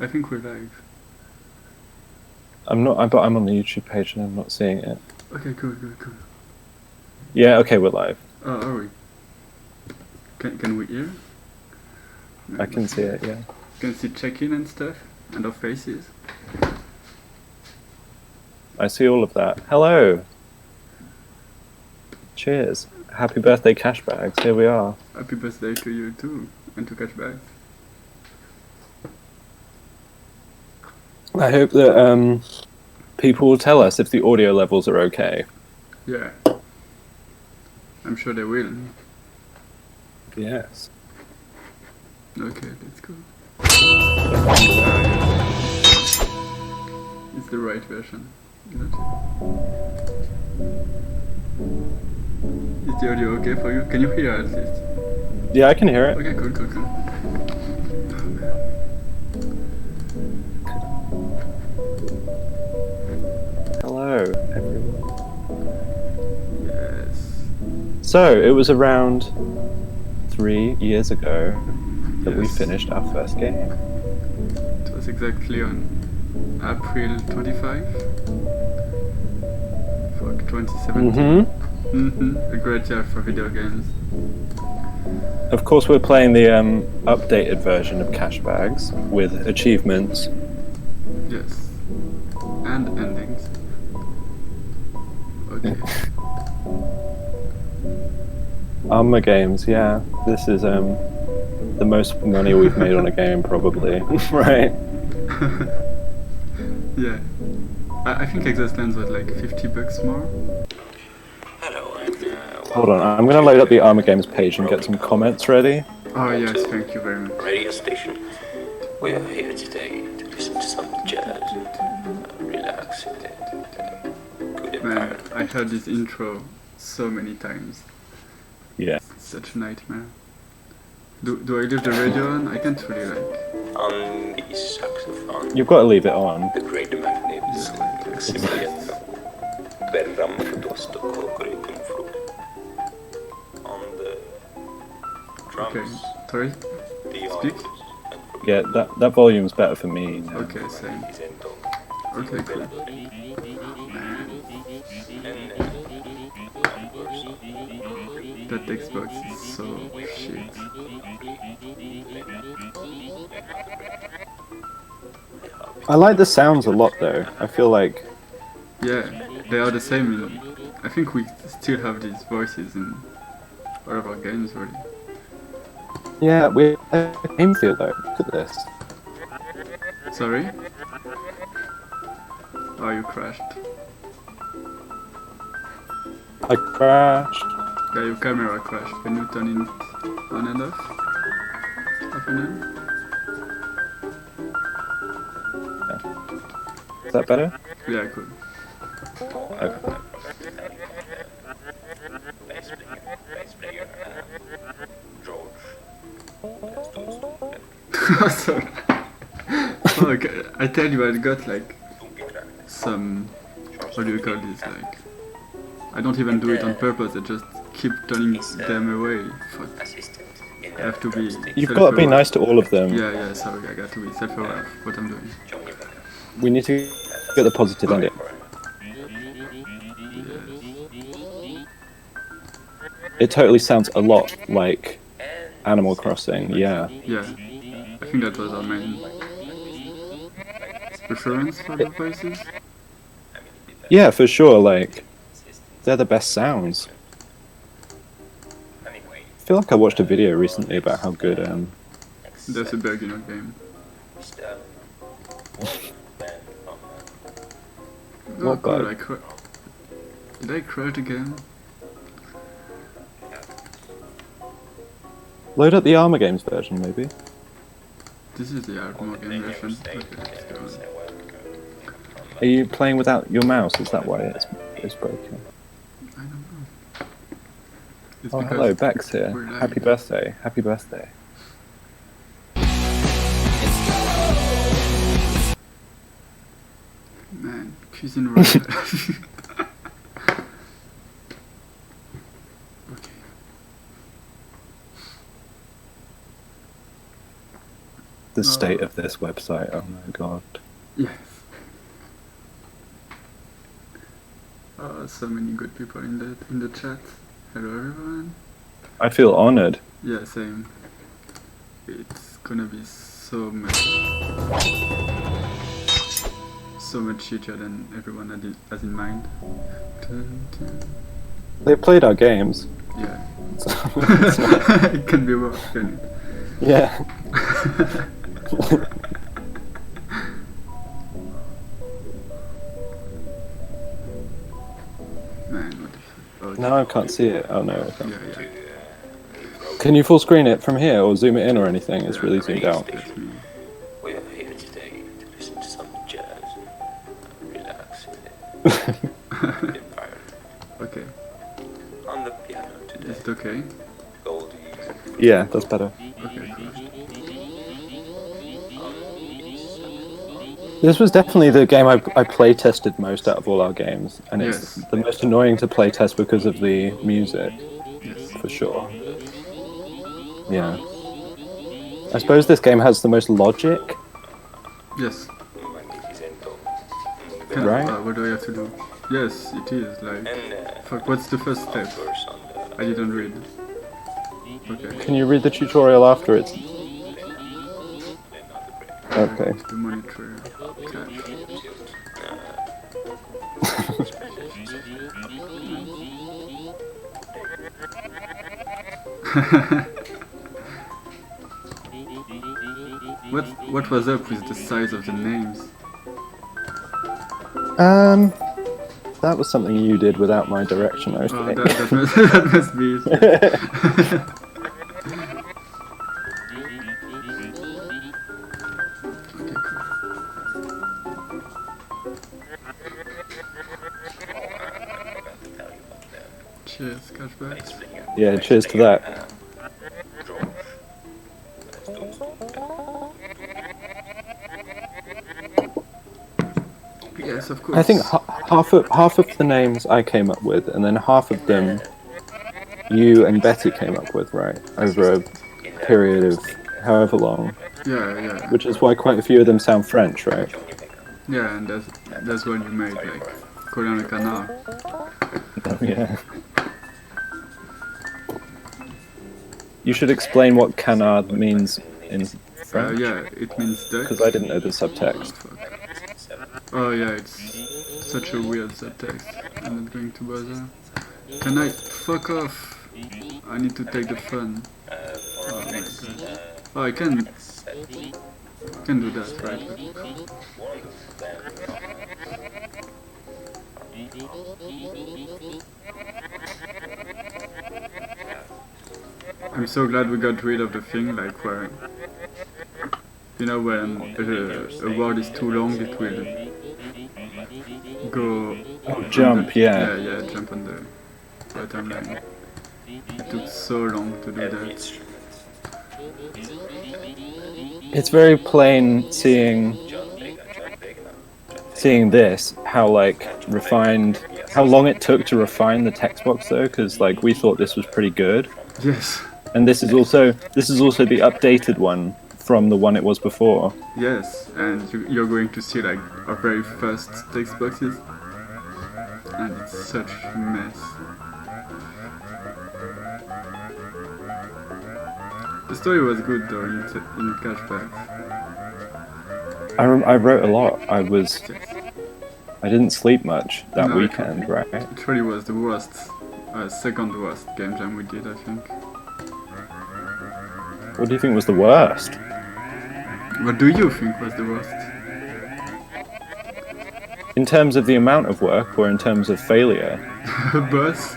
I think we're live. I'm not, but I'm on the YouTube page and I'm not seeing it. Okay, cool. Yeah, okay, we're live. Oh, are we? Can we hear? I can see it, yeah. Can see check-in and stuff, and our faces. I see all of that. Hello! Cheers. Happy birthday, Cashbags. Here we are. Happy birthday to you too, and to Cashbags. I hope that people will tell us if the audio levels are okay. Yeah. I'm sure they will. Yes. Okay, let's go. It's the right version. Isn't it? Is the audio okay for you? Can you hear at least? Yeah, I can hear it. Okay, cool. Oh, man. Hello, everyone. Yes. So, it was around 3 years ago that we Yes. finished our first game. It was exactly on April 25 for 2017. A great year for video games. Of course, we're playing the updated version of Cashbags with achievements. Yes. And endings. Okay. Armor games, yeah. This is the most money we've made on a game, probably. Right? Yeah. I think Exhaust Lens was like $50 more. Hello, and Hold on, I'm gonna load up the Armor Games page and get some comments ready. Oh yes, thank you very much. radio station. We are here today to listen to some jazz, relax, and good Man, environment. I heard this intro so many times. Yeah. It's such a nightmare. Do I leave the radio on? I can't really like. On the saxophone, You've got to leave it on. the great magnificent Simietta, Berram Futosto Kokoritum Fru. On the Okay. drums, Sorry? the Speak. organs, and Yeah, that volume's better for me now. Okay, same. Okay, cool. That text box is so shit. I like the sounds a lot, though. I feel like... Yeah, they are the same in... I think we still have these voices in all of our games already. Yeah, we game feel, though. Look at this. Sorry? Oh, you crashed. I crashed. Yeah, your camera crashed. Can you turn it on and off? Off and on? Is that better? Yeah, cool. Okay. Sorry. Oh, okay. I tell you, I got like some. What do you call this? Like, I don't even do it on purpose. I just keep turning them away. Fuck. I have to be. You've got to be nice to all of them. Yeah. Sorry, I got to be self-aware of what I'm doing. We need to get the positive ending. It totally sounds a lot like Animal Crossing, yeah. Yeah. I think that was our main preference for the voices. Yeah, for sure, like, they're the best sounds. I feel like I watched a video recently about how good, There's a bug in our game. Oh, What cool, bug? Did I crash again? Load up the Armor Games version, maybe. This is the Armor game version. Okay, let's go on. Are you playing without your mouse? Is that why it's broken? I don't know. It's Oh, because hello, Bex here. we're live. Happy birthday. Happy birthday. Man, Cuisine Royale. Okay. The The state of this website, oh my god. Yes. So many good people in the chat. Hello everyone. I feel honored. Yeah, same. It's gonna be so much easier than everyone has in mind. They played our games. Yeah. So It can be worse, can it? yeah. Man, what the fuck? Oh, Now I can't see it. Oh no. Okay. yeah. Can you full screen it from here or zoom it in or anything? It's really zoomed out. That's me. We are here today to listen to some jazz, relax in the environment. Okay. On the piano today, Is it okay? Goldie. Yeah, that's better. Okay, cool. This was definitely the game I play tested most out of all our games, and it's Yes. the most annoying to play test because of the music, Yes. for sure. Yeah. I suppose this game has the most logic. Yes. Magnificento. Right. What do I have to do? Yes, it is. Like, And fuck, what's the first step? verse on the I didn't read. Okay. Can you read the tutorial after it's... Okay. The monitor. Cache. What was up with the size of the names? That was something you did without my direction, I Oh, think. that must be it. Okay, cool. Cheers, Cashbags. Yeah, cheers to that. Yes, of course. I think half of the names I came up with, and then half of them you and Betty came up with, right? Over a period of however long. Yeah. Which is why quite a few of them sound French, right? Yeah, and that's what you made, like, Colin le Canard. Oh, yeah. You should explain what canard means in French. Yeah, it means duck. Because I didn't know the subtext. Oh yeah, it's such a weird subtext. I'm not going to bother. Can I fuck off? I need to take the fun. Oh my god. Oh, I can do that, right? I'm so glad we got rid of the thing, like where, you know, when a word is too long, it will go. Jump, yeah. Yeah, jump on the bottom line. It took so long to do that. It's very plain seeing this, how like refined, how long it took to refine the text box though, because like we thought this was pretty good. Yes. And this is also the updated one from the one it was before. Yes, and you're going to see like our very first text boxes, and it's such a mess. The story was good though in Cashbags. I wrote a lot. I Yes. didn't sleep much that No, weekend, right? It really was the worst, second worst game jam we did, I think. What do you think was the worst? What do you think was the worst? In terms of the amount of work, or in terms of failure? Boss?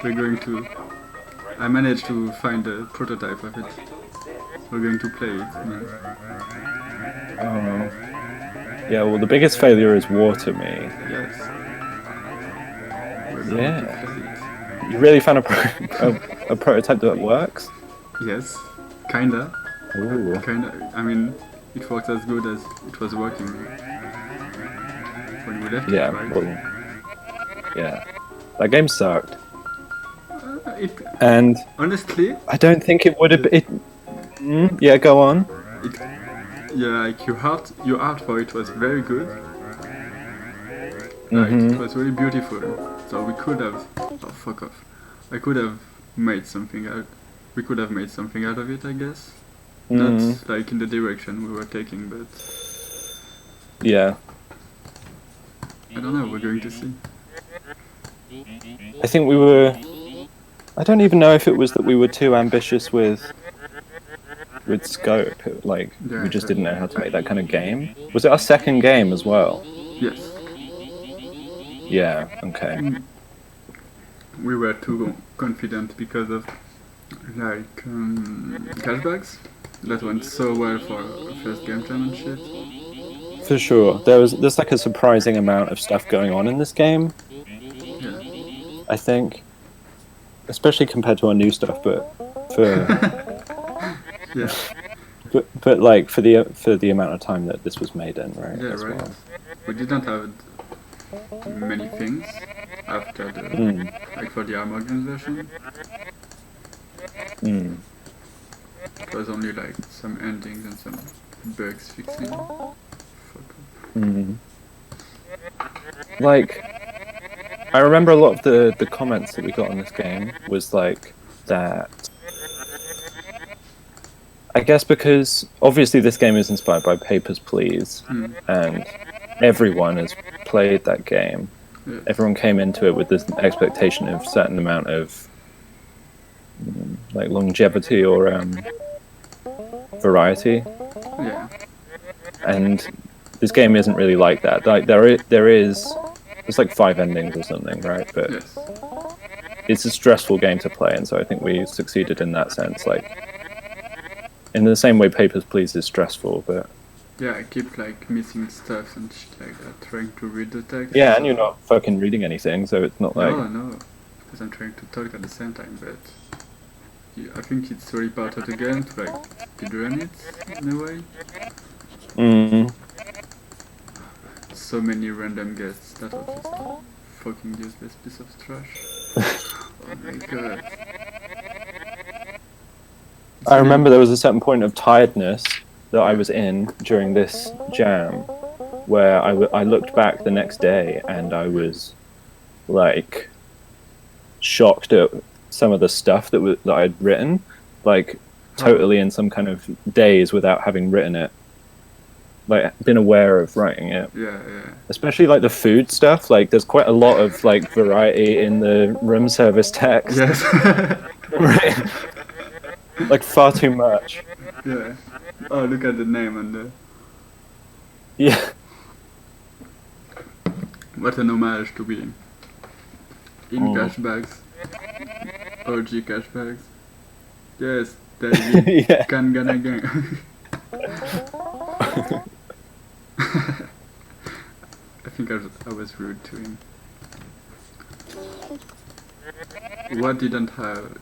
We're going to... I managed to find a prototype of it. We're going to play it. Yeah, well the biggest failure is War to me. Yes. We're going to play it. You really found a prototype that works? Yes. Kinda. Ooh. Kinda. I mean, it worked as good as it was working when we left Yeah, it, right? well, yeah. That game sucked. It, And honestly, I don't think it would have. Yeah, go on. It, yeah, like your art for it was very good. Like it was really beautiful. So we could have. Oh fuck off! I could have made something out. We could have made something out of it, I guess. Not like in the direction we were taking, but Yeah. I don't know. We're going to see. I think we were. I don't even know if it was that we were too ambitious with scope. Like Yeah, we just didn't know how to make that kind of game. Was it our second game as well? Yes. Yeah. Okay. We were too confident because of like cashbags. That went so well for first game jam and shit. For sure. There's like a surprising amount of stuff going on in this game. Yeah. I think, especially compared to our new stuff, but for Yeah. but like for the amount of time that this was made in, right? Yeah, as right. well. We didn't have many things after the like for the Armor Games version. It was only like some endings and some bugs fixing. Fuck. Like, I remember a lot of the comments that we got on this game was like that. I guess because obviously this game is inspired by Papers, Please, and everyone has played that game. Yeah. Everyone came into it with this expectation of certain amount of like longevity or variety, Yeah. and this game isn't really like that. Like there's like 5 endings or something, right? But Yes. it's a stressful game to play, and so I think we succeeded in that sense. Like in the same way Papers, Please is stressful, but Yeah, I keep like missing stuff and shit like that, trying to read the text. yeah, and you're not fucking reading anything, so it's not like No, because I'm trying to talk at the same time, but yeah, I think it's really part of the game to like speedrun it in a way. So many random guests that are just fucking useless piece of trash. Oh my god. I remember there was a certain point of tiredness that I was in during this jam where I looked back the next day and I was like shocked at some of the stuff that I'd written, like totally in some kind of daze without having written it, like been aware of writing it. Yeah. Especially like the food stuff, like there's quite a lot of like variety in the room service text. Yes. Right. Like far too much. Yeah. Oh, look at the name and the... Yeah. What an homage to being in Cashbags. OG Cashbags. Yes, David. Yeah. Can gonna gang. I think I was rude to him. What didn't have...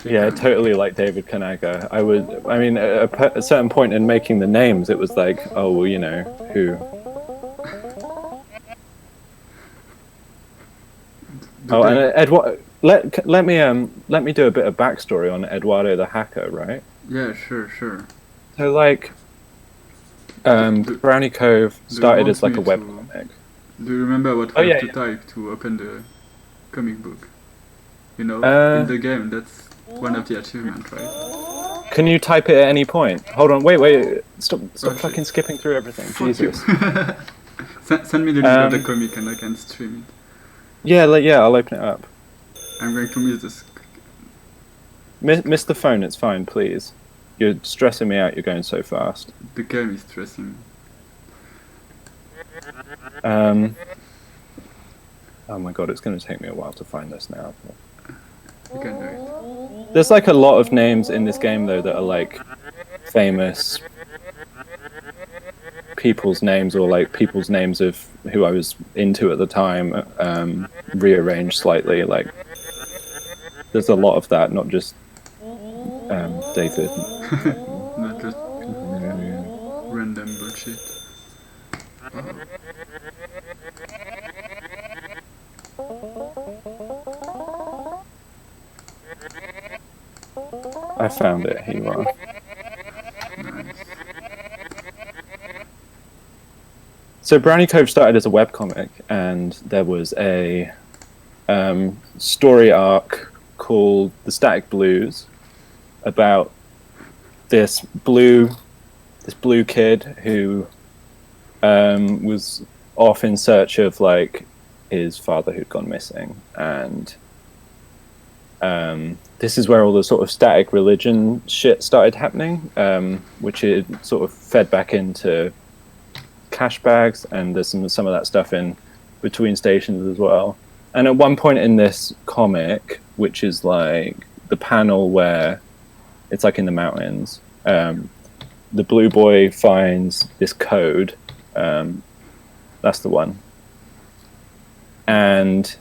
Yeah, totally like David Kanaga. I mean, at a certain point in making the names, it was like, oh, well, you know, who? And Eduardo. Let me do a bit of backstory on Eduardo the hacker, right? Yeah, sure. So like, Brownie Cove started as like a webcomic. Do you remember what we have to type to open the comic book? You know, in the game, that's one of the achievements, right? Can you type it at any point? Hold on, wait. Stop fucking skipping through everything. Fuck Jesus. Send me the link of the comic and I can stream it. Yeah, I'll open it up. I'm going to miss this. Miss the phone, it's fine, please. You're stressing me out, you're going so fast. The game is stressing. Oh my god, it's going to take me a while to find this now. You can do it. There's like a lot of names in this game though that are like famous people's names or like people's names of who I was into at the time, rearranged slightly. Like there's a lot of that, not just David. Not just random bullshit. I found it, here you are. So Brownie Cove started as a webcomic, and there was a story arc called The Static Blues about this blue kid who was off in search of like his father who'd gone missing, and this is where all the sort of static religion shit started happening, which it sort of fed back into Cashbags, and there's some of that stuff in Between Stations as well. And at one point in this comic, which is like the panel where it's like in the mountains, the blue boy finds this code. That's the one. And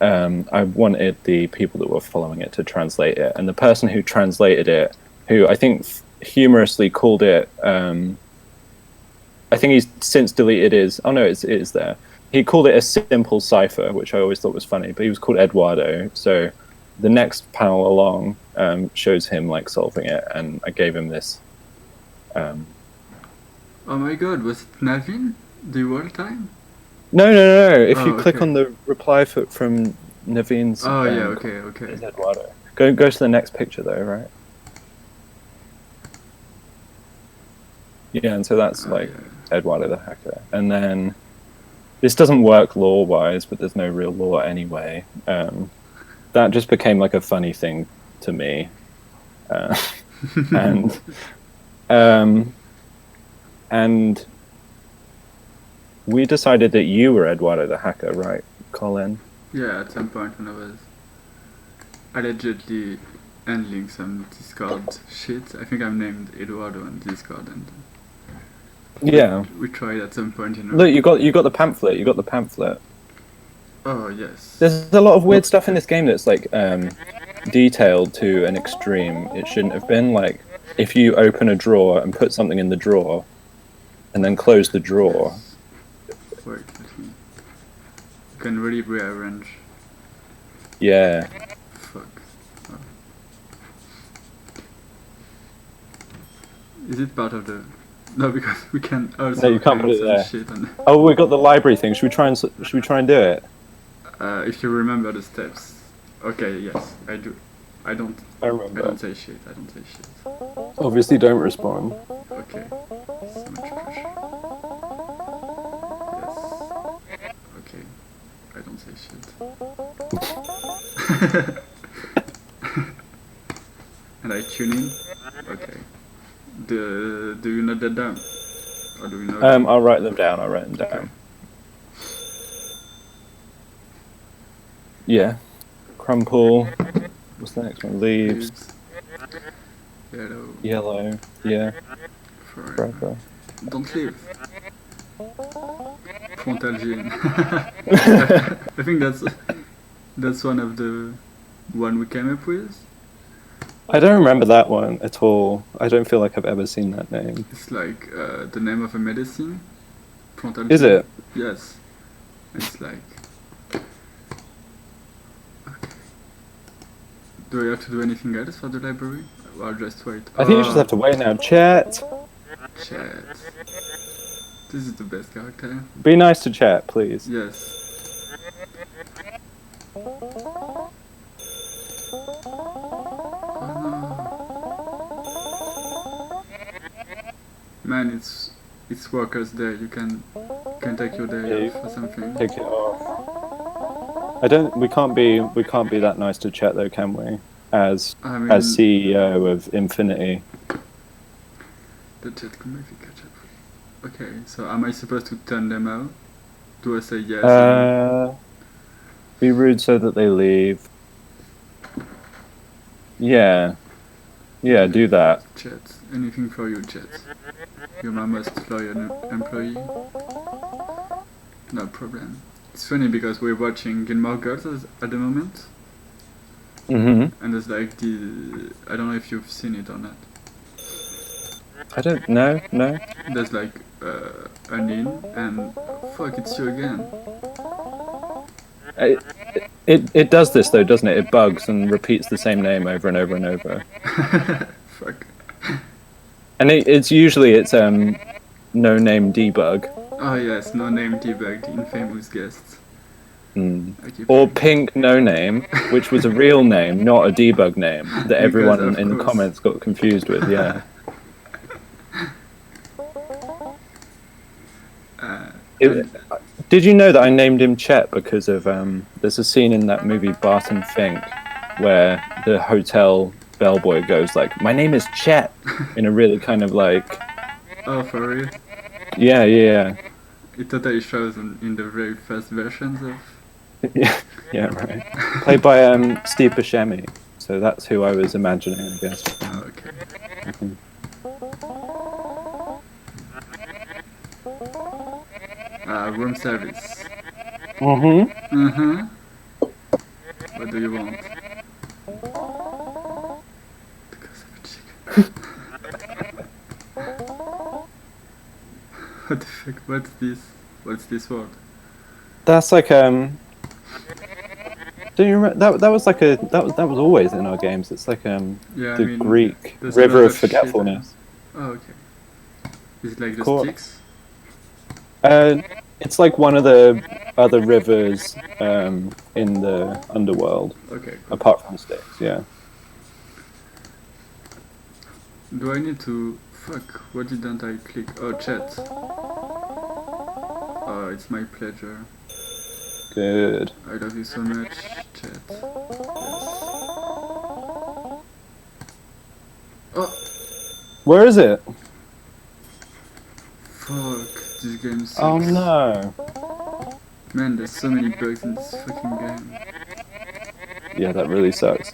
I wanted the people that were following it to translate it. And the person who translated it, who I think humorously called it, I think he's since deleted his... Oh, no, it is there. He called it a simple cipher, which I always thought was funny, but he was called Eduardo. So the next panel along shows him like solving it, and I gave him this. Oh my god, was it Navin the whole time? No. If you click on the reply from Naveen's... Oh yeah, okay. It's Eduardo. Go to the next picture though, right? Yeah, and so that's Eduardo the hacker. And then this doesn't work lore-wise, but there's no real lore anyway. That just became like a funny thing to me. And we decided that you were Eduardo the hacker, right, Colin? Yeah, at some point when I was allegedly handling some Discord shit. I think I'm named Eduardo on Discord, and yeah, we tried at some point. Look, you got the pamphlet. You got the pamphlet. Oh yes. There's a lot of weird stuff in this game that's like detailed to an extreme. It shouldn't have been. Like if you open a drawer and put something in the drawer, and then close the drawer. Wait, you can really rearrange. Yeah. Fuck. Oh. Is it part of the? No, because we can also. No, you can't put it there. Shit on... Oh, we got the library thing. Should we try and do it? If you remember the steps. Okay. Yes, I do. I remember. I don't say shit. Obviously, don't respond. Okay. So much pressure. Yes. Okay. I don't say shit. And I tune in. Okay. Do you note that down? Or do we know? I'll write them down. Okay. Yeah. Crumple. What's the next one? Leaves. Yellow. Yeah. Forever. Don't leave. Frontal gene. I think that's one of the one we came up with. I don't remember that one at all. I don't feel like I've ever seen that name. It's like the name of a medicine. Frontal Is gene. it? Yes. It's like. Okay. Do I have to do anything else for the library? Or just wait? I think you just have to wait now. Chat. Chat. This is the best character. Be nice to chat, please. Yes. Man, it's Workers' Day. You can take your day off or something. Take it off. We can't be that nice to chat though, can we? As CEO of Infinity. The chat can maybe catch up. Okay, so am I supposed to turn them out? Do I say yes? Be rude so that they leave. Yeah. Yeah, do that. Chat. Anything for you, chat. You're my most loyal employee. No problem. It's funny because we're watching Gilmore Girls at the moment. Mm-hmm. And there's like I don't know if you've seen it or not. I don't know, no. There's like an in and fuck, it's you again. It does this though, doesn't it? It bugs and repeats the same name over and over and over. Fuck. And it's usually No Name Debug. Oh yes, no name debug, the infamous guest. I keep Or forgetting. Pink No Name, which was a real name, not a debug name, that everyone of in the course. comments got confused with, yeah. And Did you know that I named him Chet because of, there's a scene in that movie Barton Fink where the hotel bellboy goes like, "My name is Chet," in a really kind of like, oh, for real? yeah. It totally shows in the very first versions of. Yeah, right. Played by Steve Buscemi. So that's who I was imagining, I guess. Oh, okay. Room service. What do you want? Because of a chicken. What the fuck? What's this? What's this word? That's like do you remember that was like that was always in our games. It's like Yeah, the I mean, Greek there's a river lot of of shit. forgetfulness. Oh, okay. Is it like the Cool. sticks? It's like one of the other rivers in the underworld, Okay. Cool. apart from the Styx. Yeah. Do I need to... Fuck, what didn't I click? Oh, chat. Oh, it's my pleasure. Good. I love you so much, chat. Yes. Oh! Where is it? Fuck, this game sucks. Oh no. Man, there's so many bugs in this fucking game. Yeah, that really sucks.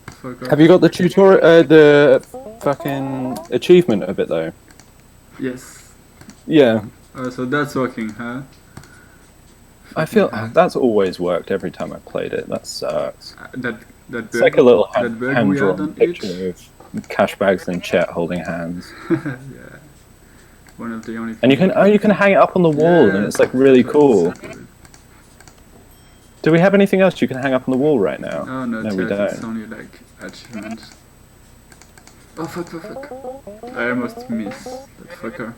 Fuck off. Have you got the tutorial, the fucking achievement of it though? Yes. Yeah. So that's working, huh? I feel that's always worked every time I played it. That sucks. That bug, It's like a little that bug we had hand-drawn on picture of Cashbags and Chet holding hands. Yeah. One of the only. And you can hang it up on the wall, and it's like really cool. So good. Do we have anything else you can hang up on the wall right now? Oh no, we chat, it's don't. only like achievements. Oh fuck. I almost missed that fucker.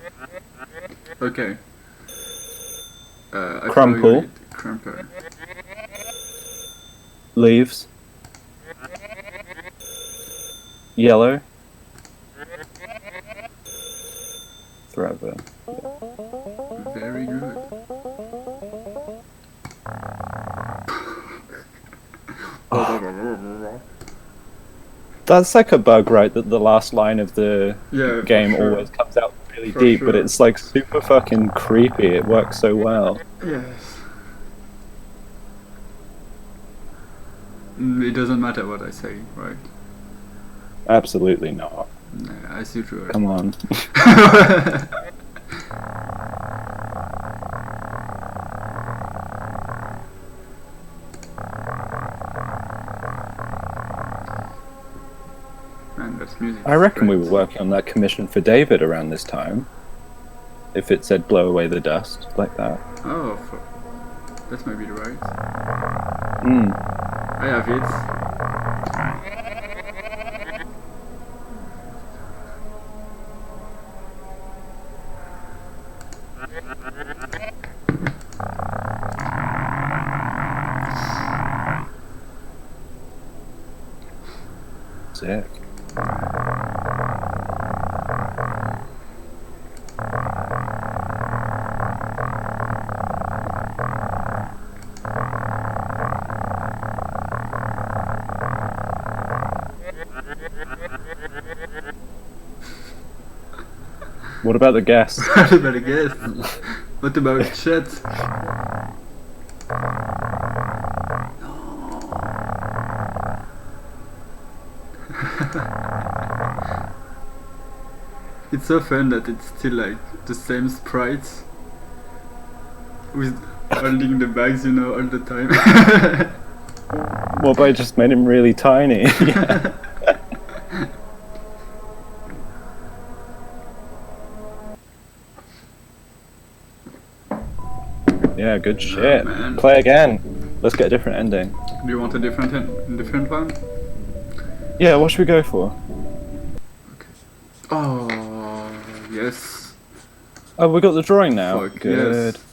Okay. I Crumple. forgot it. Crumple. Leaves. Yellow. Forever. Very good. That's like a bug, right? That the last line of the Yeah, for game sure. always comes out really For deep, but sure. it's like super fucking creepy. It works so well. Yes. It doesn't matter what I say, right? Absolutely not. Nah, as usual. Come on. Man, that's music. I reckon we were working on that commission for David around this time. If it said "blow away the dust" like that. Oh, that might be the right. Mm. I have it. Sick. What about the guests? What about a guest? What about chat? It's so fun that it's still like the same sprites with holding the bags, all the time. Well, but I just made him really tiny. Yeah. Yeah, good shit. Man. Play again. Let's get a different ending. Do you want a different one? Yeah, what should we go for? Oh, yes. Oh, we got the drawing now. Fuck, Good. yes.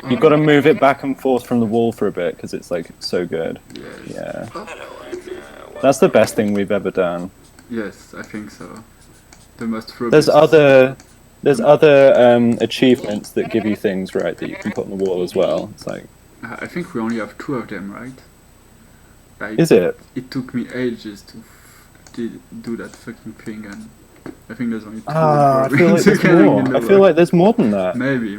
You've got to move it back and forth from the wall for a bit because it's like so good. Yes. Yeah. Hello, and That's the best thing we've ever done. Yes, I think so. The most There's robust. other achievements that give you things, right, that you can put on the wall as well. It's like, I think we only have 2 of them, right? Like, is it? It took me ages to do that fucking thing, and I think there's only 2 Ah, I feel like drawings there's hanging more. in the I feel wall. like there's more than that. Maybe.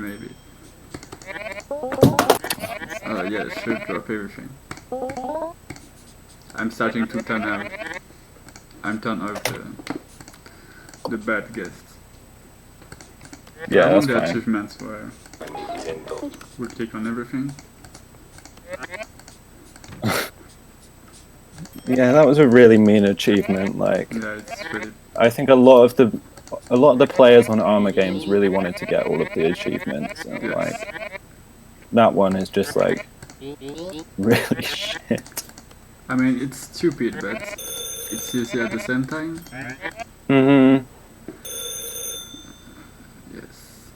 Oh yeah, should drop everything. I'm starting to turn out. I'm turn off the bad guests. Yeah, I want that's the fine. achievements where Nintendo. we click on everything. Yeah, that was a really mean achievement. Like, Yeah, it's really. I think a lot of the players on Armor games really wanted to get all of the achievements, and Yes. like that one is just like really shit. I mean, it's stupid, but it's easy at the same time. Mm-hmm. Yes.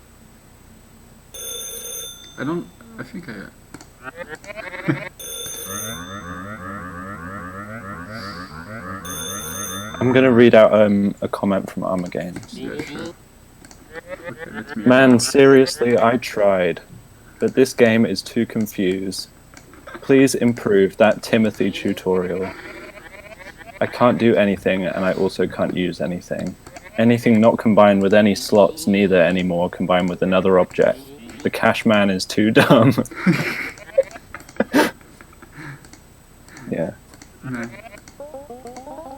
I think I. I'm gonna read out a comment from Armor Games. Yeah, sure. Okay, let me. Man, seriously, I tried, but this game is too confused. Please improve that Timothy tutorial. I can't do anything, and I also can't use anything. Anything not combined with any slots, neither anymore combined with another object. The cash man is too dumb. Yeah. Man.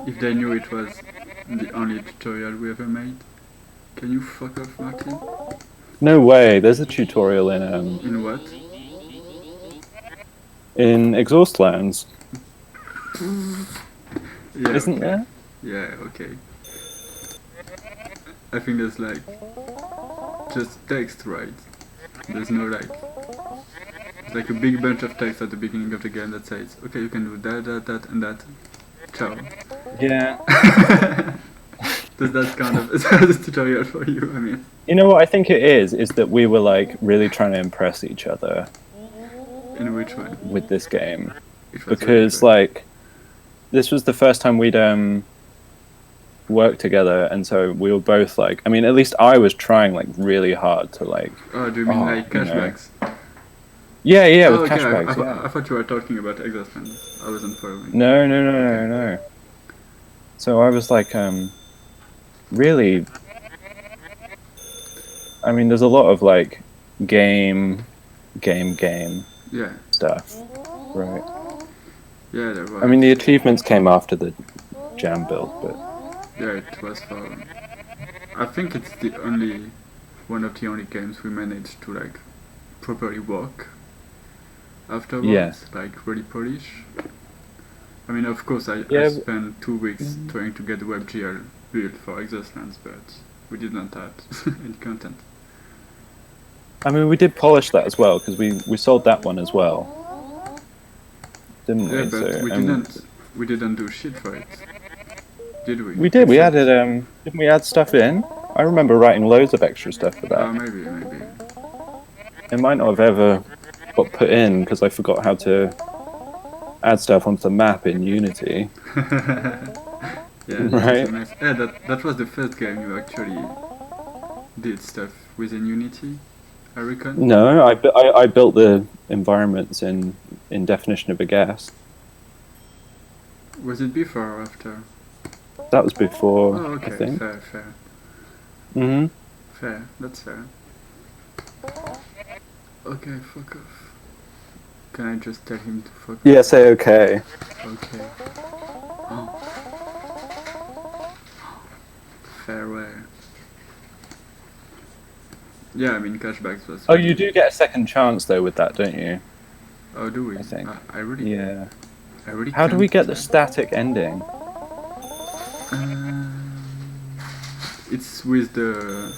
If they knew it was the only tutorial we ever made. Can you fuck off, Martin? No way. There's a tutorial In what? in Exhaustlands, Yeah, isn't okay. there? Yeah, okay. I think there's like just text, right? There's no like. It's like a big bunch of text at the beginning of the game that says, okay, you can do that, and that. Ciao. Yeah. Does that kind of is that a tutorial for you? I mean, You know what I think it is that we were like really trying to impress each other in which one? with this game. It was Because really like this was the first time we'd worked together, and so we were both like, I mean, at least I was trying like really hard to like. good. Oh, do you mean like you know. cashbacks? Yeah, with Oh, okay, cashbags. I Yeah. thought you were talking about Exhaustlands. I wasn't following. No. So I was like, really. I mean, there's a lot of like game Yeah, stuff, right? yeah, there was. I mean, the achievements came after the jam build, but Yeah, it was for. I think it's one of the only games we managed to like properly work afterwards, Yeah. like really polish. I mean, of course, I spent 2 weeks trying to get the WebGL built for Exhaustlands, but we did not have any content. I mean, we did polish that as well because we sold that one as well, didn't we? Yeah, but So, we didn't do shit for it, did we? we did. We Except- added didn't we add stuff in? I remember writing loads of extra stuff for that. Maybe. It might not have ever got put in because I forgot how to add stuff onto the map in Unity. Yeah, Right. nice. Yeah, that was the first game you actually did stuff within Unity, I reckon. No, I built the environments in Definition of a Guest. Was it before or after? That was before, Oh, okay, I think. fair. Fair, that's fair. Okay, fuck off. Can I just tell him to fuck Yeah, say okay. off? Okay. Oh. Farewell. Yeah, I mean, Cashbags was... Oh, you do get a second chance though with that, don't you? Oh, do we? I think. I really... Yeah. I really How do we can't get the tell. static ending? It's with the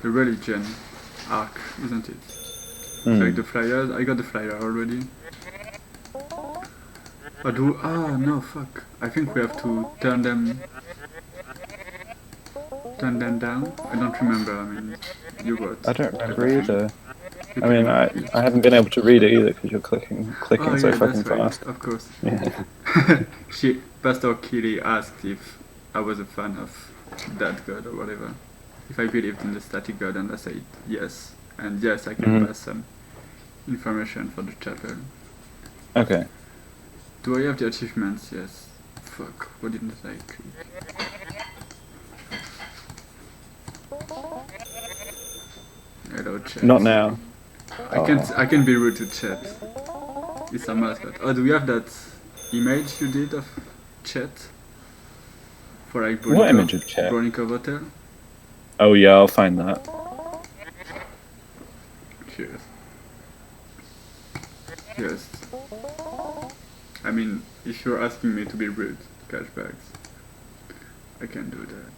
religion arc, isn't it? Like the flyers. I got the flyer already. No, fuck. I think we have to turn them turn them down? I don't remember. I mean, you wrote. I don't remember everything. either. You I mean, I haven't been able to read it either because you're clicking Oh so yeah, fucking that's right. fast. Of course. Yeah. Pastor Kiri asked if I was a fan of that god or whatever. If I believed in the static god, and I said yes. And yes, I can Mhm. pass some information for the chapel. Okay. Do I have the achievements? Yes. Fuck, what didn't I click? Hello, chat. Not now. I can be rude to chat. It's a mascot. Oh, do we have that image you did of chat? For like What image of chat? Bronica Hotel? Oh yeah, I'll find that. Cheers. Yes. I mean, if you're asking me to be rude, Cashbags, I can do that.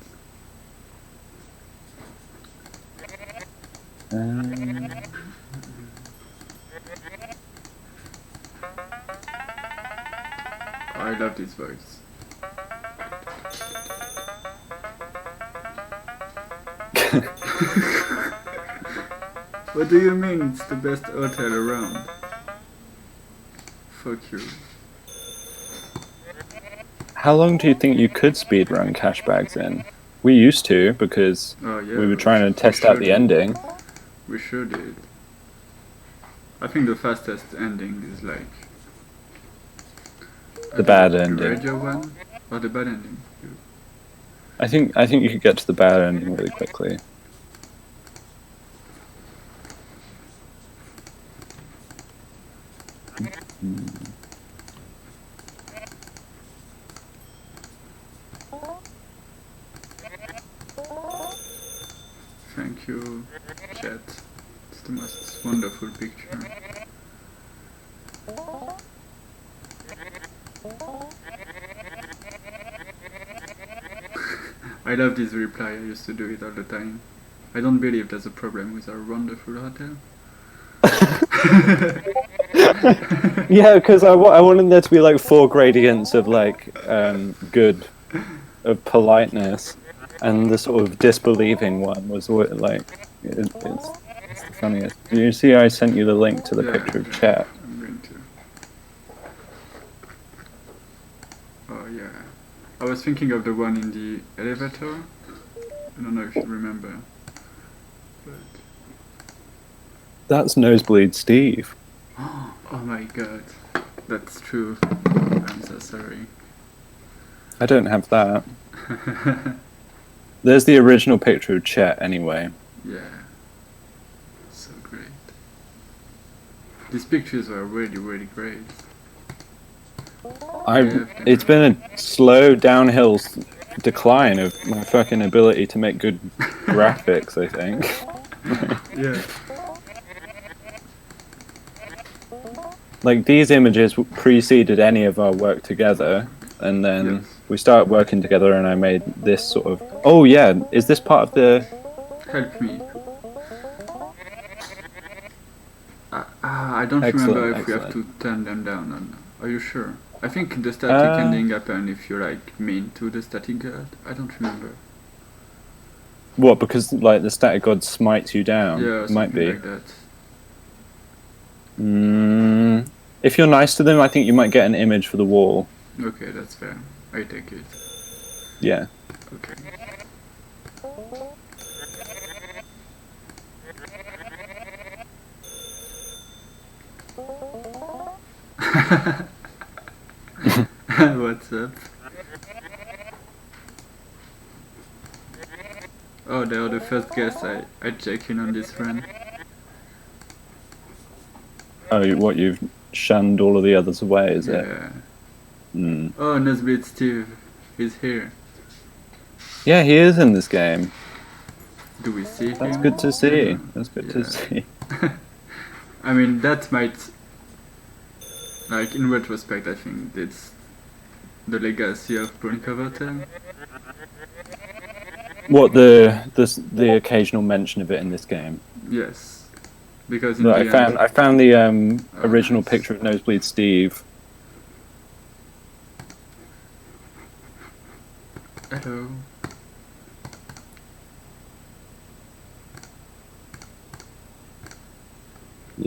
I love this voice. What do you mean it's the best hotel around? Fuck you. How long do you think you could speedrun Cashbags in? We used to because Oh yeah. we were trying to test out the ending. We sure did. I think the fastest ending is like The bad the ending. radio one or the bad ending. I think you could get to the bad ending really quickly. Thank you, chat. It's the most wonderful picture. I love this reply, I used to do it all the time. I don't believe there's a problem with our wonderful hotel. Yeah, because I wanted there to be like 4 gradients of like good, of politeness, and the sort of disbelieving one was like it's the funniest. You see, I sent you the link to the picture of chat. I'm going to. Oh yeah. I was thinking of the one in the elevator. I don't know if you remember. But That's Nosebleed Steve. oh my god. That's true. I'm so sorry. I don't have that. There's the original picture of Chet anyway. Yeah. So great. These pictures are really, really great. It's been a slow downhill decline of my fucking ability to make good graphics, I think. Yeah. Like, these images preceded any of our work together, and then we started working together and I made this sort of... Oh yeah, is this part of the... Help me. I don't remember if we have to turn them down or not. Are you sure? I think the static ending happen if you're like mean to the static god. I don't remember. What, because like the static god smites you down? Yeah, it might be. like that. If you're nice to them, I think you might get an image for the wall. Okay, that's fair. I take it. Yeah. Okay. What's up? Oh, they are the first guests I check in on this run. Oh, what, you've shunned all of the others away, is it? Yeah. Mm. Oh, Nesbit Steve is here. Yeah, he is in this game. Do we see him? That's good to see. Yeah. That's good to see. I mean, that might... Like, in retrospect, I think it's the legacy of Bruncoverten. What, the occasional mention of it in this game? Yes. Because in I found the original picture of Nosebleed Steve. Hello.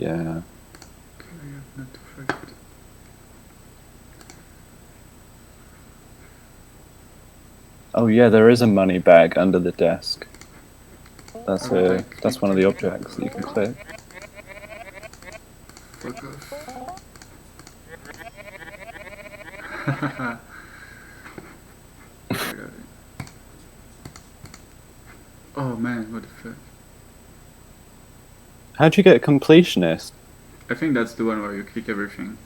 Yeah. Okay, I have not to forget. Oh yeah, there is a money bag under the desk. That's Haven't I that's one of clicked the it? objects that you can click. Fuck off. I got it. Oh man, what the fuck. How'd you get completionist? I think that's the one where you click everything.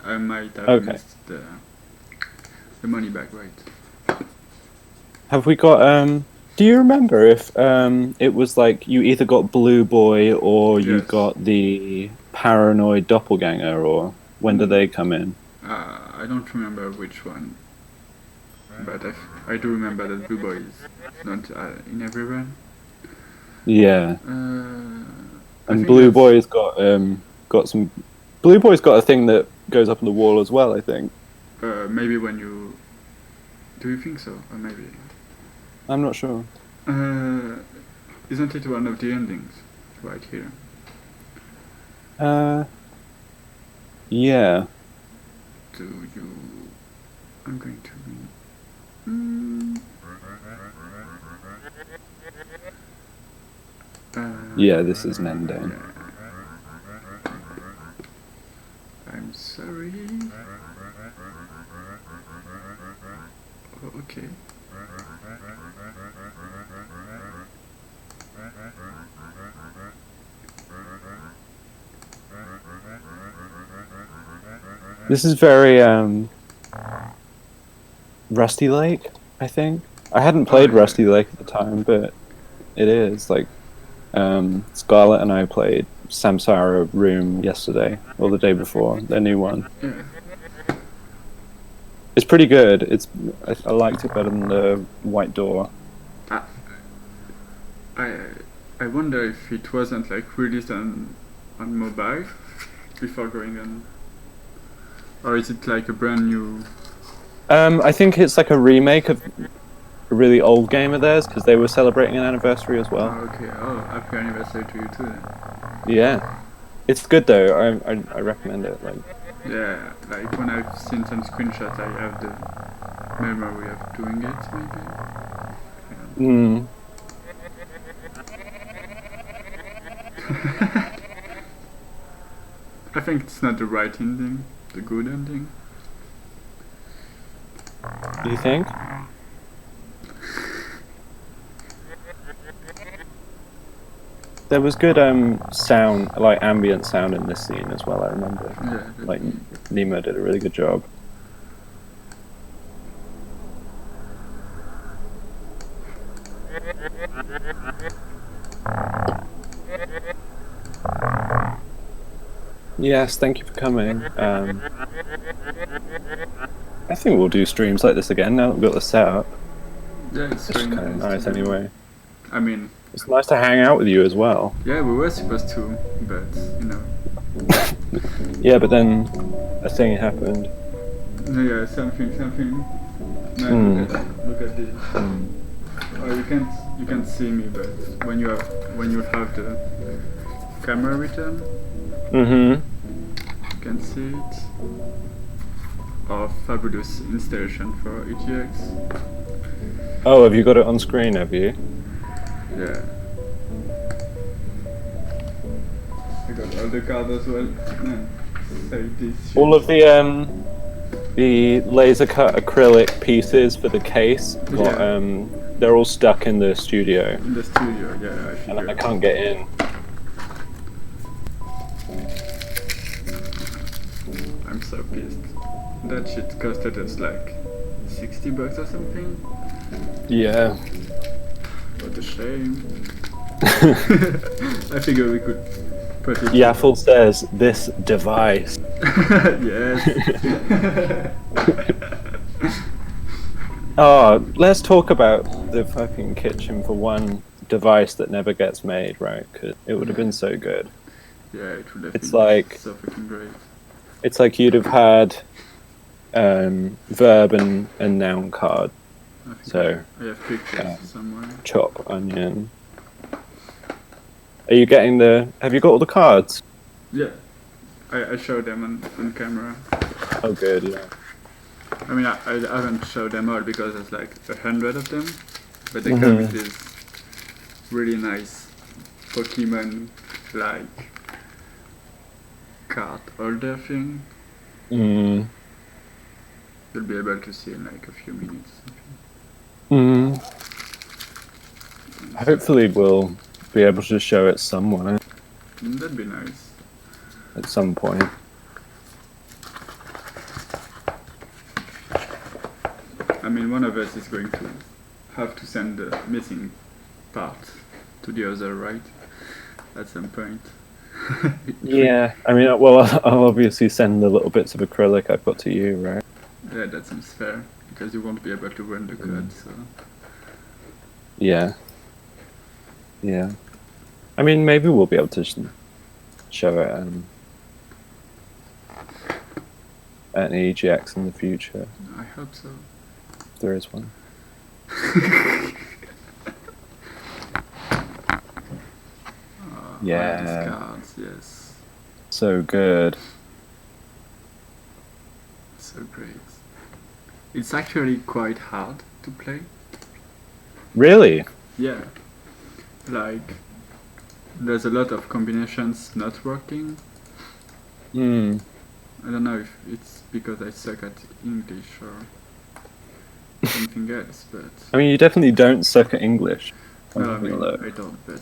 I might have Okay. missed the money back, right? Have we got do you remember if it was like you either got Blue Boy or you Yes. got the paranoid doppelganger, or when do they come in? I don't remember which one, but I do remember that Blue Boy is not in every run. Yeah. I And think Blue that's- Boy's got some Blue Boy's got a thing that goes up on the wall as well, I think. maybe when you... Do you think so? Or maybe... I'm not sure. Isn't it one of the endings? Right here. Yeah. Do you... I'm going to read... Yeah, this is an ending. Yeah. I'm sorry. Oh, okay. This is very Rusty Lake, I think. I hadn't played Oh, yeah. Rusty Lake at the time, but it is like Scarlett and I played Samsara Room yesterday or the day before, their new one. Yeah. It's pretty good. I liked it better than the White Door. I wonder if it wasn't like released on mobile before going on, or is it like a brand new? I think it's like a remake of a really old game of theirs because they were celebrating an anniversary as well. Oh, okay. Oh, happy anniversary to you too. Then. Yeah, it's good though. I recommend it. Like, Yeah, like when I've seen some screenshots, I have the memory of doing it. Maybe. I think it's not the right ending, the good ending. you think? There was good sound, like ambient sound in this scene as well. I remember. Yeah. Like Nemo did a really good job. Yes, thank you for coming. I think we'll do streams like this again now that we've got the setup. Yeah, it's It's very kind of nice to do. anyway. I mean, It's nice to hang out with you as well. yeah, we were supposed to, but you know. Yeah, but then a thing happened. Yeah, something. Man, look at this. Oh, you can't see me, but when you have the camera return, Mm-hmm. you can see it. Oh, fabulous installation for ETX. Oh, have you got it on screen, have you? Yeah. I got all the cards as well. Man, like this. All of the laser cut acrylic pieces for the case got Yeah. they're all stuck in the studio In the studio, yeah, I and figured. I can't get in. I'm so pissed. That shit costed us like $60 or something. Yeah. What a shame. I figure we could put it. Yaffle says this device. Yes. Oh, let's talk about the fucking kitchen for one device that never gets made, right? Because it would have been so good. Yeah, it would have It's been like- so fucking great. It's like you'd have had verb and noun card. I think So, I have pictures somewhere. chop, onion. Are you getting have you got all the cards? Yeah, I showed them on camera. Oh, good. Yeah. I mean, I haven't showed them all because there's like 100 of them, but they come with this really nice Pokemon like card holder thing. Mm. You'll be able to see in like a few minutes. Mm. Hopefully, we'll be able to show it somewhere That'd be nice. at some point. I mean, one of us is going to have to send the missing part to the other, right? At some point. Yeah, I mean, well, I'll obviously send the little bits of acrylic I've got to you, right? Yeah, that seems fair, because you won't be able to run the code, so... Yeah. Yeah. I mean, maybe we'll be able to show it at an EGX in the future. I hope so. If there is one. Yeah. These cards, yes. So good. So great. It's actually quite hard to play. Really? Yeah. Like, there's a lot of combinations not working. Hmm. I don't know if it's because I suck at English or something else, but... I mean, you definitely don't suck at English. No, I mean, I don't, but...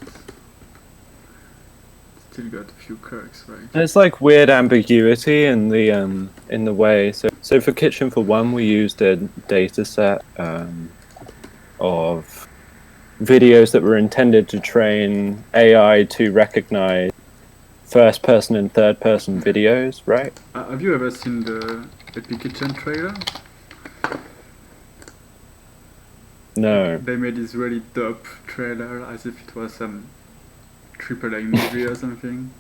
Still got a few quirks, right? There's like weird ambiguity in the way. So for Kitchen for One, we used a data set of videos that were intended to train AI to recognize first person and third person videos, right? Have you ever seen the Epic Kitchen trailer? No. They made this really dope trailer as if it was some AAA movie or something.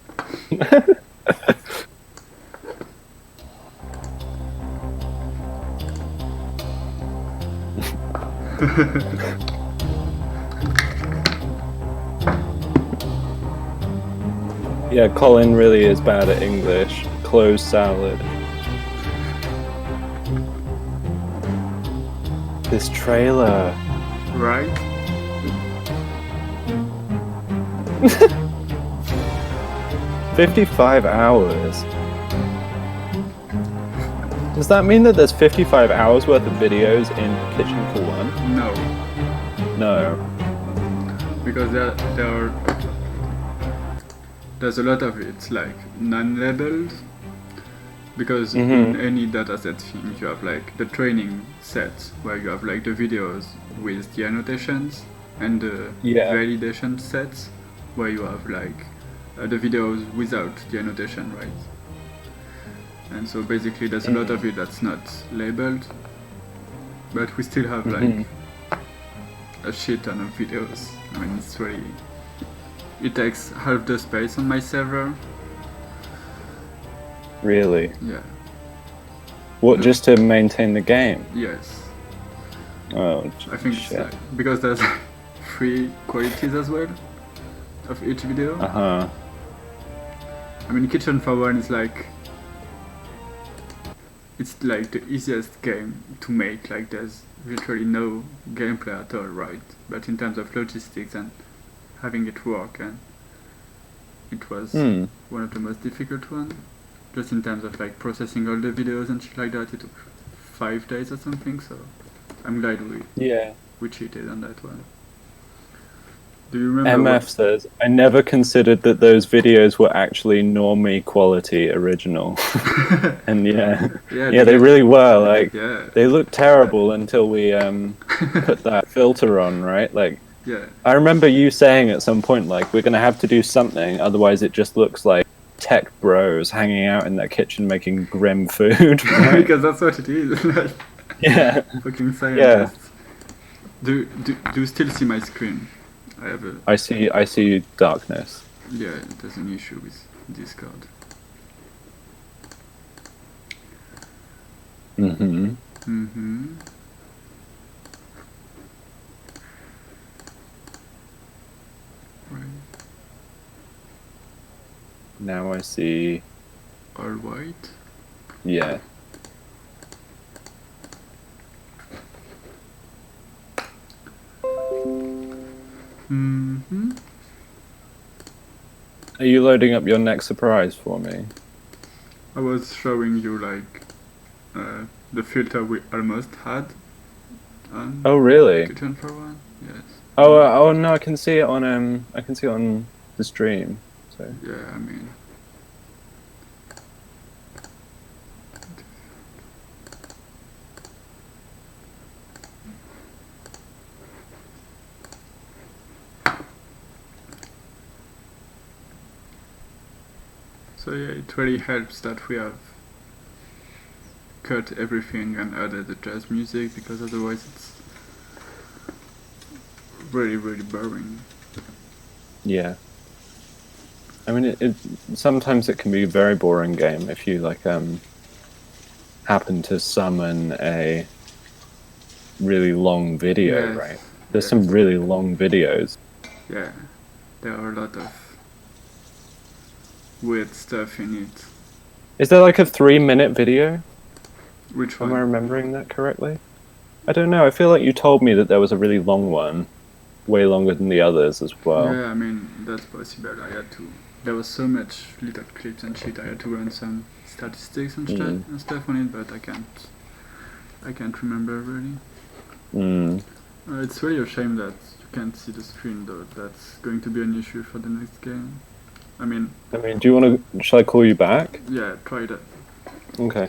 Yeah, Colin really is bad at English. Closed salad. This trailer. Right? 55 hours. Does that mean that there's 55 hours worth of videos in Kitchen for One? No. No. Because there's a lot of it like non-labeled. Because in any dataset thing you have like the training set where you have like the videos with the annotations and the validation sets where you have like the videos without the annotation, right? And so basically there's a lot of it that's not labeled, but we still have like a shit ton of videos. I mean, it's really... It takes half the space on my server. Really? Yeah. What, just to maintain the game? Yes. Oh, I think shit. it's like, because there's like 3 qualities as well of each video. Uh-huh. I mean, Kitchen for One is like... It's like the easiest game to make, like there's virtually no gameplay at all, right? But in terms of logistics and having it work, and it was one of the most difficult ones. Just in terms of like processing all the videos and shit like that, it took 5 days or something, so I'm glad we cheated on that one. Do you remember MF says, I never considered that those videos were actually normie quality original. And they really were. Like, they looked terrible until we put that filter on, right? Like, I remember you saying at some point, like, we're going to have to do something, otherwise it just looks like tech bros hanging out in their kitchen making grim food. Right? Because that's what it is. Like, yeah. Fucking scientists. Do you still see my screen? I see darkness. Yeah, there's an issue with Discord. Mm-hmm. Mm-hmm. Right. Now I see. All white. Yeah. Mm-hmm. Are you loading up your next surprise for me? I was showing you like the filter we almost had on Oh, really? Kitchen for One. Yes. Oh no, I can see it on the stream. So Yeah, I mean. So yeah, it really helps that we have cut everything and added the jazz music, because otherwise it's really, really boring. yeah. I mean, it sometimes it can be a very boring game if you like happen to summon a really long video, Yes, right? There's yes. some really long videos. Yeah, there are a lot of weird stuff in it. Is there like a 3-minute video? Which Am I one? remembering that correctly? I don't know. I feel like you told me that there was a really long one, way longer than the others as well. Yeah, I mean, that's possible. I had to. There was so much little clips and shit. I had to run some statistics and stuff on it, but I can't remember really. It's really a shame that you can't see the screen, though. That's going to be an issue for the next game. I mean, do you want to? Shall I call you back? yeah, try that. Okay.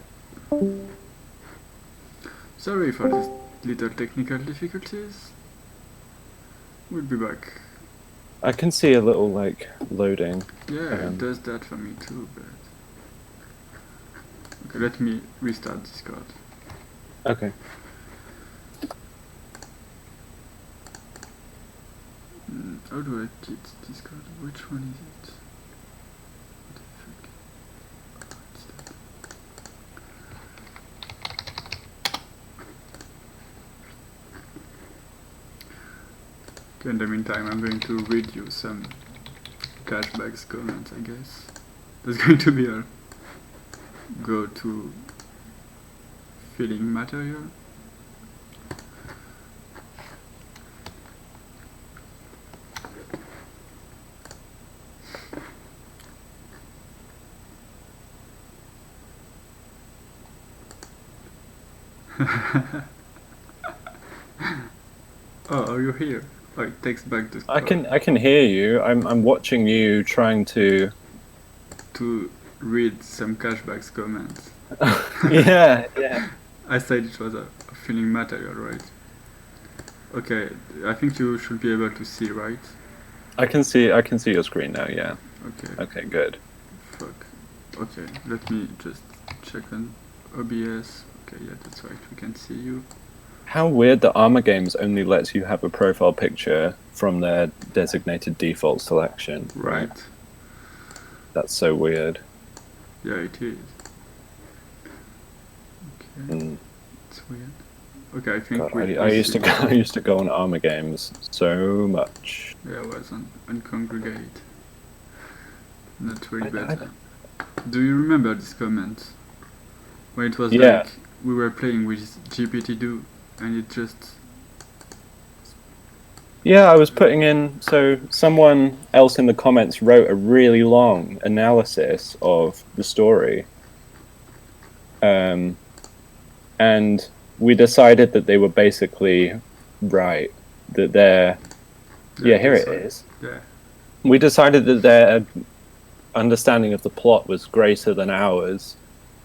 Sorry for these little technical difficulties. We'll be back. I can see a little like loading. Yeah, it does that for me too, but... Okay, let me restart Discord. Okay. How do I get Discord? Which one is it? What the fuck? It's that. Okay, in the meantime, I'm going to read you some Cashbags comments, I guess. There's going to be a go-to filling material. Oh, are you here? Oh, it takes back the... I can hear you. I'm watching you trying to read some Cashbags comments. yeah. I said it was a filling material, right? Okay, I think you should be able to see, right? I can see your screen now, yeah. Okay. Okay, good. Fuck. Okay, let me just check on OBS. Okay, yeah, that's right, we can see you. How weird that Armor Games only lets you have a profile picture from their designated default selection. Right. That's so weird. Yeah, it is. Okay. It's weird. Okay, I think God, I used to go on Armor Games so much. Yeah, I was on Congregate. Not really bad. Do you remember this comment? When it was like we were playing with GPT-2 and it just... Yeah, I was putting in... So someone else in the comments wrote a really long analysis of the story. And we decided that they were basically right. That they're... Yeah, here it is. Yeah. We decided that their understanding of the plot was greater than ours.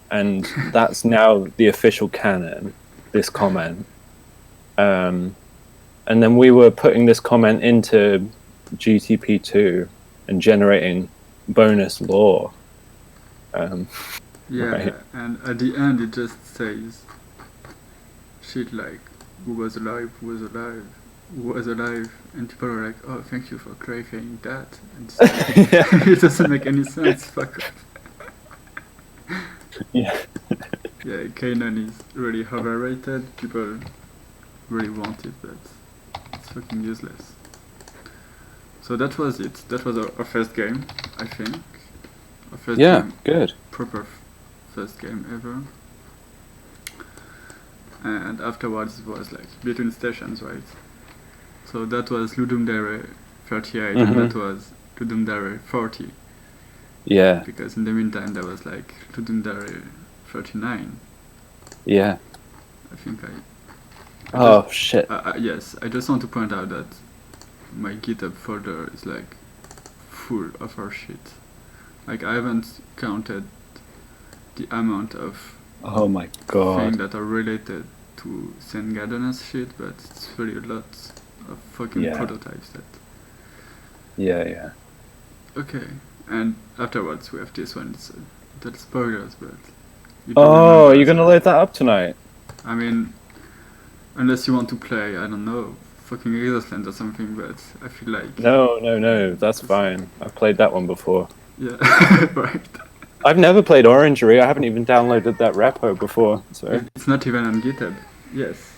And that's now the official canon, this comment. And then we were putting this comment into GTP2 and generating bonus lore. Yeah, right. And at the end it just says shit like, who was alive, and people are like, oh, thank you for clarifying that. And it doesn't make any sense, fuck off. Yeah. Yeah, canon is really overrated. People really want it, but it's fucking useless. So that was it. That was our first game, I think. First Yeah, game, good. proper first game ever. And afterwards it was like between stations, right? So that was Ludum Dare 38 and that was Ludum Dare 40. Yeah, Because in the meantime there was like Ludum Dare 39. yeah. I think Oh, shit. yes, I just want to point out that my GitHub folder is like full of our shit. Like I haven't counted the amount of Oh my things god. that are related to St. Gardener's shit, but it's really a lot of fucking Yeah. prototypes that. Yeah. Okay, and afterwards we have this one. It's that's spoilers, but. You do Oh, remember, you're gonna so- load that up tonight? I mean, unless you want to play, I don't know, fucking Exosland or something, but I feel like. No. That's fine. I've played that one before. Yeah, right. I've never played Orangery. I haven't even downloaded that repo before. So It's not even on GitHub. Yes.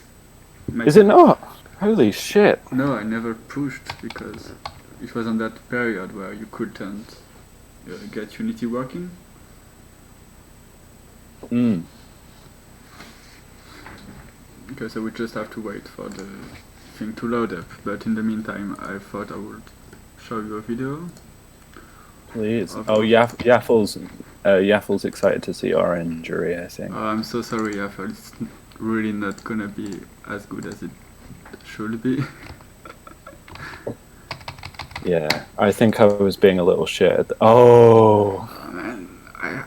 is it not? Holy shit! No, I never pushed because it was on that period where you couldn't get Unity working. Mm. Okay, so we just have to wait for the thing to load up. But in the meantime, I thought I would show you a video. Please. Of- Oh, Yaffel's excited to see Orangery, I think. I'm so sorry, I thought it's really not gonna be as good as it should be. Yeah, I think I was being a little shit. Oh, Man,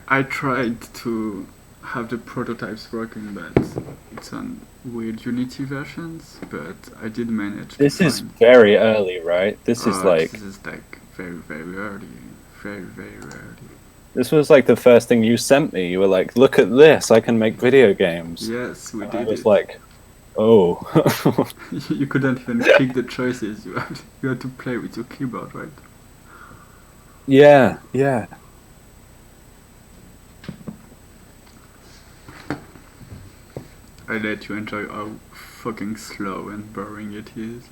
I tried to have the prototypes working, but it's on weird Unity versions, but I did manage this to is find... very early, right? This is This is like very, very early. Very, very early. this was like the first thing you sent me. You were like, "Look at this! I can make video games." Yes, we I did was it. like, "Oh." You couldn't even pick the choices. You had to play with your keyboard, right? Yeah. I let you enjoy how fucking slow and boring it is.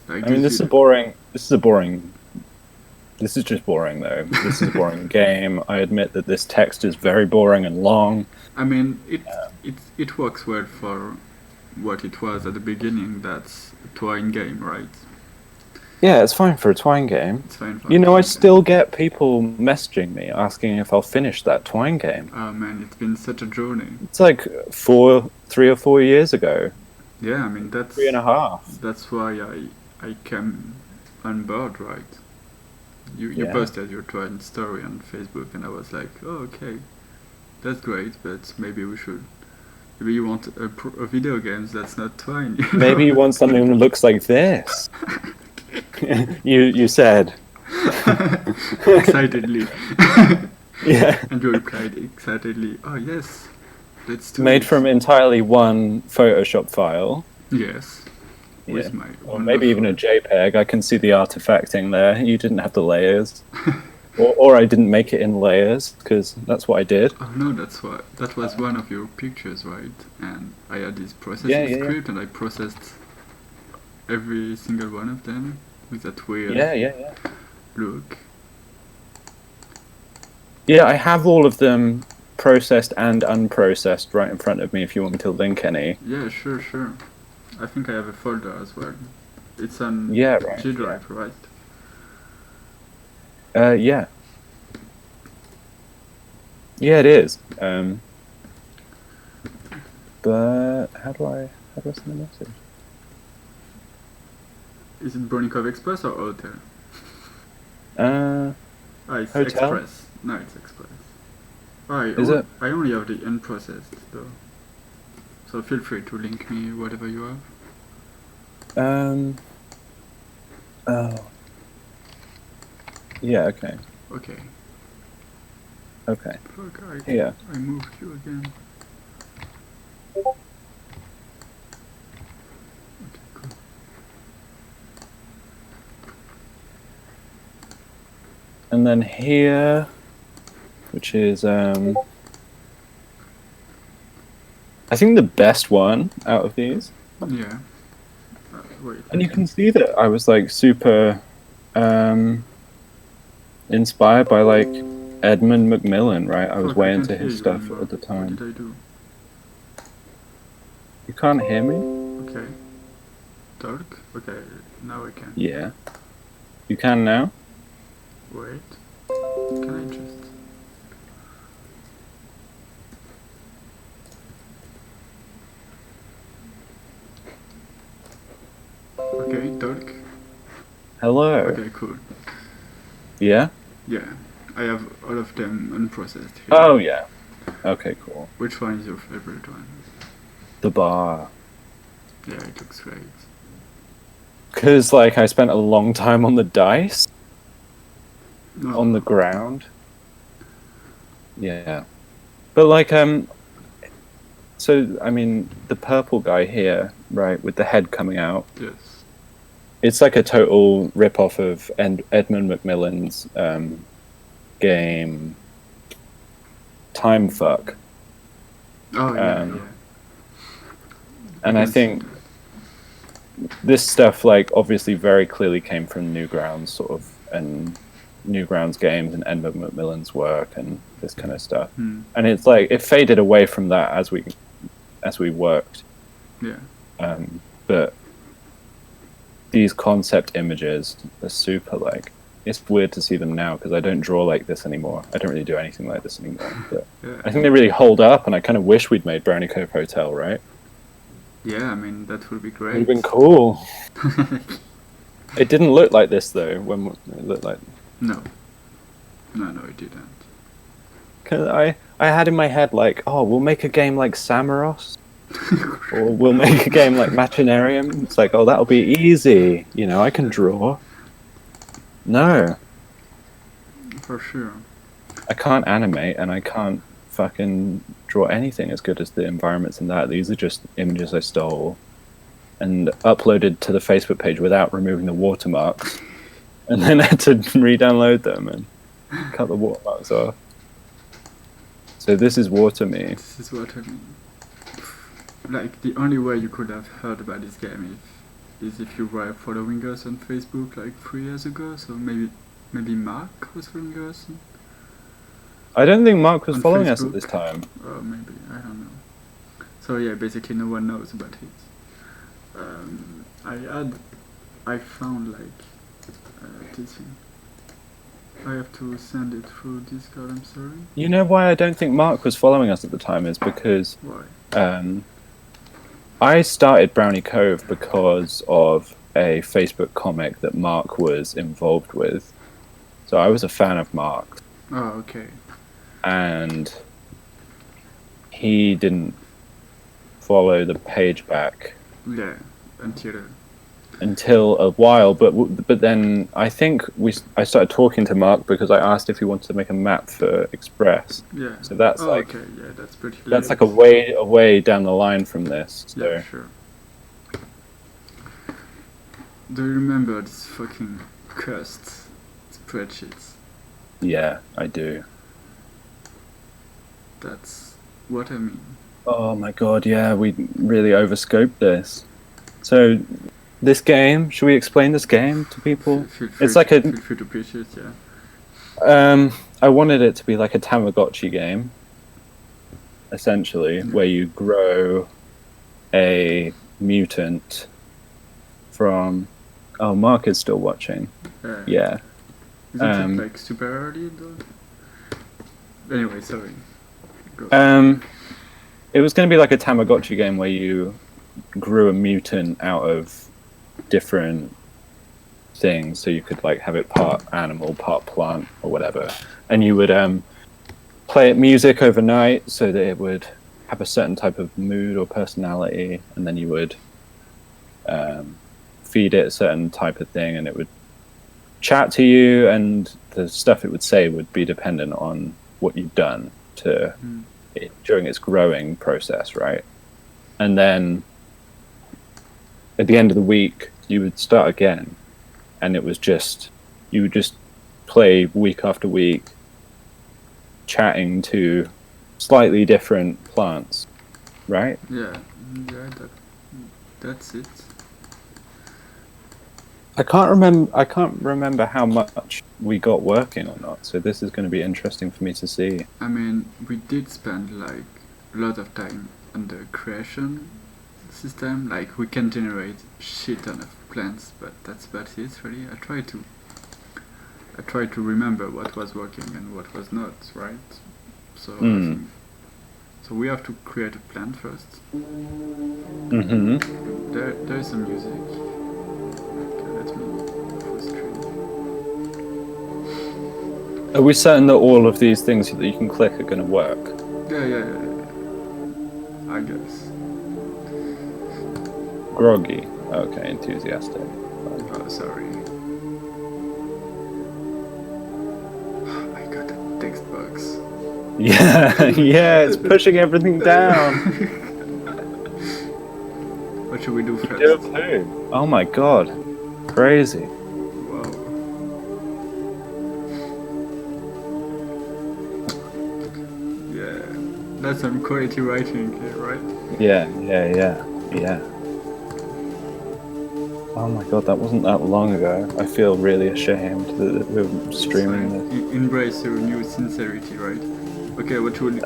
Like I mean, this is boring. This is just boring, though. This is a boring game. I admit that this text is very boring and long. I mean, it works well for what it was at the beginning. That's a Twine game, right? Yeah, it's fine for a Twine game. It's fine for You a know, I Twine still get people messaging me asking if I'll finish that Twine game. game. Oh man, it's been such a journey. It's like 3 or 4 years ago. Yeah, I mean that's 3.5. That's why I came on board, right? You Yeah. posted your Twine story on Facebook, and I was like, oh okay, that's great, but maybe you want a video games that's not Twine. You know? Maybe you want something that looks like this. you said. Excitedly. Yeah. And you replied excitedly, oh yes, let's do Made this. from entirely one Photoshop file. Yes. Yeah. With my Or maybe even a JPEG. I can see the artifacting there. You didn't have the layers. or I didn't make it in layers, because that's what I did. Oh no, that was one of your pictures, right? And I had this processing Yeah. script, and I processed every single one of them with that weird Yeah. look. Yeah, I have all of them processed and unprocessed right in front of me if you want me to link any. Yeah, sure. I think I have a folder as well. It's on Yeah, right. G Drive, right? Yeah. Yeah, it is. But how do I send a message? Is it Bronikov Express or Hotel? It's Hotel? Express. No, it's Express. Is it? I only have the unprocessed though. So feel free to link me whatever you have. Oh. Yeah, okay. Okay. Okay. Fuck, Yeah. I moved you again. Okay, cool. And then here, which is I think the best one out of these. Yeah. Wait. And you can see that I was like super inspired by like Edmund Macmillan, right? I was Fuck, way I can't into hear his you stuff anymore. at the What time. did I do? You can't hear me? Okay. Talk? Okay, now I can. Yeah. You can now? Wait. Can I just... Okay, talk. Hello. Okay, cool. Yeah? Yeah, I have all of them unprocessed here. Oh, yeah. Okay, cool. Which one is your favorite one? The bar. Yeah, it looks great. Because, like, I spent a long time on the dice, No. on the ground. Yeah. But, like, so, I mean, the purple guy here, right, with the head coming out, Yes. it's like a total rip-off of Edmund Macmillan's game Time Fuck. Oh, yeah, Um, yeah. And I can see think that. this stuff, like, obviously very clearly came from Newgrounds, sort of, and Newgrounds games and Edmund Macmillan's work and this kind of stuff. And it's like, it faded away from that as we worked. Yeah. But these concept images are super, like, it's weird to see them now because I don't draw like this anymore. I don't really do anything like this anymore. But Yeah. I think they really hold up, and I kind of wish we'd made Brownie Cove Hotel, right? Yeah, I mean, that would be It great. would have been cool. It didn't look like this, though, when it looked like... No. No, it didn't. Cause I had in my head, like, oh, we'll make a game like Samaros. Or we'll make a game like Machinarium. It's like, oh, that'll be easy. You know, I can draw. No. For sure. I can't animate, and I can't fucking draw anything as good as the environments in that. These are just images I stole and uploaded to the Facebook page without removing the watermarks, and then had to re-download them and cut the watermarks off. So this is Water Me. This is what I mean. Like, the only way you could have heard about this game is if you were following us on Facebook like 3 years ago, so maybe Mark was following us. I don't think Mark was On following us at Facebook? this time. Or maybe, I don't know. So yeah, basically no one knows about it. I found like this thing. I have to send it through Discord, I'm sorry. You know why I don't think Mark was following us at the time is because Why? I started Brownie Cove because of a Facebook comic that Mark was involved with. So I was a fan of Mark. Oh, okay. And he didn't follow the page back Yeah, until a while, but then I think I started talking to Mark because I asked if he wanted to make a map for Express. Yeah. So that's okay, yeah, that's pretty late. that's like a way down the line from this. So. Yeah, sure. Do you remember this fucking cursed spreadsheets? Yeah, I do. That's what I mean. Oh my god, yeah, we really overscoped this. So, this game, should we explain this game to people? Feel It's like feel free to pitch it, yeah. I wanted it to be like a Tamagotchi game, essentially, where you grow a mutant from... Oh, Mark is still watching. Yeah. Isn't it like super early though? Anyway, sorry. Go. It was going to be like a Tamagotchi game where you grew a mutant out of different things, so you could like have it part animal, part plant, or whatever, and you would play it music overnight so that it would have a certain type of mood or personality, and then you would feed it a certain type of thing, and it would chat to you, and the stuff it would say would be dependent on what you've done to during its growing process, right? And then at the end of the week, you would start again, and it was just you would just play week after week, chatting to slightly different plants, right? Yeah, that's it. I can't remember how much we got working or not. So this is going to be interesting for me to see. I mean, we did spend like a lot of time on the creation system. Like we can generate shit ton of plants, but that's about it really. I try to remember what was working and what was not, right? So I think, so we have to create a plant first. Mm-hmm. There is some music. Okay, let me full screen. Are we certain that all of these things that you can click are going to work? Yeah. I guess. Groggy. Okay, enthusiastic. Oh, sorry. I got a text box. Yeah, it's pushing everything down. What should we do first? Do a poo. Oh my god. Crazy. Wow. Yeah. That's some quality writing here, right? Yeah. Oh my god, that wasn't that long ago. I feel really ashamed that we're streaming this. Embrace your new sincerity, right? Okay, what should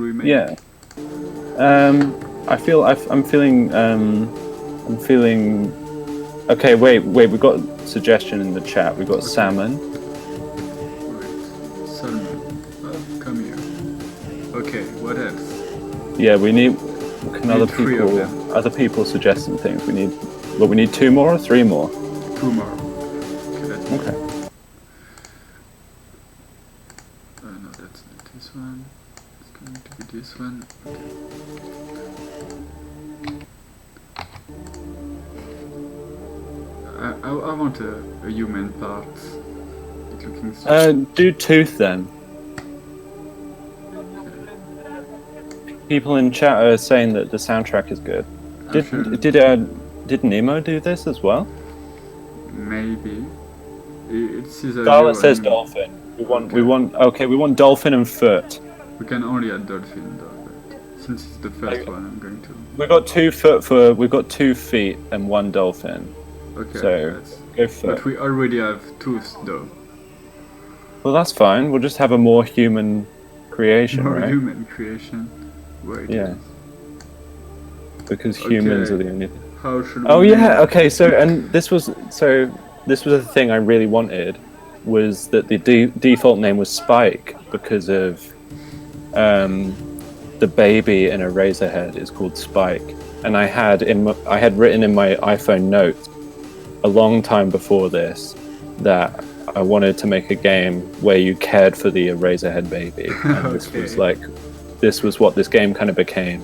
we make? Yeah. I'm feeling. Okay, wait. We've got a suggestion in the chat. We've got Okay. salmon. Wait. Salmon. Come here. Okay, what else? Yeah, we need. Can We other need 3 of people? them. Other people suggest some things. We need. Well, we need 2 more or 3 more. 2 more. Okay, that's Okay. no, that's not this one. It's going to be this one. Okay. I want a human part. It's looking so Do tooth then. People in chat are saying that the soundtrack is good. Did Nemo do this as well? maybe. It's either Scarlett you or says me. dolphin. We want dolphin and foot. We can only add dolphin though, but since it's the first one, I'm going to. We've got 2 feet and 1 dolphin. Okay, So that's. go foot. But we already have tooth though. Well, that's fine. We'll just have a more human creation, More right? human creation. Where it Yeah. is. Because humans Okay. are the only. How should we? Oh name yeah. it? Okay. So this was the thing I really wanted, was that the default name was Spike because of the baby in Eraserhead is called Spike, and I had written in my iPhone notes a long time before this that I wanted to make a game where you cared for the Eraserhead baby, and this was what this game kind of became,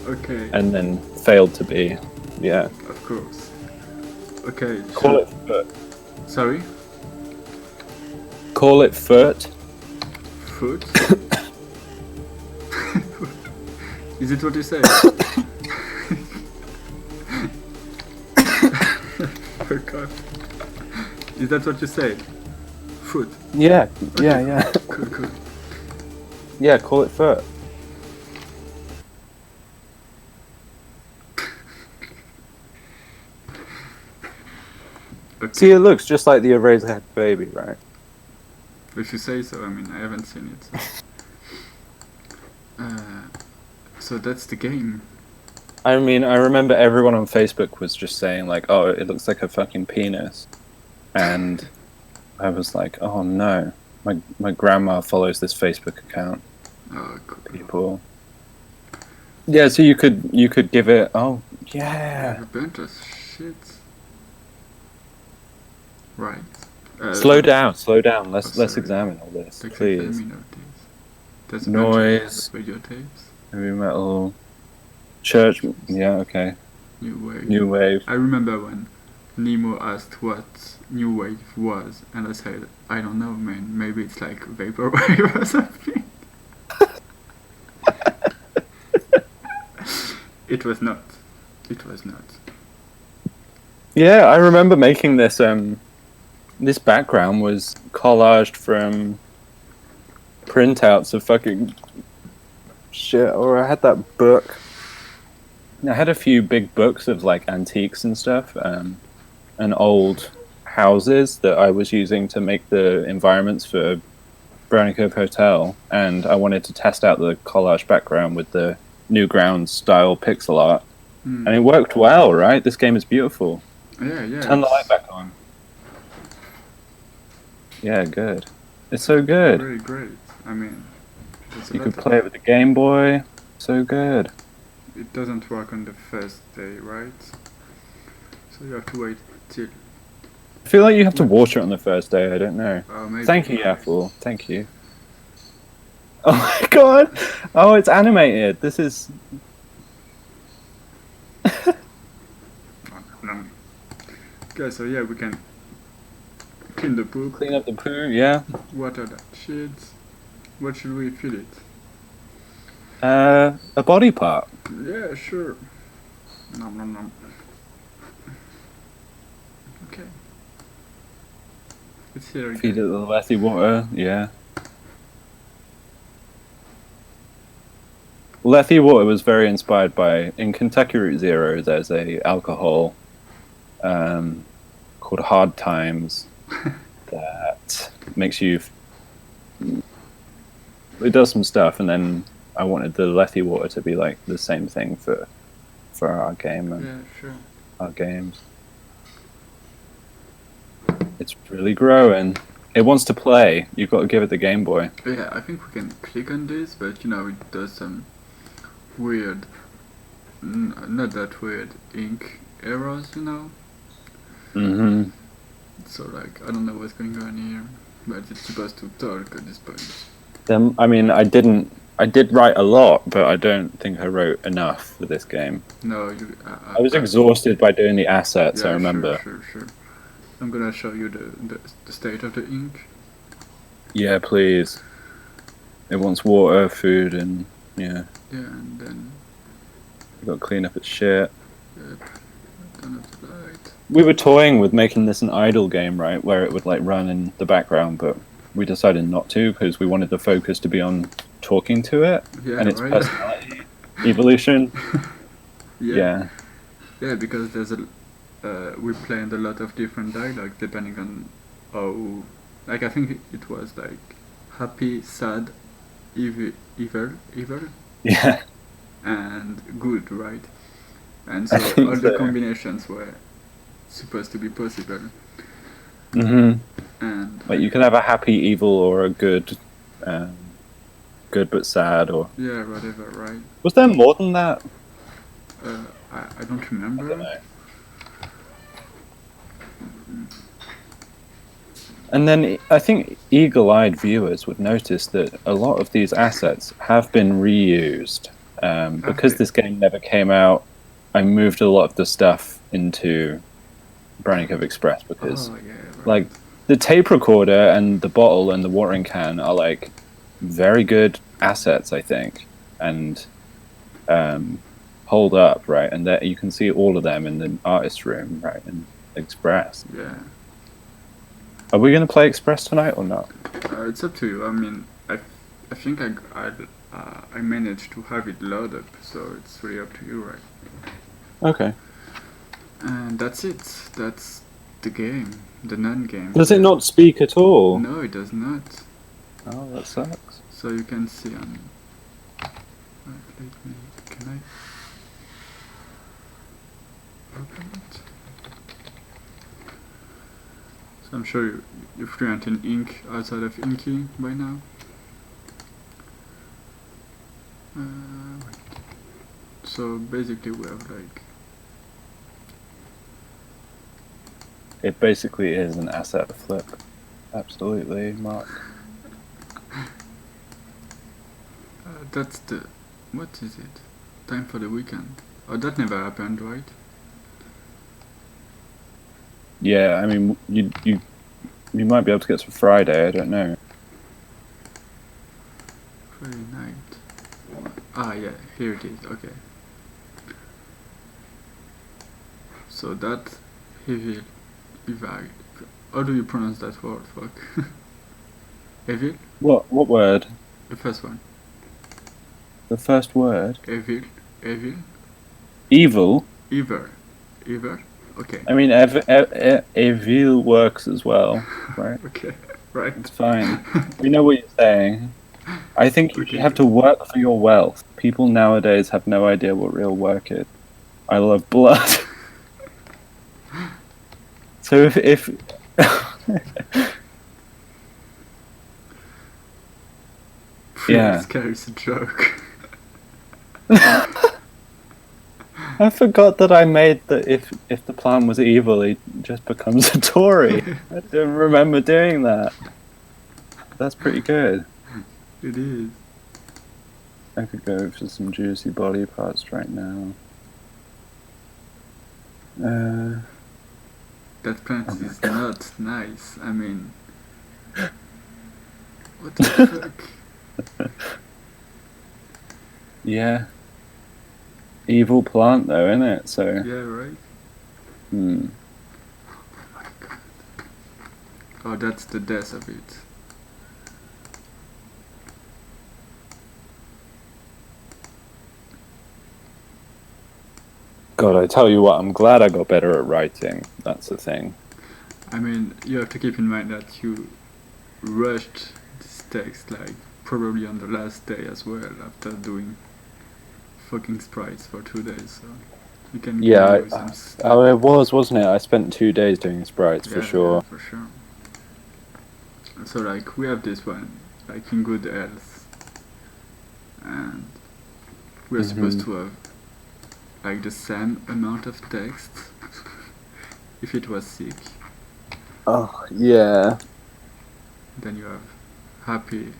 Okay. and then failed to be. Yeah. Of course. Okay. Call it foot. Sorry. Call it foot. Foot. Is it what you say? Forgot. Is that what you say? Foot. Yeah. Okay. Yeah. Cool. Yeah. Call it foot. Okay. See, it looks just like the Eraserhead baby, right? If you say so, I mean, I haven't seen it. So that's the game. I mean, I remember everyone on Facebook was just saying like, "Oh, it looks like a fucking penis," and I was like, "Oh no, my grandma follows this Facebook account." Oh, cool. People. Yeah, so you could give it. Oh yeah. A bunch of shit. Right. Slow down. Let's sorry. examine all this, Let's please. examine all these. There's a Noise. bunch of radio tapes. Heavy metal. Church. Yeah. Okay. New wave. I remember when Nemo asked what new wave was, and I said, I don't know, man. Maybe it's like vaporwave or something. It was not. Yeah, I remember making this. This background was collaged from printouts of fucking shit. Or I had that book. I had a few big books of like antiques and stuff, and and old houses that I was using to make the environments for Brownie Cove Hotel, and I wanted to test out the collage background with the Newgrounds style pixel art, and it worked well, right? This game is beautiful. Yeah. Turn the light back on. Yeah, good. It's so good. Very great. I mean, You could play it with the Game Boy. So good. It doesn't work on the first day, right? So you have to wait till. I feel like you have to water it on the first day. I don't know. Maybe. Thank you, Yaffle. Thank you. Oh my god! Oh, it's animated. This is. No. Okay, so yeah, we can clean the poop. Clean up the poo, yeah. Water that shit. What should we fill it? A body part. Yeah, sure. No. Okay. It's here again. Feed it the Letty water, yeah. Letty water was very inspired by, in Kentucky Route Zero, there's a alcohol called Hard Times that makes you... It does some stuff, and then I wanted the Letty water to be like the same thing for our game and Yeah, sure. our games. It's really growing. It wants to play. You've got to give it the Game Boy. Yeah, I think we can click on this, but you know, it does some weird, not that weird ink errors, you know? Mm-hmm. So like, I don't know what's going on here, but it's supposed to talk at this point. I mean, I did write a lot, but I don't think I wrote enough for this game. No, I was exhausted by doing the assets, yeah, I remember. Sure. I'm gonna show you the state of the ink. Yeah, please. It wants water, food, and yeah. Yeah, and then... You got to clean up its shit. Yep, turn off the light. We were toying with making this an idle game, right, where it would like run in the background, but we decided not to because we wanted the focus to be on talking to it and its right? personality evolution. Yeah, because there's we planned a lot of different dialogue depending on how, like I think it was like happy, sad, evil, Yeah. and good, right? And so all the combinations were supposed to be possible. Mm-hmm. And Like you can have a happy evil or a good but sad, or yeah, whatever, right? was there more than that? I don't remember. I don't know. And then I think eagle-eyed viewers would notice that a lot of these assets have been reused. Because this game never came out, I moved a lot of the stuff into Brownie Cove Express because, like, the tape recorder and the bottle and the watering can are like very good assets, I think, and hold up, right? And that you can see all of them in the artist room, right, in Express. Yeah. Are we going to play Express tonight or not? It's up to you. I mean, I think I managed to have it load up, so it's really up to you, right? Okay. And that's it. That's the game. The non-game. Does it not speak at all? No, it does not. Oh, that sucks. So you can see on... Can I... open it? So I'm sure you're fluent in ink outside of Inky by now. So basically we have like... It basically is an asset flip. Absolutely, Mark. That's the... what is it? Time for the weekend. Oh, that never happened, right? Yeah, I mean, you might be able to get some Friday, I don't know. Friday night. Ah, yeah, here it is, okay. So that... evil... how do you pronounce that word, fuck? Evil? What word? The first one. The first word? Evil. Evil? Ever. Okay. I mean, Evil works as well, right? Okay. Right. It's fine. We know what you're saying. I think you Okay. have to work for your wealth. People nowadays have no idea what real work is. I love blood. So if Free yeah, Oscar is a joke. I forgot that I made that if the plan was evil, he just becomes a Tory. I don't remember doing that. That's pretty good. It is. I could go for some juicy body parts right now. That plant Oh my is God. not nice. I mean, what the fuck? Yeah. Evil plant though, isn't it? So Yeah, right? hmm. Oh my god. Oh, that's the death of it. God, I tell you what, I'm glad I got better at writing. That's the thing. I mean, you have to keep in mind that you rushed this text, like, probably on the last day as well, after doing fucking sprites for 2 days, so you can give Yeah, you some oh, it was, wasn't it? I spent 2 days doing sprites for yeah, sure. for sure. So, like, we have this one, like, in good health, and we're supposed to have, like, the same amount of text if it was sick. Oh yeah. Then you have happy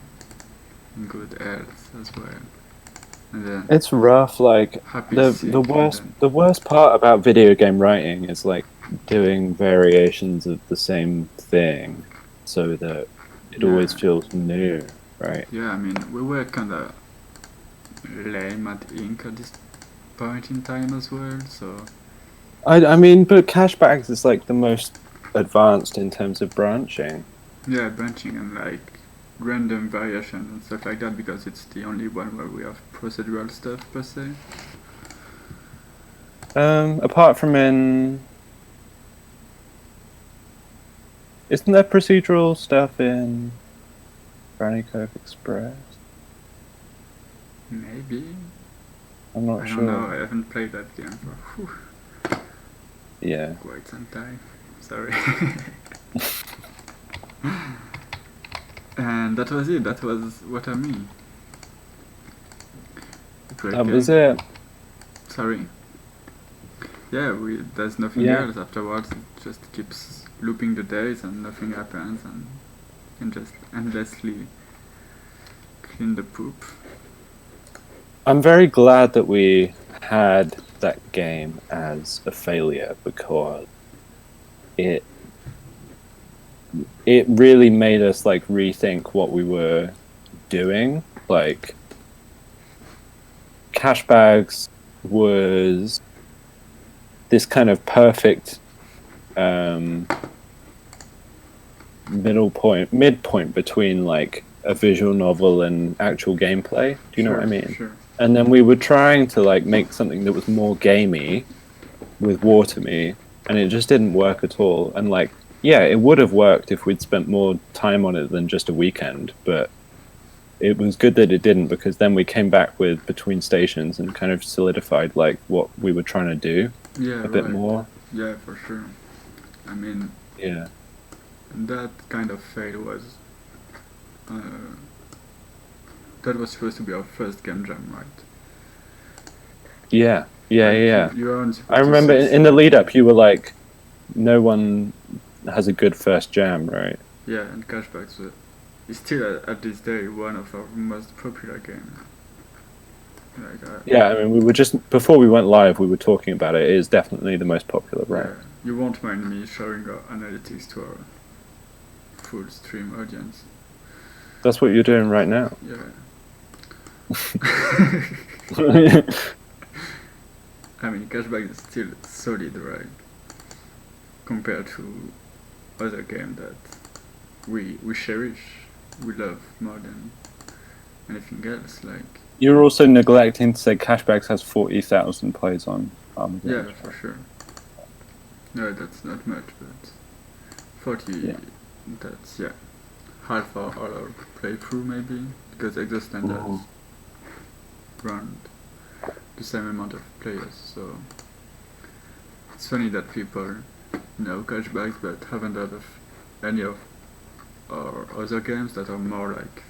in good health as well, and then It's rough. Like happy the sick, the and worst then the worst part about video game writing is like doing variations of the same thing, so that it always yeah, feels new, right? yeah. I mean, we were kind of lame at ink at this point in time as well. So I mean, but Cashbags is like the most advanced in terms of branching. yeah, branching and like random variation and stuff like that, because it's the only one where we have procedural stuff per se. Apart from isn't there procedural stuff in Granny Cove Express? Maybe, I'm not I sure. don't know. I haven't played that game for Yeah. quite some time. Sorry. And that was it. That was what I mean. Great That game. was it. Sorry. Yeah, there's nothing Yeah. else afterwards. It just keeps looping the days and nothing happens, and you can just endlessly clean the poop. I'm very glad that we had that game as a failure, because it really made us like rethink what we were doing. Like Cashbags was this kind of perfect midpoint between like a visual novel and actual gameplay. Do you know what I mean? Sure. And then we were trying to like make something that was more gamey with Waterme, and it just didn't work at all. And like, yeah, it would have worked if we'd spent more time on it than just a weekend, but it was good that it didn't, because then we came back with Between Stations and kind of solidified like what we were trying to do Yeah, a bit right. more. Yeah, for sure. I mean, Yeah. that kind of fail was that was supposed to be our first game jam, right? Yeah. Like, you aren't supposed I remember to in the lead up, you were like, no one has a good first jam, right? Yeah, and Cashbacks is still at this day one of our most popular games. Like, Yeah, I mean, we were just, before we went live, we were talking about it. It is definitely the most popular, right? yeah, you won't mind me showing our analytics to our full stream audience. That's what you're doing right now. Yeah. I mean, Cashback is still solid, right? Compared to other games that we cherish, we love more than anything else. Like, You're also neglecting to say Cashbags has 40,000 plays on Armageddon. yeah, for sure. No, that's not much, but 40. Yeah. That's half our playthrough maybe, because Exostand has around the same amount of players. So it's funny that people know Cashbags but haven't heard of any of our other games that are more like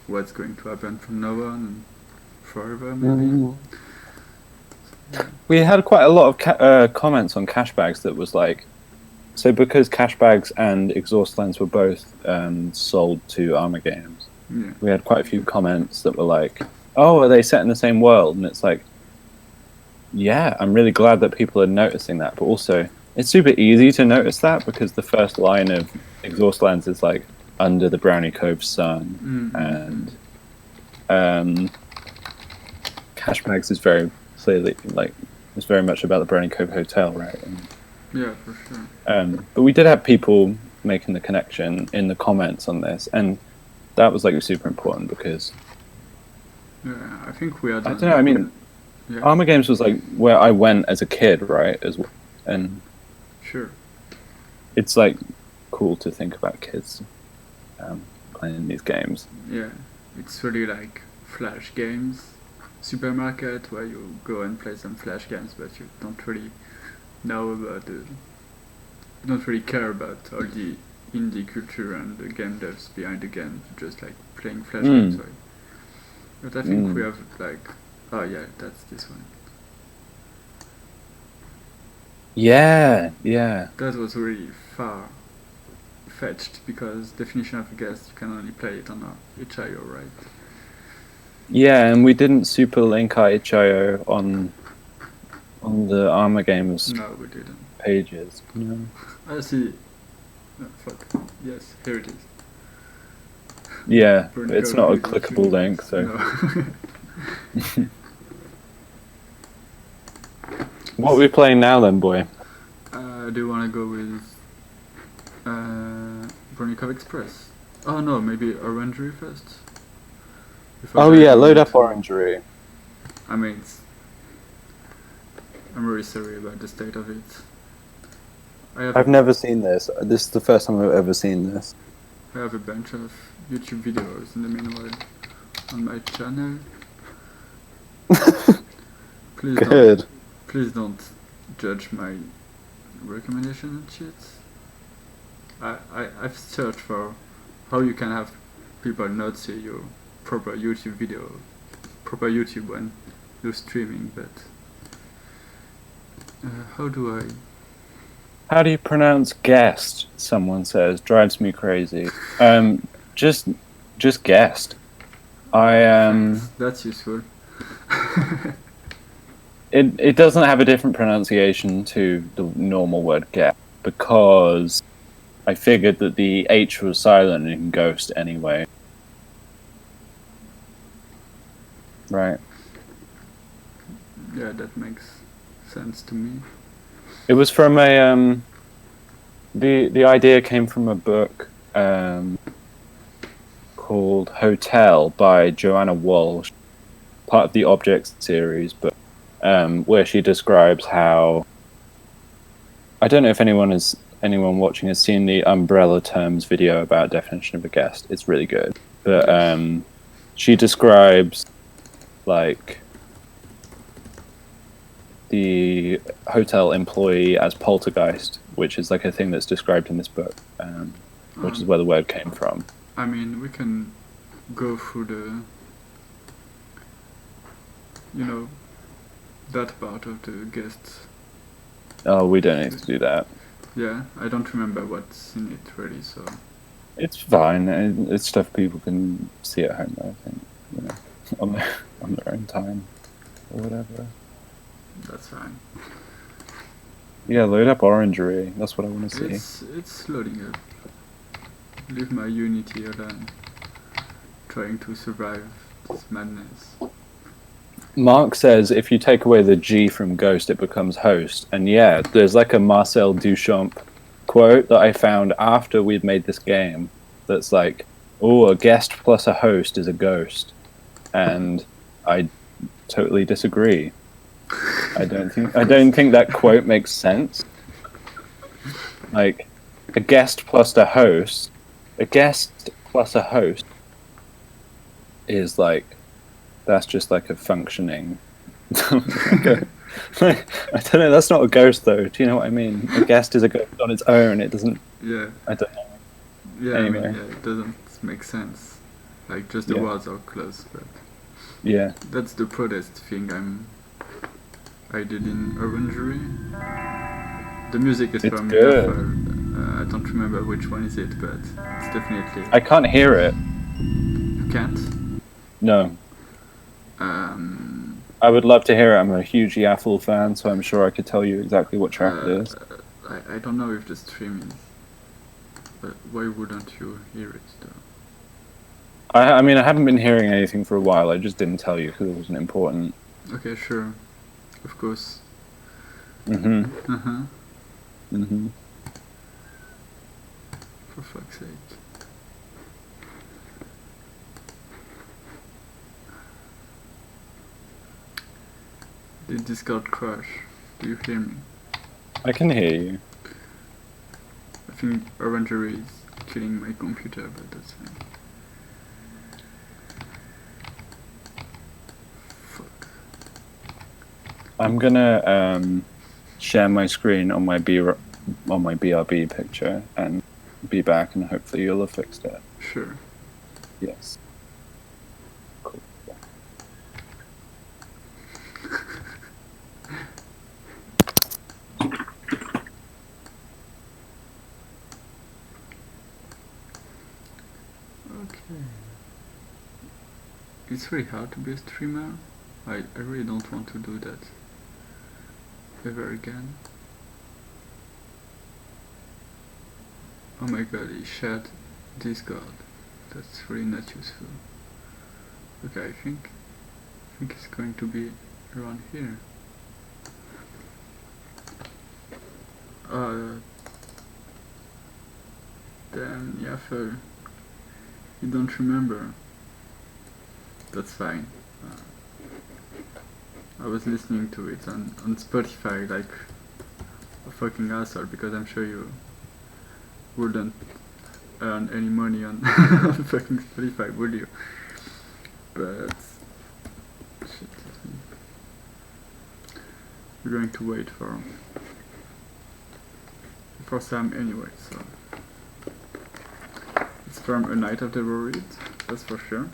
what's going to happen from now on and forever maybe. We had quite a lot of comments on Cashbags that was like, so because Cashbags and Exhaustlands were both sold to Arma Games, we had quite a few comments that were like, oh, are they set in the same world? And it's like, yeah, I'm really glad that people are noticing that, but also it's super easy to notice that because the first line of Exhaustlands is like under the Brownie Cove sun, and Cashbags is very clearly like it's very much about the Brownie Cove Hotel, right? And, yeah, for sure. but we did have people making the connection in the comments on this, and that was like super important because I think we had. I don't know. I mean, Arma Games was like where I went as a kid, right? And sure, it's like cool to think about kids playing these games. Yeah, it's really like flash games, supermarket where you go and play some flash games, but you don't really know about you don't really care about all the indie culture and the game devs behind the game. You're just like playing flash games, right? But I think we have like, oh yeah, that's this one. Yeah. That was really far fetched because definition of a guest you can only play it on a itch.io, right? Yeah, and we didn't super link our itch.io on the Arma Games No, we didn't. pages. No. I see. Oh, fuck. Yes, here it is. Yeah, it's not a clickable link, so. No. What are we playing now then, boy? Do you want to go with Brownie Cove Express? Oh no, maybe Orangery first? Oh yeah, load up Orangery. I mean, I'm really sorry about the state of it. I've never seen this. This is the first time I've ever seen this. I have a bunch of YouTube videos in the meanwhile on my channel. Please don't judge my recommendation and shit. I've searched for how you can have people not see your proper YouTube video, proper YouTube when you're streaming, but how do I? How do you pronounce guest? Someone says drives me crazy. Just guest. That's useful. It doesn't have a different pronunciation to the normal word get because I figured that the H was silent in ghost anyway. Right. Yeah, that makes sense to me. It was from a the idea came from a book called Hotel by Joanna Walsh, part of the Objects series, but where she describes how I don't know if anyone watching has seen the Umbrella Terms video about definition of a guest. It's really good, but she describes like the hotel employee as poltergeist, which is like a thing that's described in this book, which is where the word came from. I mean, we can go through that part of the guests. Oh, we don't need to do that. Yeah, I don't remember what's in it really, so. It's fine. It's stuff people can see at home, I think, on their own time or whatever. That's fine. Yeah, load up Orangery. That's what I want to see. It's loading up. Leave my Unity alone. Trying to survive this madness. Mark says if you take away the G from Ghost, it becomes host. And yeah, there's like a Marcel Duchamp quote that I found after we'd made this game that's like, oh, a guest plus a host is a ghost. And I totally disagree. I don't think that quote makes sense. Like a guest plus a host. A guest plus a host is like that's just like a functioning. I don't know. That's not a ghost, though. Do you know what I mean? A guest is a ghost on its own. It doesn't. Yeah. I don't know. Yeah, Anyway. I mean, yeah, it doesn't make sense. Like, just the Yeah. words are close, but Yeah. that's the protest thing I did in Orangery. The music is It's from good. Yaffle. I don't remember which one is it, but it's definitely. I can't hear it. You can't. No. Um, I would love to hear it. I'm a huge Yaffle fan, so I'm sure I could tell you exactly what track it is. I don't know if the stream is. But why wouldn't you hear it though? I mean, I haven't been hearing anything for a while. I just didn't tell you because it wasn't important. Okay, sure. Of course. Mhm. Uh-huh. Mhm. For fuck's sake. Did Discord crash? Do you hear me? I can hear you. I think Orangery is killing my computer, but that's fine. Fuck. I'm gonna share my screen on my BRB picture and be back, and hopefully you'll have fixed it. Sure. Yes. Cool. Okay. It's really hard to be a streamer. I really don't want to do that ever again. Oh my god, he shared Discord. That's really not useful. Okay, I think it's going to be around here. Damn, Yaffle. You don't remember. That's fine. I was listening to it on Spotify like a fucking asshole because I'm sure you wouldn't earn any money on, on fucking Spotify, would you? But shit, we're going to wait for Sam anyway. So it's from A Night of the Worried, that's for sure.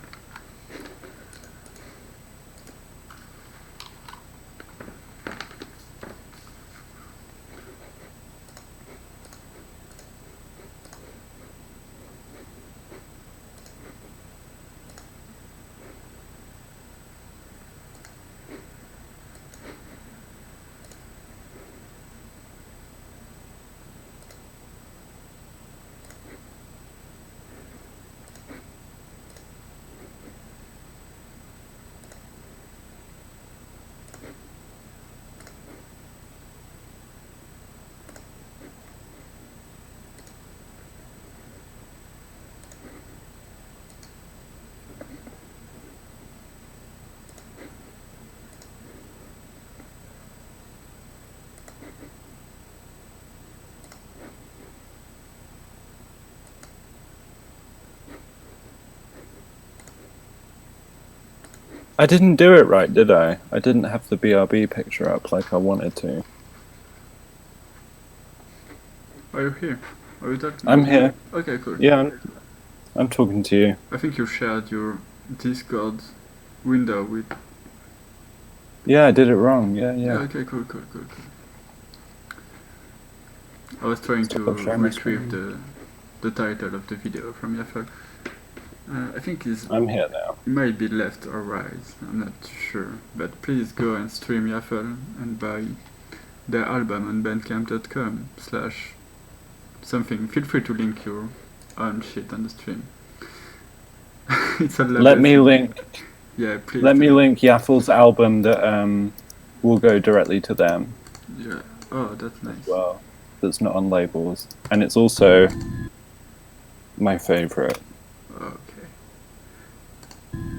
I didn't do it right, did I? I didn't have the BRB picture up like I wanted to. Are you here? Are you talking? I'm here. Okay, cool. Yeah, I'm talking to you. I think you shared your Discord window with. Yeah, I did it wrong. Yeah. Okay, cool. I was trying to retrieve the title of the video from Yaffle. I think I'm here now. it might be left or right, I'm not sure. But please go and stream Yaffle and buy their album on bandcamp.com/something. Feel free to link your own shit on the stream. It's a Let me link. Yeah, please. Let me link Yaffle's album that will go directly to them. Yeah. Oh, that's nice. Well, that's not on labels, and it's also my favorite. Okay.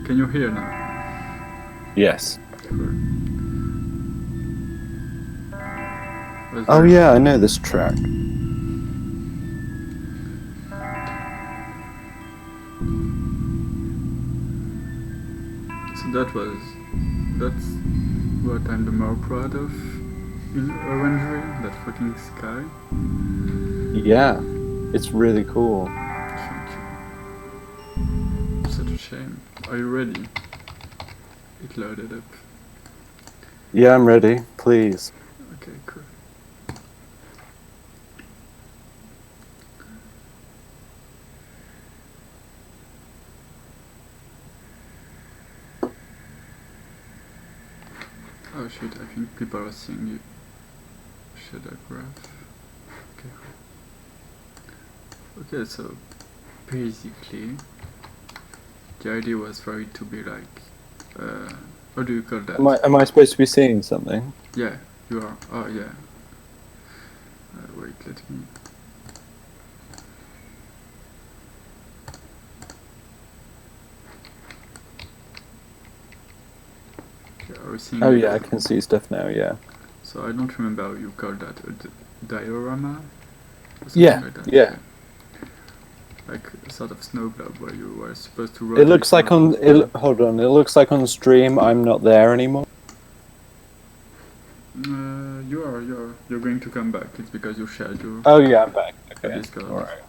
Can you hear now? Yes. Cool. Oh yeah, I know this track. So that's what I'm the more proud of in Orangery, that fucking sky. Yeah, it's really cool. Thank you. Such a shame. Are you ready? It loaded up. Yeah, I'm ready. Please. Okay, cool. Oh shit, I think people are seeing you. Should I grab? Okay. Okay, so basically the idea was for it to be like what do you call that? Am I supposed to be seeing something? Yeah, you are. Oh yeah. Wait, let me. Okay, are we seeing Oh it? yeah, I can see stuff now. Yeah. So I don't remember how you call that, a diorama? Or something Yeah. like that. Yeah. Like a sort of snow globe where you were supposed to rotate. It looks like on. Hold on. It looks like on stream I'm not there anymore. You're going to come back. It's because you shared your Oh yeah, I'm back. Okay. Discord. All right.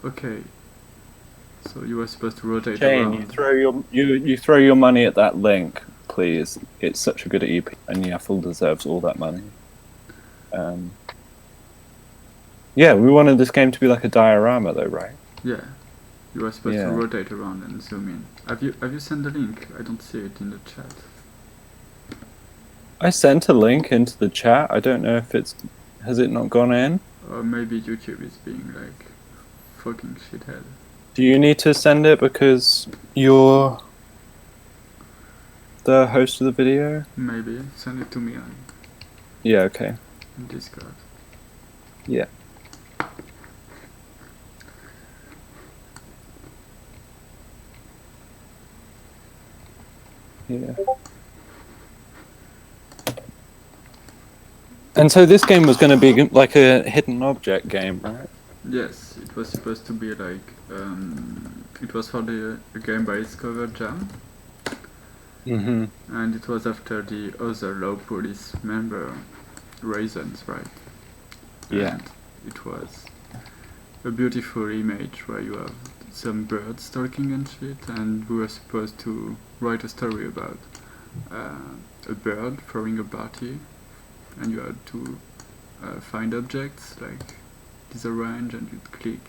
Okay. So you were supposed to rotate Shane, around. you throw your money at that link, please. It's such a good EP, and Yaffle deserves all that money. Yeah, we wanted this game to be like a diorama, though, right? Yeah. You were supposed Yeah. to rotate around and zoom in. Have you sent the link? I don't see it in the chat. I sent a link into the chat. I don't know if has it not gone in? Or maybe YouTube is being like fucking shithead. Do you need to send it because you're the host of the video? Maybe send it to me on Yeah, okay. Discord. Yeah. Yeah. And so this game was going to be like a hidden object game, right? Yes, it was supposed to be like it was for the Game by Discover Jam, Mm-hmm. and it was after the other Law Police member Raisins, right? Yeah. And it was a beautiful image where you have some birds talking and shit, and we were supposed to write a story about a bird throwing a party, and you had to find objects like disarrange, and you'd click.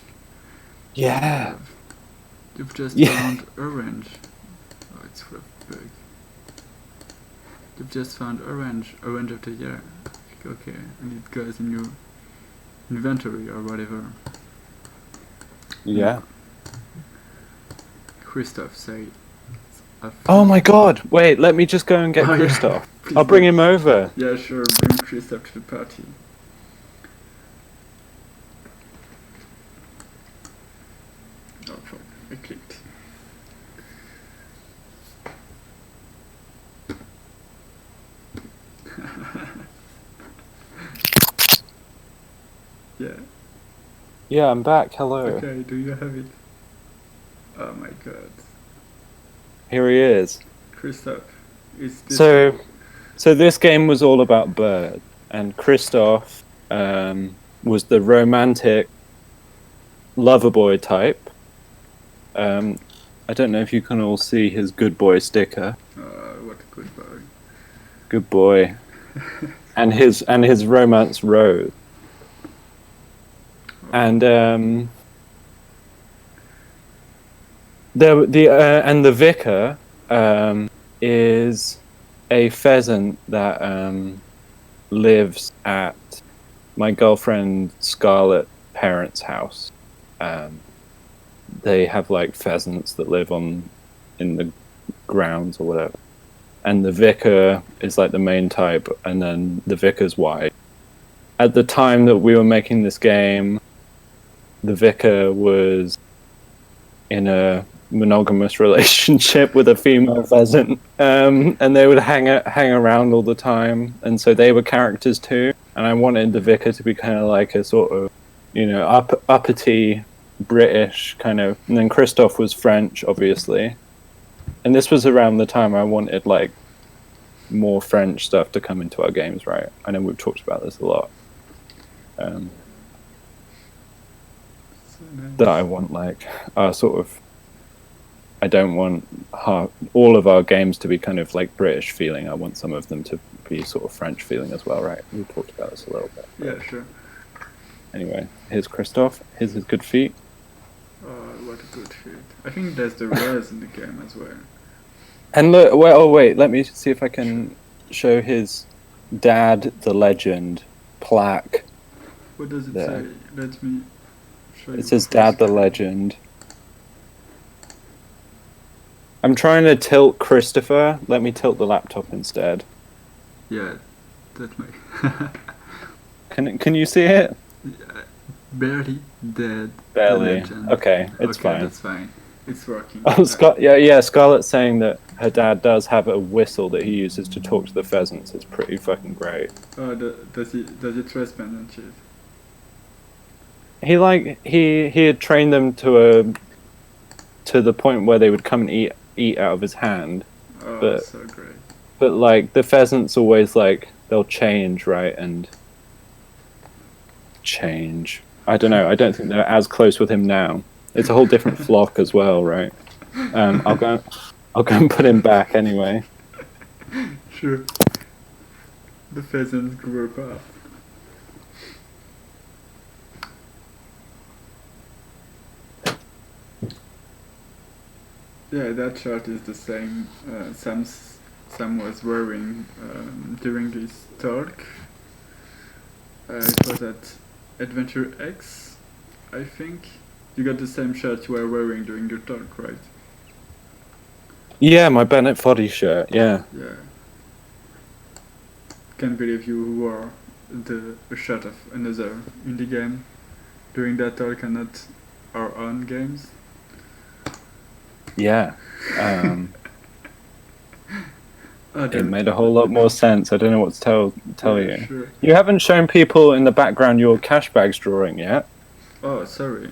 Yeah. You've just Yeah. found orange. Oh, it's full of bug. You've just found orange of the year. Okay, and it goes in your inventory or whatever. Yeah. Christoph say. Oh my god! Wait, let me just go and get Oh, yeah. Christoph. Please I'll bring do. him over. Yeah, sure. Bring Christoph to the party. Oh fuck! I clicked. Yeah. Yeah, I'm back. Hello. Okay. Do you have it? Oh my god. Here he is. Christoph, is this? So this game was all about birds, and Christoph was the romantic lover boy type. I don't know if you can all see his good boy sticker. What a good boy. Good boy, and his romance rose. And the vicar is a pheasant that lives at my girlfriend Scarlett's parents' house. They have like pheasants that live in the grounds or whatever. And the vicar is like the main type, and then the vicar's wife. At the time that we were making this game, the vicar was in a monogamous relationship with a female pheasant, and they would hang around all the time, and so they were characters too. And I wanted the vicar to be kind of like a sort of, uppity British kind of, and then Christoph was French, obviously. And this was around the time I wanted like more French stuff to come into our games, right? I know we've talked about this a lot. So nice. That I want like sort of. I don't want all of our games to be kind of like British feeling. I want some of them to be sort of French feeling as well, right? We talked about this a little bit. Yeah, sure. Anyway, here's Christoph. Here's his good feet. Oh, what a good fit. I think there's the res in the game as well. And look, well, wait, let me see if I can show his dad, the legend, plaque. What does it There. say? Let me show you. It says Dad, the legend. I'm trying to tilt Christopher. Let me tilt the laptop instead. Yeah, that might. Can you see it? Barely dead. Barely. The legend. Okay, it's Okay, fine. that's fine. It's working. Oh, yeah. Scarlett's saying that her dad does have a whistle that he uses to talk to the pheasants. It's pretty fucking great. Oh, does he trust men and shit? He had trained them to the point where they would come and eat out of his hand. Oh, But- so great. But like the pheasants always like they'll change, right? And change. I don't know. I don't think they're as close with him now. It's a whole different flock as well, right? I'll go and put him back anyway. Sure. The pheasants grew up. Yeah, that shot is the same. Sam was wearing during his talk. It was at Adventure X, I think. You got the same shirt you were wearing during your talk, right? Yeah, my Bennett Foddy shirt. Yeah. Yeah. Can't believe you wore a shirt of another indie game during that talk and not our own games. Yeah. Oh, It made a whole lot more sense. I don't know what to tell yeah, you. Sure. You haven't shown people in the background your Cashbags drawing yet. Oh, sorry.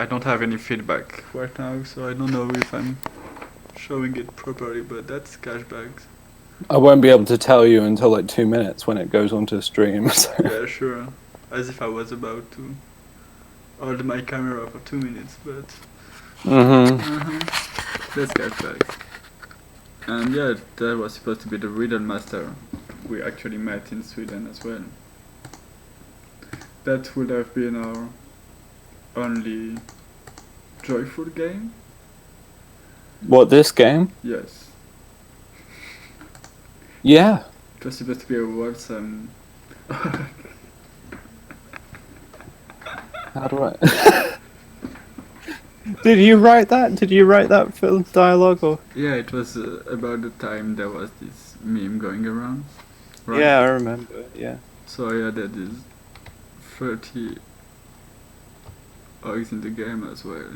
I don't have any feedback right now, so I don't know if I'm showing it properly, but that's Cashbags. I won't be able to tell you until like 2 minutes when it goes onto stream. So. Yeah, sure. As if I was about to hold my camera for 2 minutes, but... That's Cashbags. And yeah, that was supposed to be the Riddle Master we actually met in Sweden as well. That would have been our only joyful game? What, this game? Yes. Yeah. It was supposed to be a wholesome... How do I... Did you write that? Did you write that film dialogue or? Yeah, it was about the time there was this meme going around. Right? Yeah, I remember. Yeah. So I added these 30 eggs in the game as well.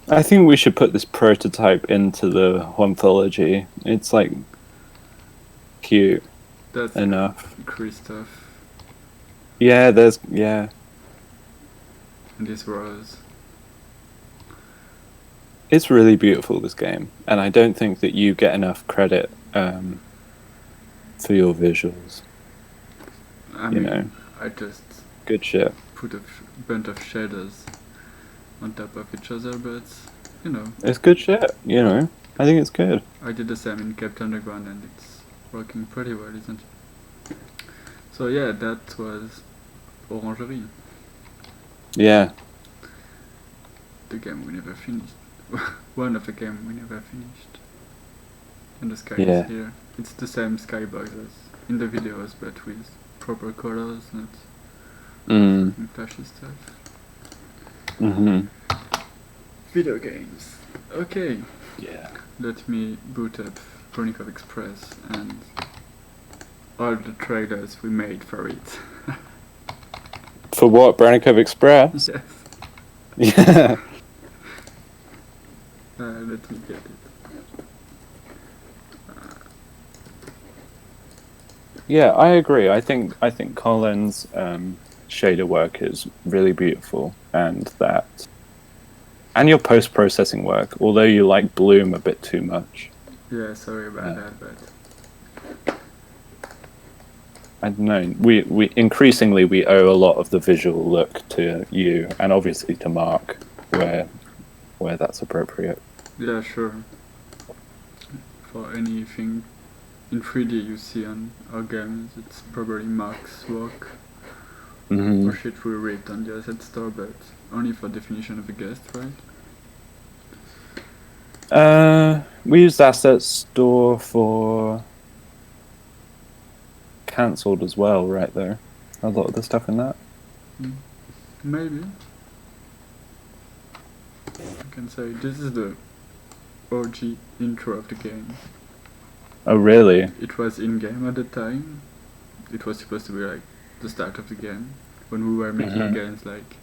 I think we should put this prototype into the anthology. It's like cute That's enough. Christoph Yeah, yeah. and this Rose. It's really beautiful, this game, and I don't think that you get enough credit for your visuals. I You mean, know. I just Good shit. put a bunch of shaders on top of each other, but you know, It's good shit, you know. I think it's good. I did the same in Captain Underground and it's working pretty well, isn't it? So yeah, that was Orangerie, Yeah. the game we never finished. One of the game we never finished. And the sky Yeah. is here. It's the same skybox as in the videos, but with proper colors, not flashy stuff. Mm-hmm. Video games. Okay, Yeah. let me boot up Chronicle Express and all the trailers we made for it. For what? Brannikov Express? Yes. Yeah. Let me get it. Yeah, I agree. I think Colin's shader work is really beautiful, and your post processing work, although you like Bloom a bit too much. Yeah, sorry about that, but I don't know. We increasingly we owe a lot of the visual look to you, and obviously to Mark, where that's appropriate. yeah, sure. For anything in 3D you see on our games, it's probably Mark's work. Hmm. Or shit we read on the asset store, but only for definition of a guest, right? We used Asset Store for cancelled as well, right there. A lot of the stuff in that. Maybe. I can say this is the OG intro of the game. Oh, really? It was in-game at the time. It was supposed to be like the start of the game. When we were making games like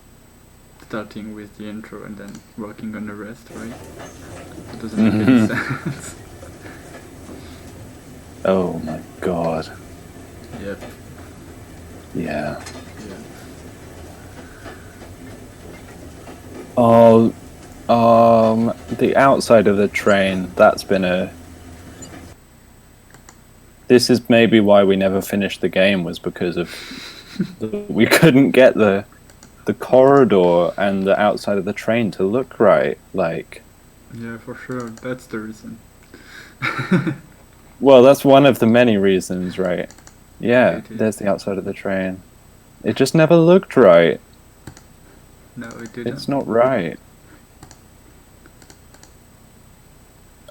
starting with the intro and then working on the rest, right? It doesn't make any sense. Oh my god. Yep. Yeah. Yeah. Oh, the outside of the train. That's been a. This is maybe why we never finished the game, was because of we couldn't get the corridor and the outside of the train to look right. Like, Yeah, for sure. That's the reason. well, that's one of the many reasons, right? Yeah, It is. there's the outside of the train. It just never looked right. No, it didn't. It's not right.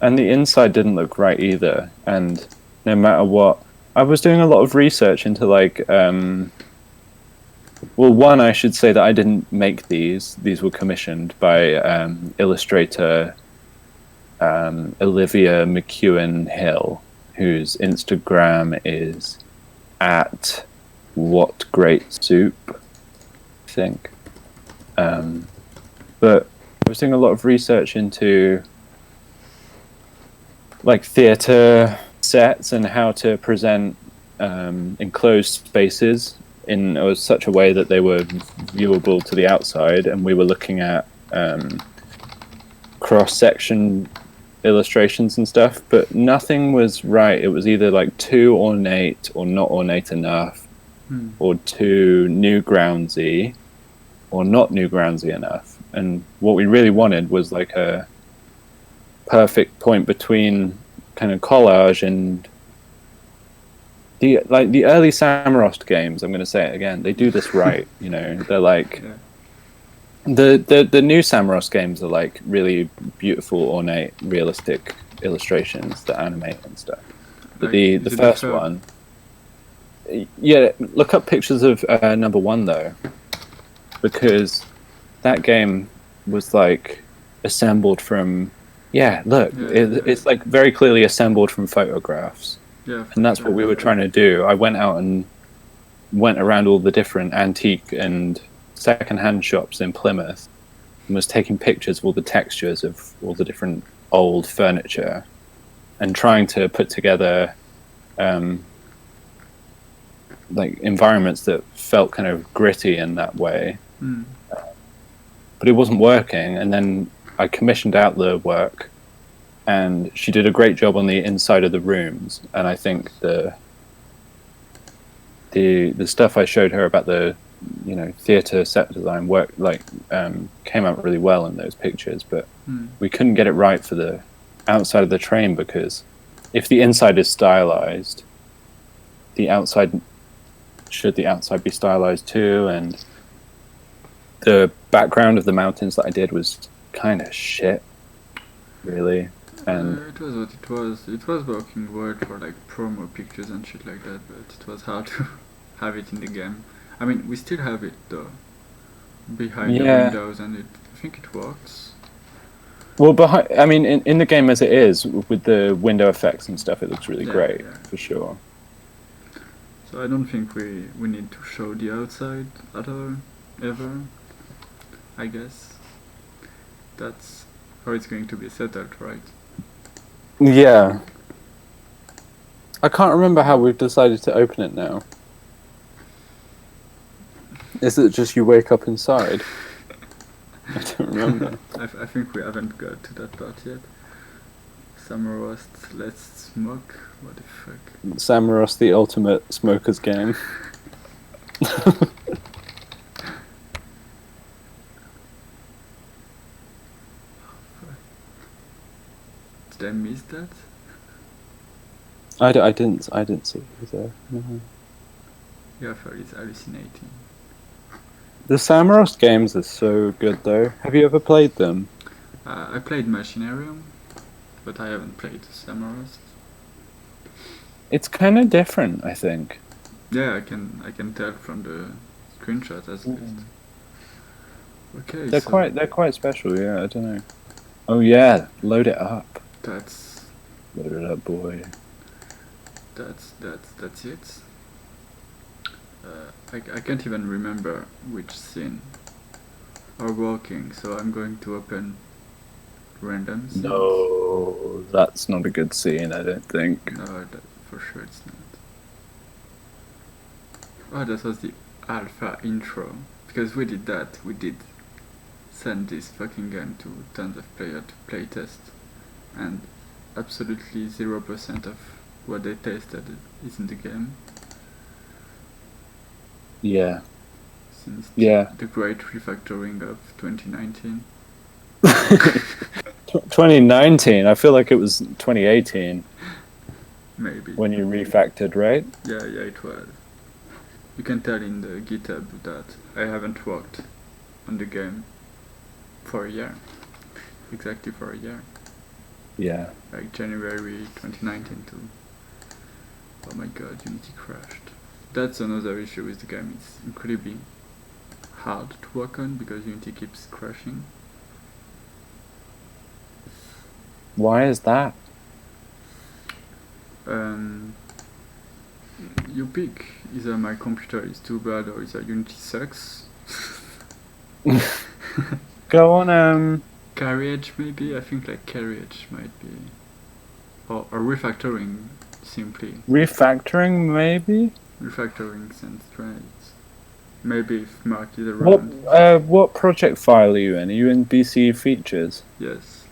And the inside didn't look right either. And no matter what, I was doing a lot of research into like, well, one, I should say that I didn't make these. These were commissioned by illustrator Olivia McEwen Hill, whose Instagram is at What Great Soup, I think. But I was doing a lot of research into like theatre sets and how to present enclosed spaces in such a way that they were viewable to the outside, and we were looking at cross-section illustrations and stuff, but nothing was right. It was either like too ornate or not ornate enough, or too newgroundsy or not newgroundsy enough. And what we really wanted was like a perfect point between kind of collage and the early Samorost games. I'm going to say it again. They do this right, you know. They're like the new Samorost games are like really beautiful, ornate, realistic illustrations that animate and stuff. But Like, the first one, yeah, look up pictures of number one though, because that game was like assembled from. Yeah, look, it's like very clearly assembled from photographs. Yeah, and that's what we were trying to do. I went out and went around all the different antique and second-hand shops in Plymouth and was taking pictures of all the textures of all the different old furniture and trying to put together like environments that felt kind of gritty in that way. But it wasn't working, and then I commissioned out the work, and she did a great job on the inside of the rooms. And I think the stuff I showed her about the theater set design work came out really well in those pictures. But we couldn't get it right for the outside of the train, because if the inside is stylized, the outside be stylized too. And the background of the mountains that I did was kind of shit, really. And it was what it was. It was working well for like promo pictures and shit like that, but it was hard to have it in the game. I mean, we still have it though, behind the windows, and I think it works. Well, in the game as it is, with the window effects and stuff, it looks really great, for sure. So I don't think we need to show the outside at all, ever. I guess that's how it's going to be settled, right? Yeah. I can't remember how we've decided to open it now. Is it just you wake up inside? I don't remember. I think we haven't got to that part yet. Summer roast, let's smoke. What the fuck? Samaros, the ultimate smokers game. Did I miss that? I didn't see it either. No. Yeah, I thought it's hallucinating. The Samaros games are so good, though. Have you ever played them? I played Machinarium, but I haven't played Summer Roast. It's kind of different, I think. Yeah, I can tell from the screenshot at least. Okay, They're so quite special. Yeah, I don't know. Oh yeah, load it up. that's Load it up, boy. that's it. I can't even remember which scene are working, so I'm going to open random scenes. No, that's not a good scene. I don't think. No, that, for sure it's not. Oh, that was the alpha intro. Because we did that, we did send this fucking game to tons of players to play test, and absolutely 0% of what they tested is in the game. Yeah. Since Yeah. the great refactoring of 2019. 2019. I feel like it was 2018 Maybe. when you refactored, right? Yeah, it was. You can tell in the GitHub that I haven't worked on the game for a year. Exactly for a year. Yeah. Like January 2019 to... Oh my god, Unity crashed. That's another issue with the game. It's incredibly hard to work on because Unity keeps crashing. Why is that? You pick. Either my computer is too bad or either Unity sucks. Go on. Carriage maybe? I think like Carriage might be. Or refactoring simply. Refactoring, maybe. Refactoring sounds right. Maybe if Mark is around. What project file are you in? Are you in BC features? Yes.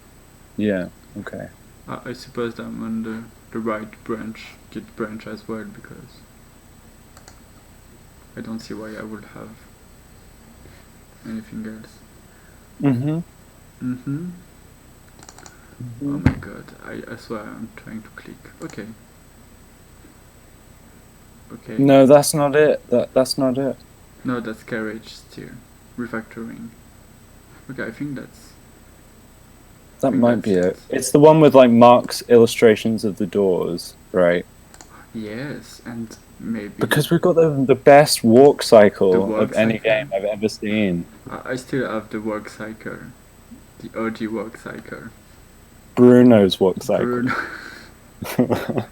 Yeah. Okay. I suppose I'm on the right branch, Git branch as well, because I don't see why I would have anything else. Mm-hmm. Mm-hmm. Oh my god, I swear I'm trying to click. Okay. Okay. No, that's not it. That's not it. No, that's Carriage still. Refactoring. Okay, I think that's... That think might be that's it. It's the one with like Mark's illustrations of the doors, right? Yes, and maybe... Because we've got the best walk cycle The walk of any cycle. game I've ever seen. I still have the work cycle. The OG work cycle. Bruno's walk cycle. Bruno.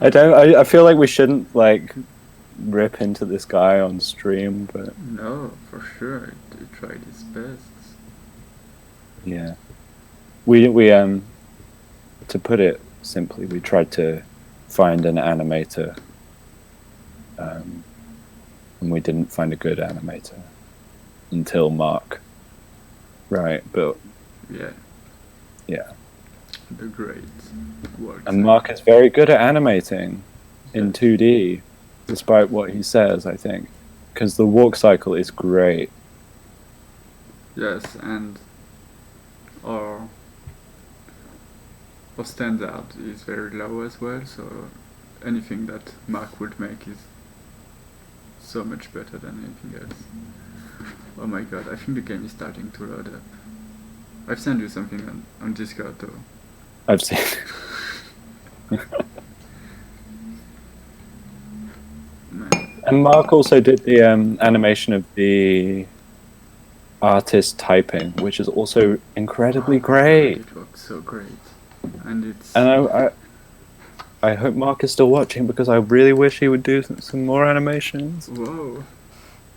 I feel like we shouldn't like rip into this guy on stream, but No, for sure. He tried his best. yeah. We to put it simply, we tried to find an animator, and we didn't find a good animator until Mark. Right, but Yeah, yeah. the great work And Mark is very good at animating in 2D, despite what he says, I think. Because the walk cycle is great. Yes, and our standard is very low as well, so anything that Mark would make is so much better than anything else. Oh my god, I think the game is starting to load up. I've sent you something on Discord though. I've seen. Man. And Mark also did the animation of the artist typing, which is also incredibly great. It looks so great. And it's... And I hope Mark is still watching because I really wish he would do some more animations. Whoa.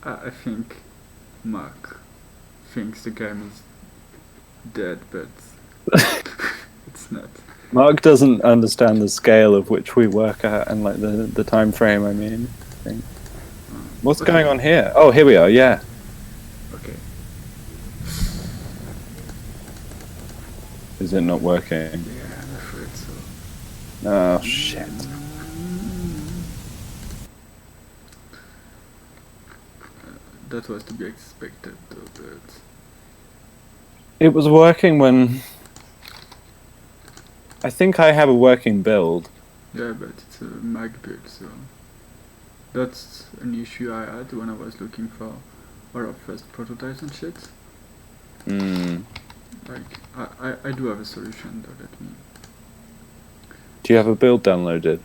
I think Mark thinks the game is dead, but it's not. Mark doesn't understand the scale of which we work at and like the time frame. I mean, I think. What's Okay. going on here? Oh, here we are. Yeah. Okay. Is it not working? Yeah, I'm afraid so. Oh shit. That was to be expected, though. But It was working when. I think I have a working build. yeah, but it's a Mac build, so that's an issue I had when I was looking for our first prototypes and shit. Hmm. Like, I do have a solution, though. Let me. Do you have a build downloaded?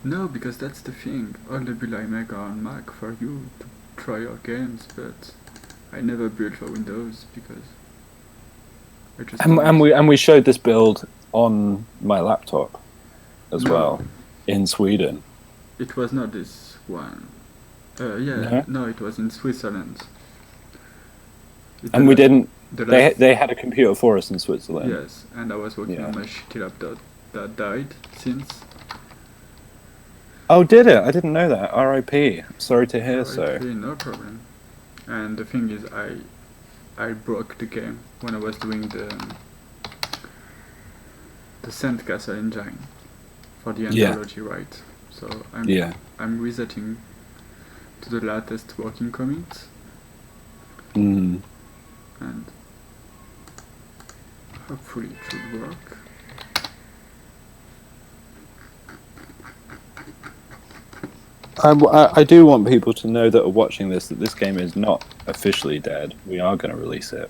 No, because that's the thing. All the build I make are on Mac for you to try your games, but I never build for Windows because I just And we showed this build on my laptop as No. well in Sweden. It was not this one. No, it was in Switzerland. And we didn't. The They last, they had a computer for us in Switzerland. yes, and I was working Yeah. on my shitty laptop that died since. Oh, did it? I didn't know that. R.I.P. Sorry to hear so. Okay, no problem. And the thing is, I broke the game when I was doing the Sandcastle engine for the Yeah. anthology, right? So Yeah. I'm resetting to the latest working commit, Mm. and hopefully it should work. I do want people to know that are watching this that this game is not officially dead. We are going to release it.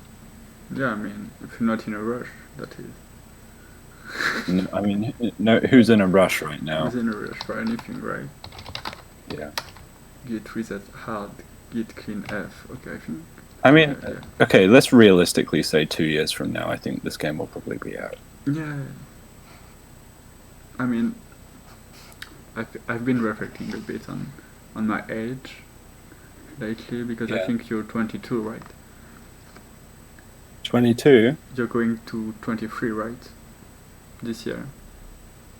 Yeah, I mean, if you're not in a rush, that is. I mean, no, who's in a rush right now? Who's in a rush for anything, right? Yeah. Git reset hard, git clean F. Okay, I think. I mean, Yeah. okay, let's realistically say 2 years from now, I think this game will probably be out. Yeah. I mean, I've been reflecting a bit on my age lately because I Yeah. think you're 22, right? 22? You're going to 23, right? This year.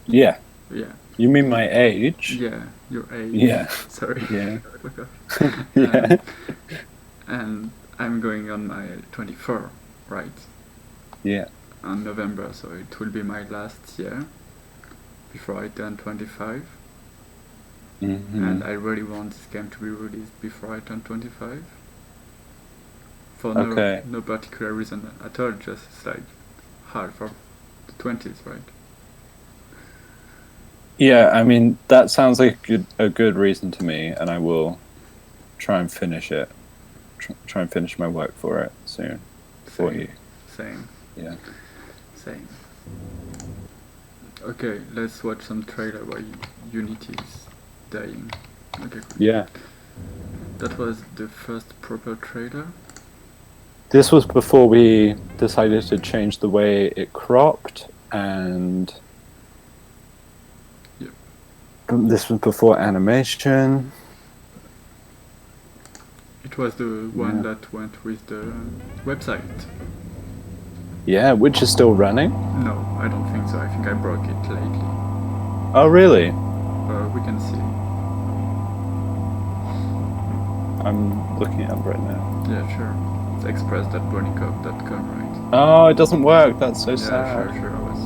Yeah. Yeah. You mean my age? Yeah, your age. Yeah. Sorry. Yeah. Fuck off. Yeah. And I'm going on my 24, right? Yeah. On November, so it will be my last year before I turn 25. Mm-hmm. And I really want this game to be released before I turn 25. For Okay. no particular reason at all, just it's like hard for the 20s, right? Yeah, I mean, that sounds like a good reason to me, and I will try and finish it. Try and finish my work for it soon. For you. Same. Yeah. Same. Okay, let's watch some trailer while Unity is dying. Okay, cool. Yeah. That was the first proper trailer. This was before we decided to change the way it cropped, and Yep. this was before animation. It was the one Yeah. that went with the website. Yeah, which is still running. No, I don't think so. I think I broke it lately. Oh, really? We can see. I'm looking it up right now. Yeah, sure. It's express.bonicop.com, right? Oh, it doesn't work. That's so Yeah, sad. sure. I was.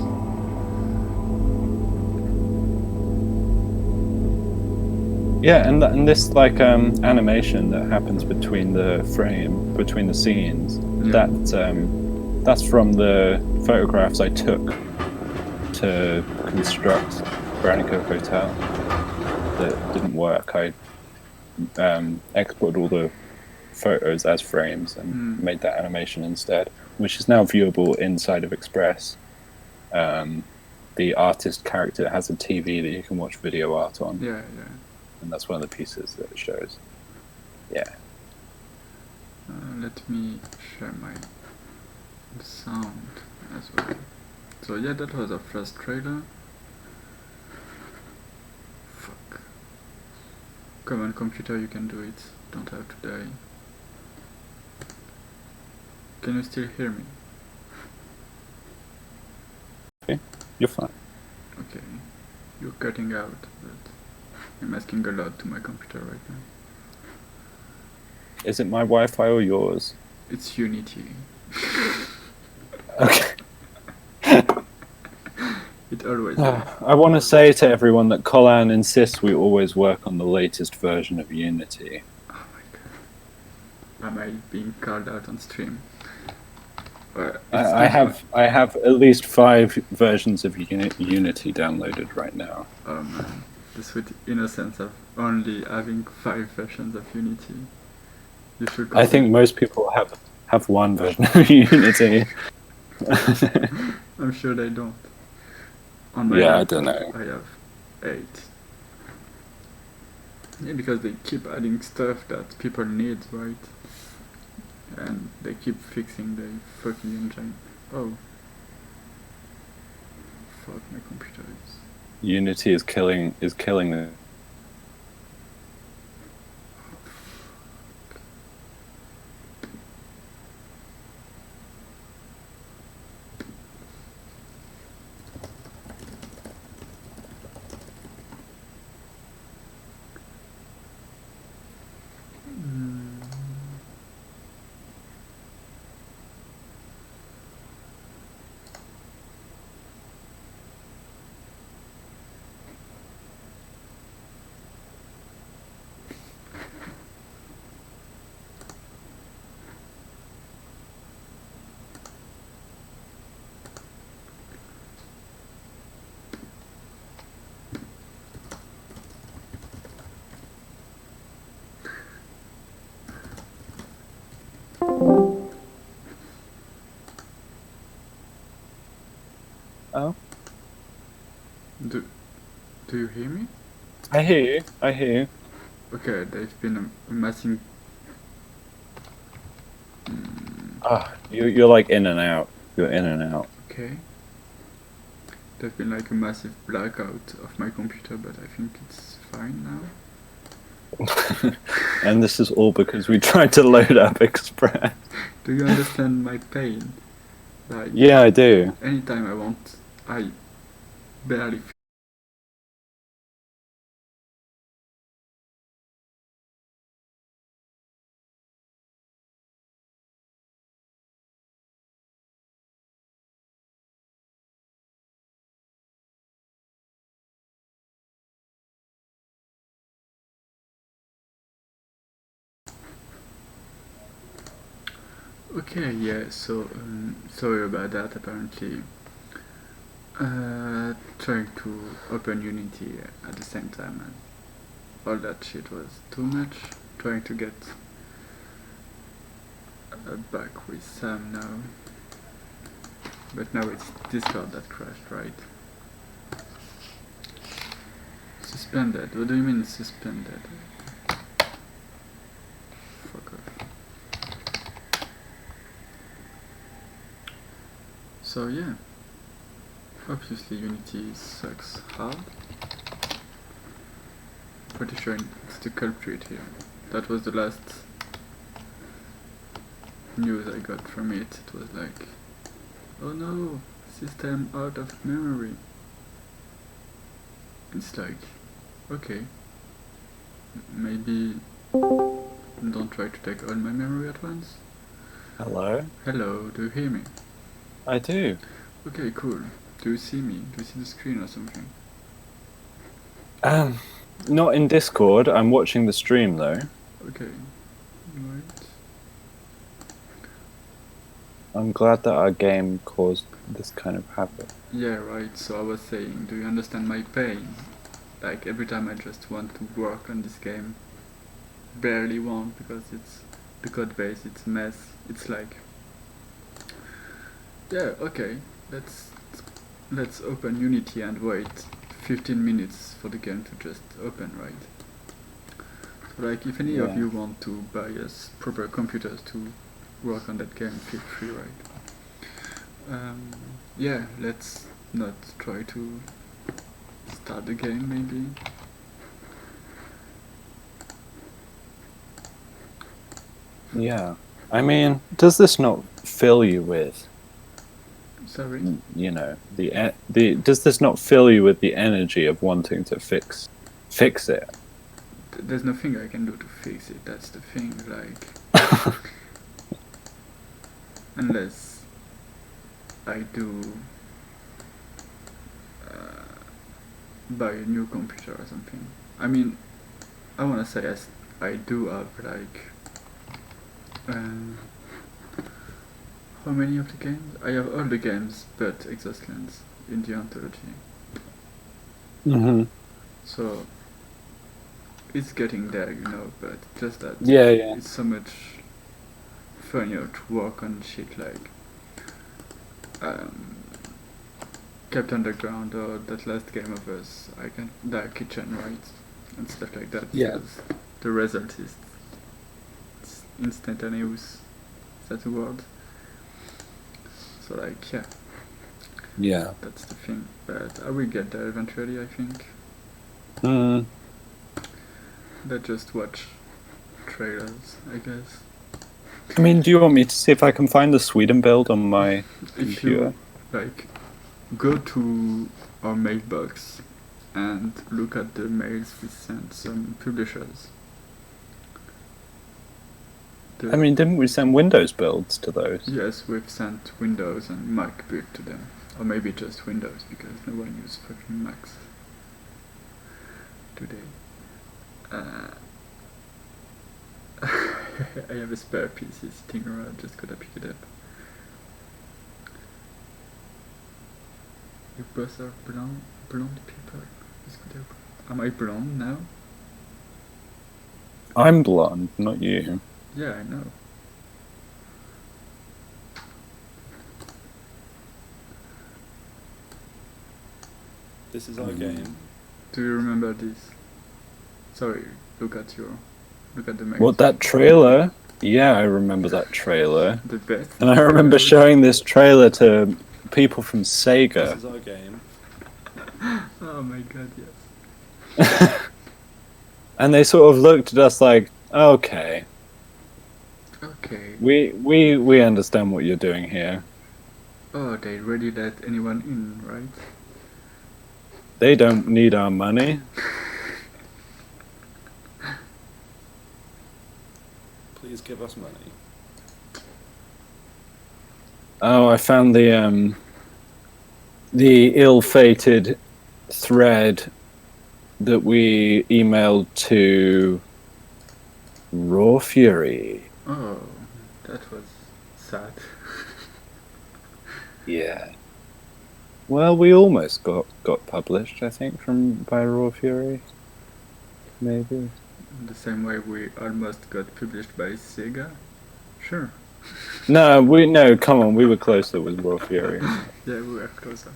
Yeah, and this like animation that happens between the frame, between the scenes. Yeah. That's from the photographs I took to construct Brownico Hotel. That didn't work. I exported all the photos as frames and made that animation instead, which is now viewable inside of Express. The artist character has a TV that you can watch video art on. Yeah. And that's one of the pieces that it shows. Yeah. Let me share my sound as well. So yeah, that was our first trailer. Fuck. Come on, computer, you can do it. Don't have to die. Can you still hear me? Okay. You're fine. Okay. You're cutting out, but I'm asking a lot to my computer right now. Is it my Wi-Fi or yours? It's Unity. Okay. It always is. I want to say to everyone that Colin insists we always work on the latest version of Unity. Oh my god. Am I being called out on stream? I have at least 5 versions of Unity downloaded right now. Oh man, the sweet innocence of only having 5 versions of Unity. You should. I think most people have one version of Unity. I'm sure they don't. On my Yeah, I laptop, don't know. I have 8. Yeah, because they keep adding stuff that people need, right? And they keep fixing the fucking engine. Oh. Fuck, my computer is... Unity is killing the. Oh, Do you hear me? I hear you. I hear you. Okay, there's been a massive... You're like in and out. You're in and out. Okay. There's been like a massive blackout of my computer, but I think it's fine now. And this is all because we tried to load up Express. Do you understand my pain? Like, Yeah, I do. anytime I want, I barely feel. Okay, yeah, so sorry about that. Apparently, trying to open Unity at the same time and all that shit was too much. Trying to get back with Sam now, but now it's Discord that crashed, right? Suspended? What do you mean suspended? Fuck off. So yeah, obviously Unity sucks hard. Pretty sure it's the culprit here. That was the last news I got from it. It was like, oh no, system out of memory. It's like, okay, maybe don't try to take all my memory at once. Hello? Hello, do you hear me? I do. Okay, cool. Do you see me? Do you see the screen or something? Not in Discord. I'm watching the stream though. Okay, right. I'm glad that our game caused this kind of havoc. Yeah, right. So I was saying, do you understand my pain? Like every time I just want to work on this game, barely want because it's the code base, it's a mess. It's like, yeah, okay, let's open Unity and wait 15 minutes for the game to just open, right? So like, if any of Yeah. you want to buy us proper computers to work on that game, feel free, right? Yeah, let's not try to start the game, maybe. Yeah. I mean, does this not fill you with Sorry. you know, the does this not fill you with the energy of wanting to fix it? There's nothing I can do to fix it. That's the thing. Like, unless I do buy a new computer or something. I mean, I wanna say I do have like how many of the games? I have all the games but Exhaustlands in the anthology. Mm-hmm. So it's getting there, but just that Yeah. it's so much fun, to work on shit like Kept Underground or that last game of us, the kitchen, right? And stuff like that. Yeah. Because the result is it's instantaneous. Is that the word? So like, yeah. Yeah. That's the thing. But I will get there eventually, I think. Mm. Let's just watch trailers, I guess. I mean, do you want me to see if I can find the Sweden build on my If computer? you go to our mailbox and look at the mails we sent some publishers. I mean, didn't we send Windows builds to those? Yes, we've sent Windows and Mac build to them. Or maybe just Windows, because no one uses fucking Macs today. I have a spare PC sitting around, just gotta pick it up. You both are blonde people. Am I blonde now? I'm blonde, not you. Yeah, I know. This is our game. Do you remember this? Sorry, look at the mail. What, that trailer? Yeah, I remember that trailer. The best. And I remember showing this trailer to people from Sega. This is our game. Oh my god, yes. And they sort of looked at us like, okay, Okay. we understand what you're doing here. Oh, they really let anyone in, right? They don't need our money. Please give us money. Oh, I found the ill-fated thread that we emailed to Raw Fury. Oh, that was sad. Yeah. Well, we almost got published, I think, by Raw Fury. Maybe. In the same way we almost got published by Sega. Sure. No, come on, we were closer with Raw Fury. Yeah, we were closer.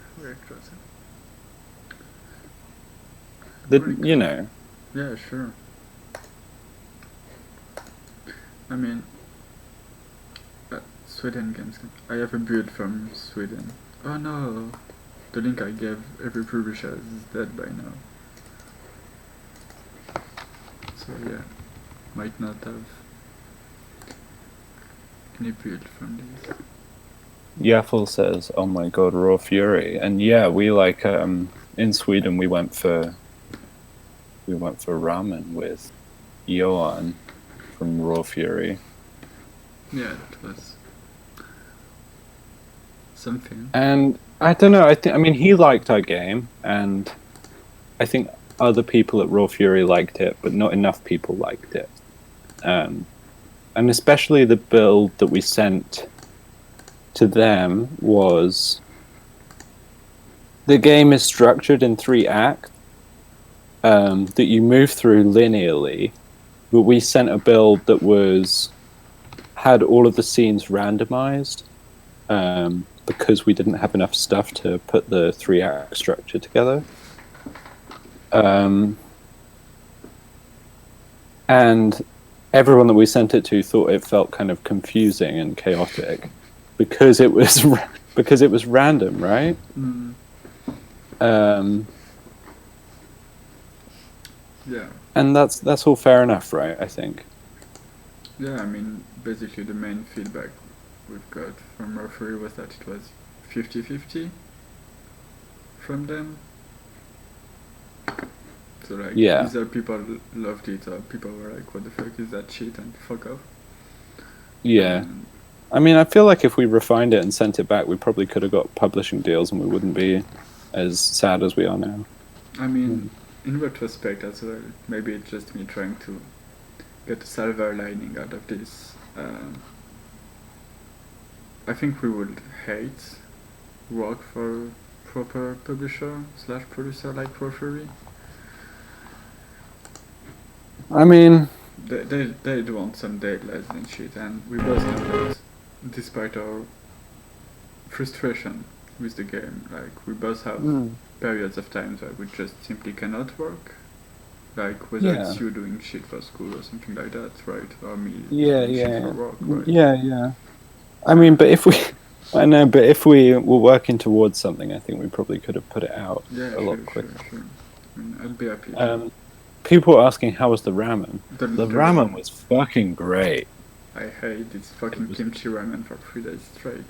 You know. Yeah, sure. I mean, Sweden games. I have a build from Sweden. Oh no, the link I gave every publisher is dead by now. So yeah, might not have any build from this. Yaffle says, "Oh my god, Raw Fury!" And yeah, we in Sweden we went for ramen with Johan from Raw Fury. Yeah, that was something. And I don't know. I mean, he liked our game, and I think other people at Raw Fury liked it, but not enough people liked it. And especially the build that we sent to them was the game is structured in 3 acts that you move through linearly, but we sent a build that had all of the scenes randomized because we didn't have enough stuff to put the 3-act structure together. And everyone that we sent it to thought it felt kind of confusing and chaotic because it was random, right? Mm. Yeah. And that's all fair enough, right? I think. Yeah, I mean, basically the main feedback we've got from referee was that it was 50-50 from them. So like Yeah. either people loved it or people were like, what the fuck is that shit, and fuck off. Yeah. And I mean, I feel like if we refined it and sent it back, we probably could have got publishing deals and we wouldn't be as sad as we are now. I mean, in retrospect as well, maybe it's just me trying to get a silver lining out of this. I think we would hate work for proper publisher / producer like Rotary. I mean, They want some deadlines and shit, and we both know that despite our frustration with the game, like we both have periods of times where we just simply cannot work. Like whether it's you doing shit for school or something like that, right? Or me doing shit for work, right? Yeah. I mean, but if we were working towards something, I think we probably could have put it out a lot quicker. Sure. I mean, I'd be happy. People were asking how was the ramen. The ramen was fucking great. I hate this fucking kimchi ramen for 3 days straight.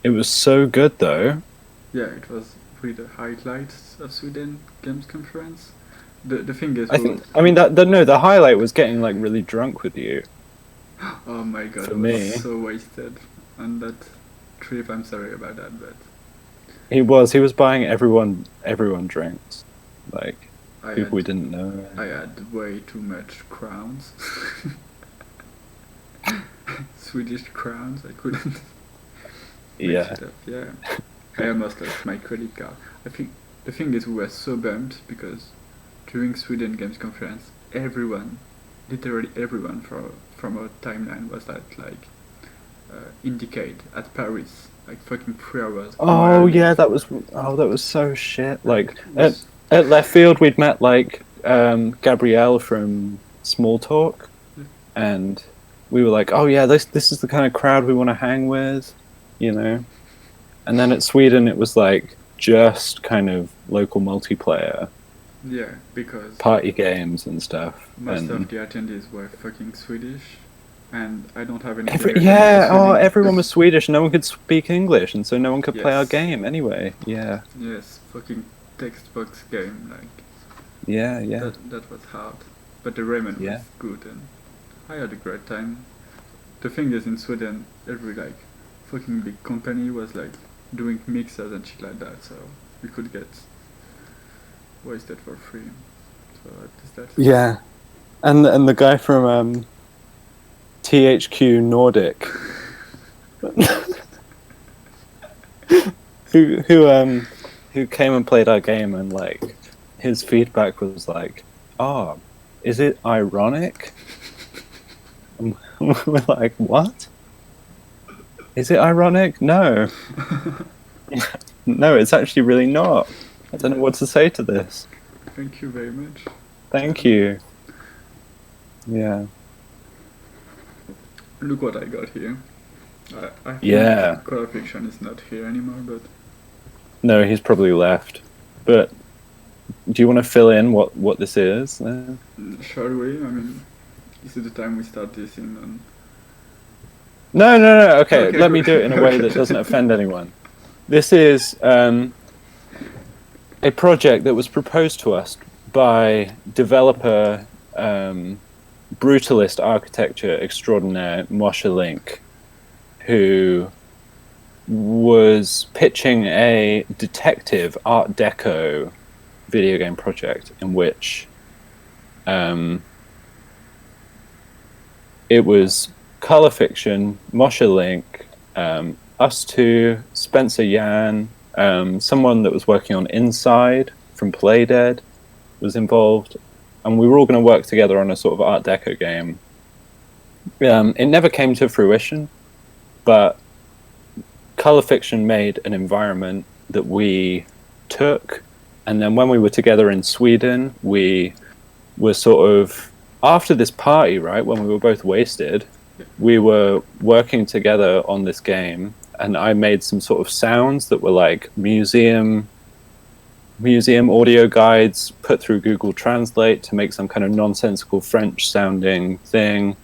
It was so good though. Yeah, it was really the highlights of Sweden Games Conference. The thing is, the highlight was getting like really drunk with you. Oh my god, For I me. was so wasted on that trip. I'm sorry about that, but He was buying everyone drinks, like I people we had, didn't know. I had way too much crowns. Swedish crowns, I couldn't mix it up. Yeah. I almost lost my credit card. I think the thing is we were so bummed because during Sweden Games Conference, literally everyone from our timeline was at like Indicate at Paris, like fucking 3 hours. Oh yeah, that was so shit. Like at left field, we'd met like Gabrielle from Small Talk, and we were like, oh yeah, this is the kind of crowd we want to hang with, you know. And then at Sweden, it was like just kind of local multiplayer. Yeah, because party games and stuff. Most of the attendees were fucking Swedish, and I don't have any. Everyone was Swedish. No one could speak English, and so no one could play our game anyway. Yeah. Yes, fucking textbook game, like. Yeah. That was hard, but the ramen was good, and I had a great time. The thing is, in Sweden, every like fucking big company was like doing mixers and shit like that, so we could get wasted for free. So that's yeah, and the guy from THQ Nordic, who came and played our game, and like his feedback was like, "Oh, is it ironic?" And we're like, "What? Is it ironic? No, no, it's actually really not. I don't know what to say to this." Thank you very much. Thank you. Yeah. Look what I got here. I think Color Fiction is not here anymore, but... No, he's probably left. But do you want to fill in what this is? Shall we? I mean, is it the time we start this in? No. Okay, let me do it in a way that doesn't offend anyone. This is a project that was proposed to us by developer, brutalist architecture extraordinaire Moshe Link, who was pitching a detective Art Deco video game project in which it was Color Fiction, Moshe Link, us two, Spencer Yan, someone that was working on Inside from Playdead was involved, and we were all going to work together on a sort of Art Deco game. It never came to fruition, but Color Fiction made an environment that we took, and then when we were together in Sweden, we were sort of, after this party, right, when we were both wasted, we were working together on this game, and I made some sort of sounds that were like museum audio guides put through Google Translate to make some kind of nonsensical French sounding thing.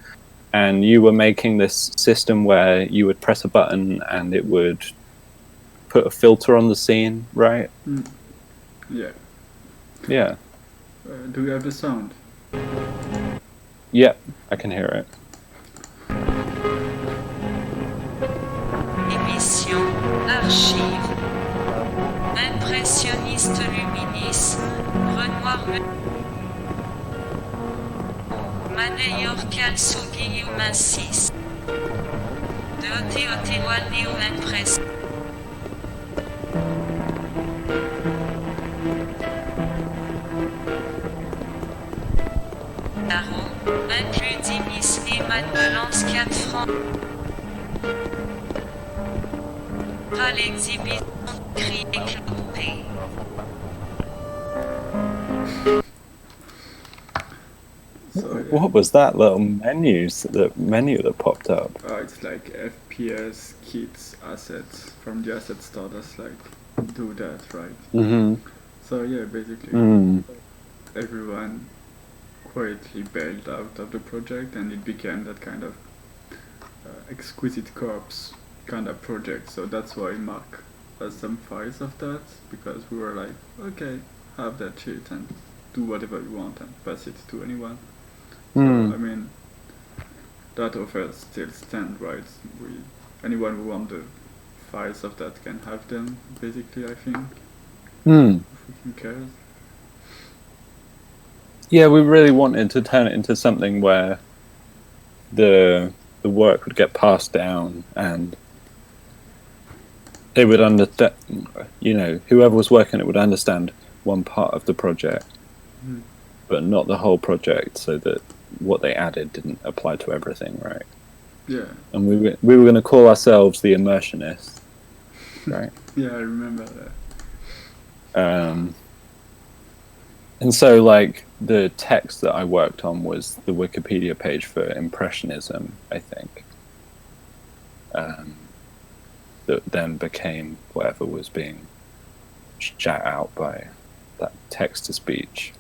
And you were making this system where you would press a button and it would put a filter on the scene, right? Yeah. Yeah. Do we have the sound? Yeah, I can hear it. Émission, archive. Impressionniste luminisme, Renoir Manayor Kalsugi Massis. De Oteotewa Neo Impress. Daron, inclus 10 000 et mat de lance 4 francs. Pas l'exhibition, cri éclopé. So yeah. What was that little menu that popped up? It's like FPS kits assets from the asset store that's like do that, right? Mm-hmm. So yeah, basically everyone quietly bailed out of the project and it became that kind of exquisite corpse kind of project. So that's why Mark has some files of that, because we were like, okay, have that shit and do whatever you want and pass it to anyone. So, I mean, that offer still stand, right? Anyone who wants the files of that can have them, basically, I think. Who cares? Yeah, we really wanted to turn it into something where the work would get passed down and they would understand, whoever was working it would understand one part of the project, but not the whole project, so that what they added didn't apply to everything, right? Yeah. And we were going to call ourselves the Immersionists, right? Yeah, I remember that. And so, like, the text that I worked on was the Wikipedia page for Impressionism, I think. That then became whatever was being shot out by that text-to-speech.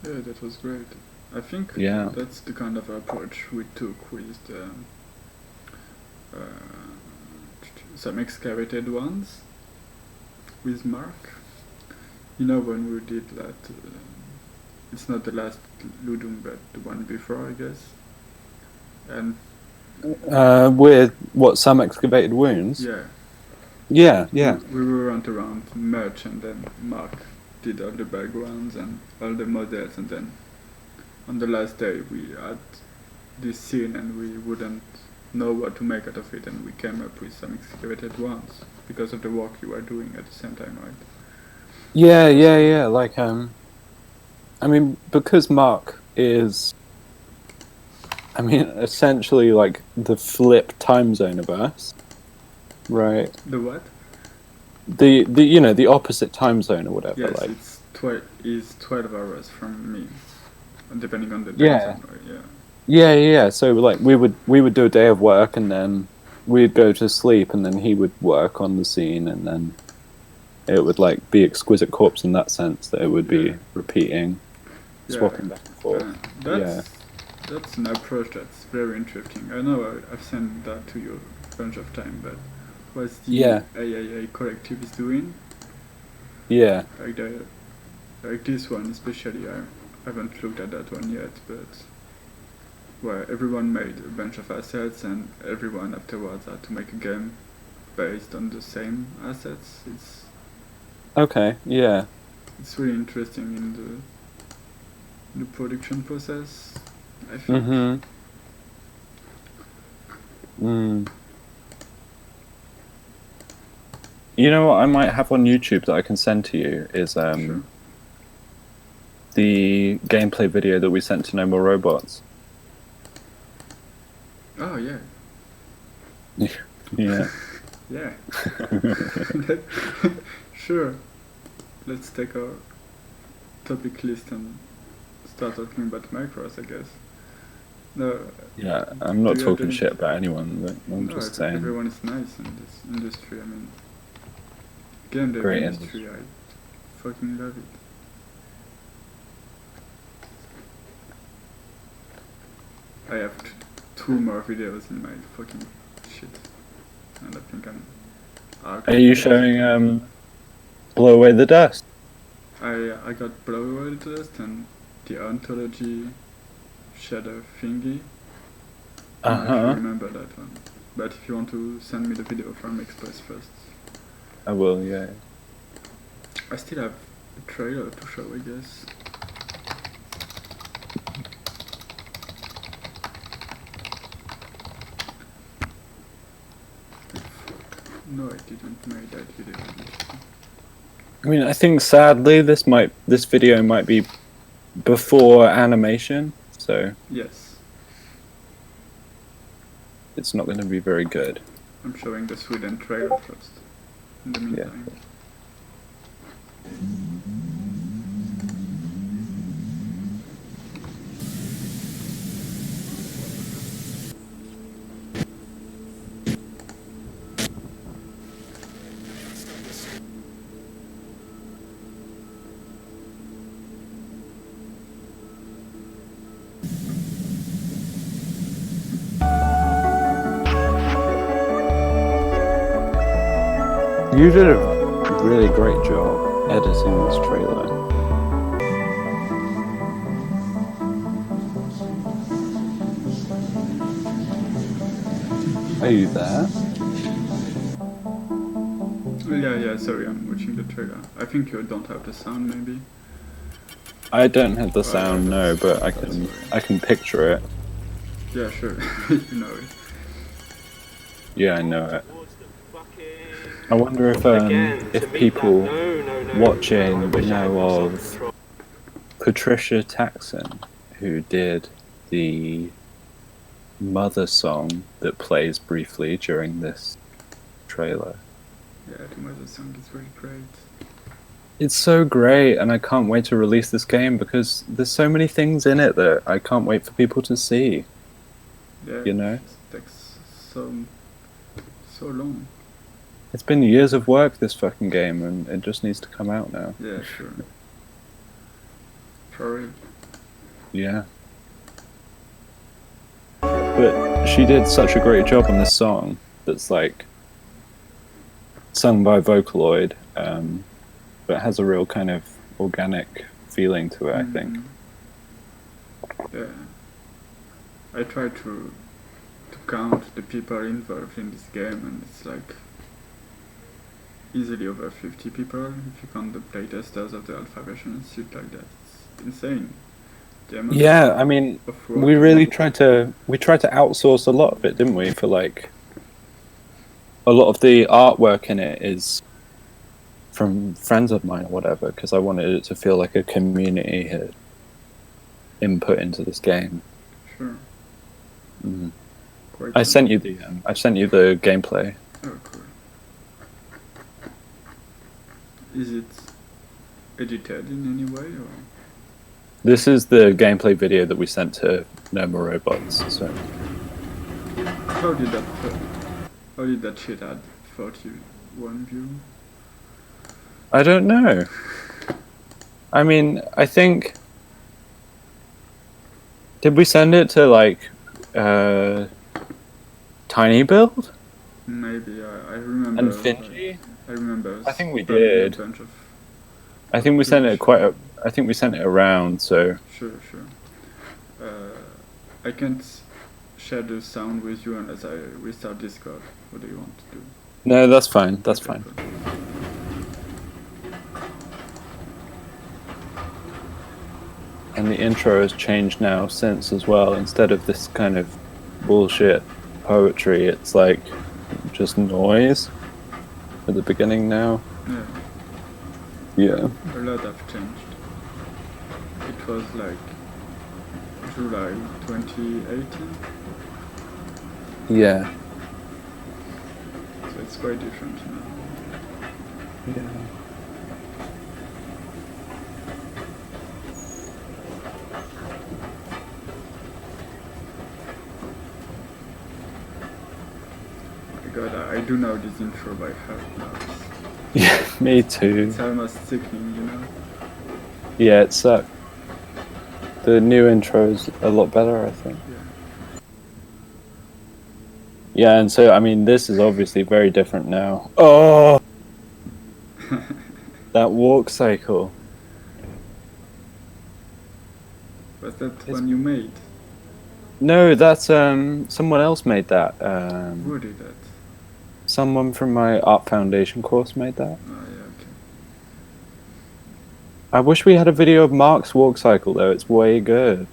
Yeah, that was great. I think that's the kind of approach we took with the some excavated ones with Mark. You know, when we did that, it's not the last Ludum, but the one before, I guess. And with what, some excavated wounds? Yeah. Yeah. We went around merch, and then Mark did all the backgrounds and all the models, and then on the last day we had this scene and we wouldn't know what to make out of it, and we came up with some excavated ones because of the work you were doing at the same time, right? Yeah. Like, I mean, because Mark is, essentially like the flip time zone of us, right? The what? The opposite time zone or whatever. Yes, like, it's 12 hours from me, depending on the day. Yeah. So like we would do a day of work and then we'd go to sleep and then he would work on the scene and then it would like be exquisite corpse in that sense that it would be repeating, swapping back and forth. That's an approach that's very interesting. I know I've sent that to you a bunch of times, but what the AIA collective is doing, like this one especially, I haven't looked at that one yet, but where everyone made a bunch of assets and everyone afterwards had to make a game based on the same assets. It's really interesting in the production process, I think. You know what I might have on YouTube that I can send to you is the gameplay video that we sent to No More Robots. Oh yeah. Yeah. Yeah. Sure. Let's take our topic list and start talking about macros, I guess. No. Yeah, I'm not talking shit about anyone, but I'm just saying. Everyone is nice in this industry. I mean, game dev Great industry, I fucking love it. I have 2 more videos in my fucking shit. and I think I'm out. Are you showing Blow Away the Dust? I got Blow Away the Dust and the Ontology Shadow thingy. I should remember that one. But if you want to send me the video from Express first. I will, yeah. I still have a trailer to show, I guess. No, I didn't make that video. I mean, I think sadly this video might be before animation, so Yes. it's not going to be very good. I'm showing the Sweden trailer first. In the meantime. You did a really great job editing this trailer. Are you there? Yeah, sorry, I'm watching the trailer. I think you don't have the sound, maybe? I don't have the sound, no, but I can picture it. Yeah, sure. You know it. Yeah, I know it. I wonder if people watching know of Patricia Taxon, who did the Mother song that plays briefly during this trailer. Yeah, the Mother song is really great. It's so great, and I can't wait to release this game because there's so many things in it that I can't wait for people to see. Yeah, you know? It takes so long. It's been years of work, this fucking game, and it just needs to come out now. Yeah, sure. For real. Yeah. But she did such a great job on this song that's like sung by Vocaloid, but has a real kind of organic feeling to it, I think. Yeah. I try to count the people involved in this game, and it's like easily over 50 people if you count the playtesters of the alpha version and shit like that. It's insane. Yeah, I mean, we really tried to outsource a lot of it, didn't we? For like, a lot of the artwork in it is from friends of mine or whatever, because I wanted it to feel like a community had input into this game. Sure. Mm. I sent you the gameplay. Oh, cool. Is it edited in any way, or? This is the gameplay video that we sent to No More Robots. So. How did that shit add 41 views? I don't know. I mean, I think. Did we send it to like Tiny Build? Maybe I remember. And Finji? I remember. I think we did. I think we sent it I think we sent it around. So. Sure. I can't share the sound with you unless I restart Discord. What do you want to do? No, that's fine. That's fine. Cool. And the intro has changed now since as well. Instead of this kind of bullshit poetry, it's like just noise at the beginning now. Yeah. A lot have changed. It was like July 2018. Yeah. So it's quite different now. Yeah. God, I do know this intro by heart now. Yeah, me too. It's almost sickening, you know? Yeah, it sucked. The new intro is a lot better, I think. Yeah, and so I mean, this is obviously very different now. Oh, that walk cycle. Was that It's- one you made? No, that's someone else made that. Who did that? Someone from my art foundation course made that. Oh yeah, okay. I wish we had a video of Mark's walk cycle though. It's way good.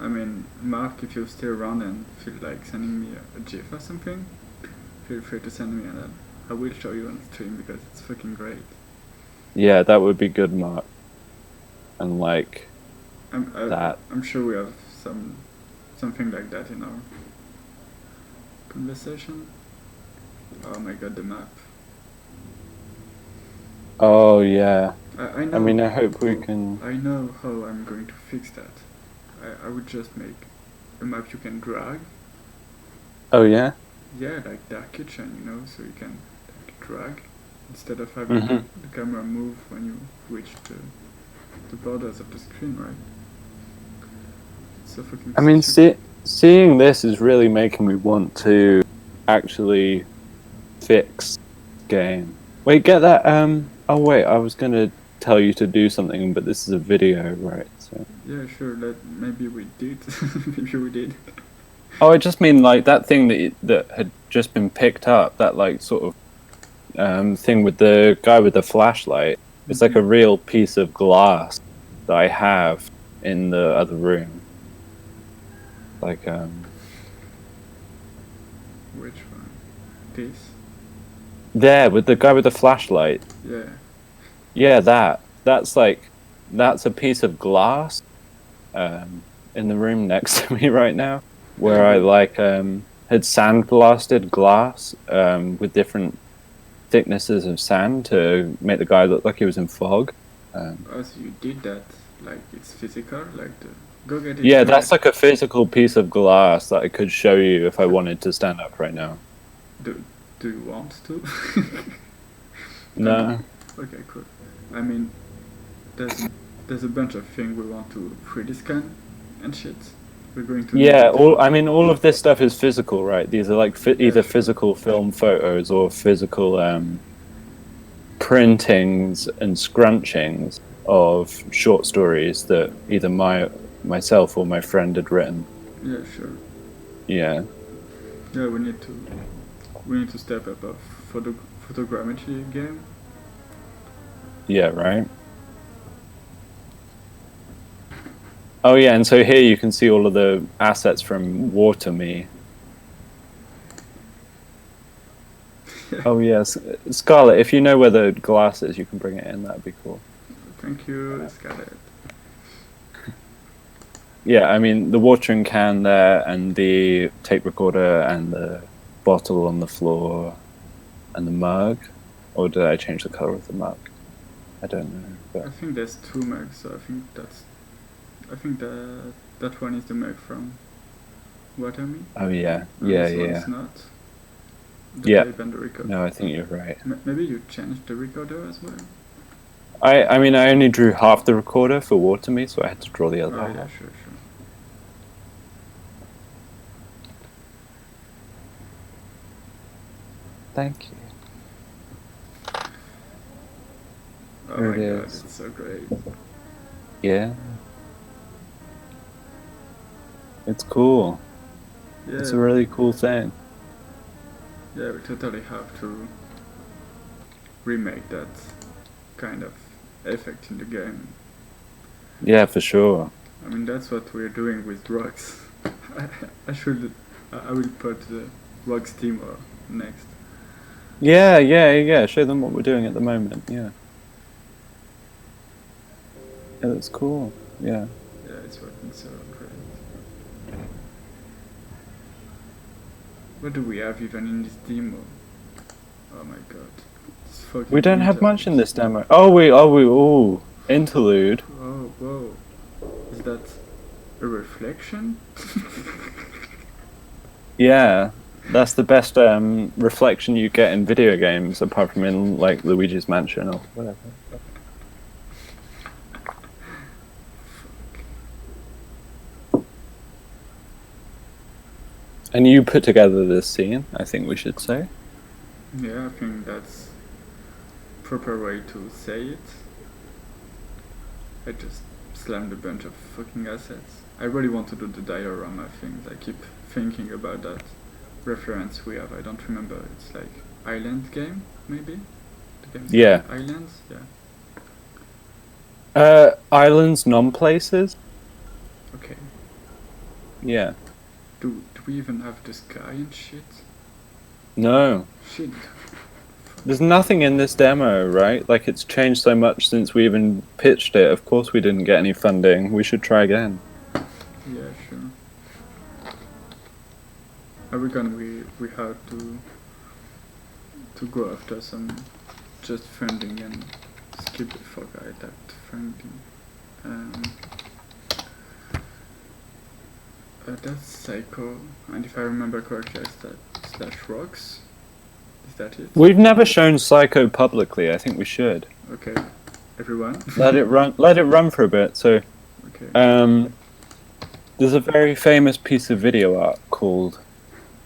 I mean, Mark, if you're still around and feel like sending me a GIF or something, feel free to send me and I will show you on stream because it's fucking great. Yeah, that would be good, Mark. And like that. I'm sure we have something like that in our conversation. Oh my god, the map. Oh yeah. I know. I mean, I hope we can. I know how I'm going to fix that. I would just make a map you can drag. Oh yeah. Yeah, like Dark Kitchen, you know, so you can like, drag instead of having Mhm. the camera move when you reach the borders of the screen, right? It's so fucking I mean, stupid. seeing this is really making me want to actually fix game. Wait, get that. Oh wait, I was gonna tell you to do something, but this is a video, right? So. Yeah, sure. Maybe we did. Maybe we did. Oh, I just mean like that thing that had just been picked up. That like sort of thing with the guy with the flashlight. It's like a real piece of glass that I have in the other room. Like Which one? This? there with the guy with the flashlight. Yeah. Yeah, that's a piece of glass in the room next to me right now, where I like had sandblasted glass with different thicknesses of sand to make the guy look like he was in fog. Oh, so you did that? Like it's physical? Like the go get it. Yeah, go that's get like a physical piece of glass that I could show you if I wanted to stand up right now. it. Do you want to? No. Okay, cool. I mean, there's a bunch of things we want to 3D scan and shit. We're going to. Yeah, need I mean, all of this stuff is physical, right? These are like either physical film photos or physical printings and scrunchings of short stories that either myself or my friend had written. Yeah, sure. Yeah. Yeah, we need to step up our photogrammetry game. Yeah, right. Oh yeah, and so here you can see all of the assets from Water Me. Oh yes, Scarlett, if you know where the glass is, you can bring it in. That'd be cool. Thank you, Scarlett. Yeah, I mean the watering can there, and the tape recorder, and the bottle on the floor, and the mug. Or did I change the color of the mug? I don't know. But I think there's two mugs, so I think that one is the mug from Water Me. oh yeah, And yeah, this yeah. one's not. The Yeah. tape and the recorder. No, I think you're right. Maybe you changed the recorder as well. I mean, I only drew half the recorder for Water Me, so I had to draw the other Oh half. yeah, sure. Thank you. Oh There my it god, is. it's so great. Yeah. It's cool. Yeah, It's a really cool thing. yeah, we totally have to remake that kind of effect in the game. Yeah, for sure. I mean, that's what we're doing with rocks. I will put the rocks team next. Yeah. Show them what we're doing at the moment. Yeah. Yeah, that's cool. Yeah. Yeah, it's working so great. What do we have even in this demo? Oh my god. It's fucking We don't have interludes. much in this demo. Ooh, interlude. Oh, whoa. Is that a reflection? Yeah, that's the best reflection you get in video games, apart from in like Luigi's Mansion or whatever. And you put together this scene, I think we should say. Yeah, I think that's proper way to say it. I just slammed a bunch of fucking assets. I really want to do the diorama things. I keep thinking about that reference we have. I don't remember. It's like Island game, maybe? The game's Yeah. called Islands? Yeah. Islands, non-places? Okay. Yeah. Do we even have the sky and shit? No. Shit. There's nothing in this demo, right? Like, it's changed so much since we even pitched it. Of course we didn't get any funding. We should try again. Yeah, sure. I reckon we have to go after some just funding and skip the fuck out that funding. That's Psycho, and if I remember correctly, it's that slash rocks. Is that it? We've never shown Psycho publicly. I think we should. Okay, everyone. Let it run. Let it run for a bit. So, Okay. there's a very famous piece of video art called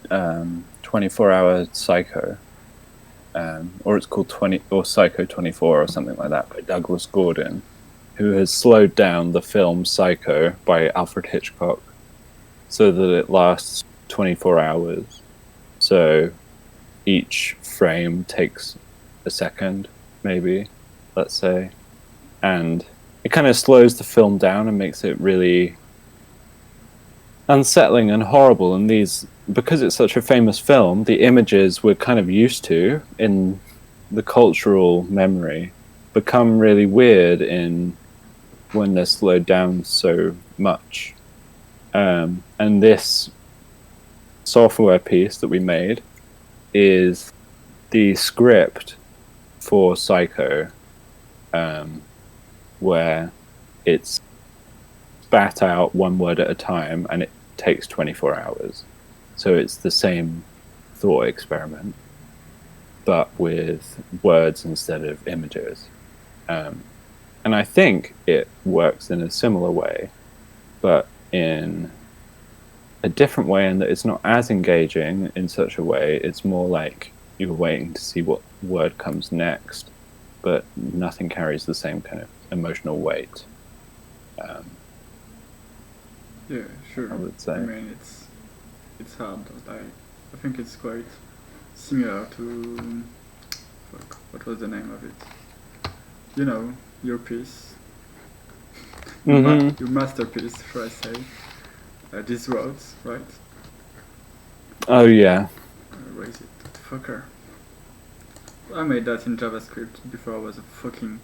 24-Hour Psycho, or it's called Psycho 24 or something like that, by Douglas Gordon, who has slowed down the film Psycho by Alfred Hitchcock so that it lasts 24 hours. So each frame takes a second, maybe, let's say, and it kind of slows the film down and makes it really unsettling and horrible. And these, because it's such a famous film, the images we're kind of used to in the cultural memory become really weird in when they're slowed down so much. And this software piece that we made is the script for Psycho, where it's spat out one word at a time and it takes 24 hours. So it's the same thought experiment, but with words instead of images. And I think it works in a similar way, but in a different way, in that it's not as engaging in such a way. It's more like you're waiting to see what word comes next, but nothing carries the same kind of emotional weight. Yeah, sure. I would say. I mean, it's hard. I think it's quite similar to fuck, what was the name of it? You know, your piece, your masterpiece, should I say? These roads, right? Oh yeah. Where is it? Fucker. I made that in JavaScript before I was a fucking.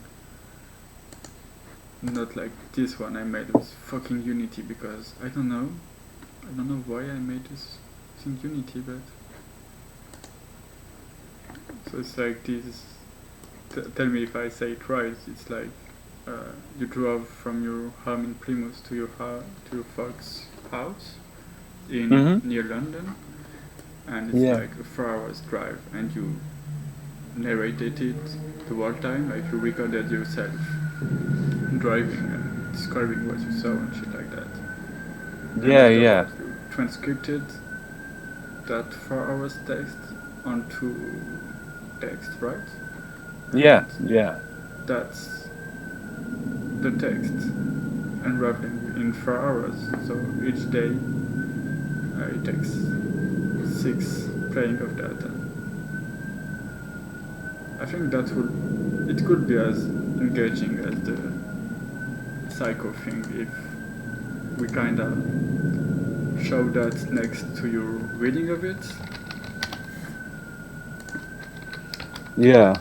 Not like this one I made with fucking Unity, because I don't know why I made this in Unity, but so it's like this. Tell me if I say it right. It's like you drove from your home in Plymouth to your folks' house in near London, and it's like a 4 hours drive, and you narrated it the whole time, like you recorded yourself driving and describing what you saw and shit like that. Yeah, and yeah. You transcribed that 4 hours text onto text, right? Yeah, yeah. That's the text unraveling in 4 hours. So each day it takes 6 playing of that. And I think it could be as engaging as the Psycho thing if we kinda show that next to your reading of it. Yeah.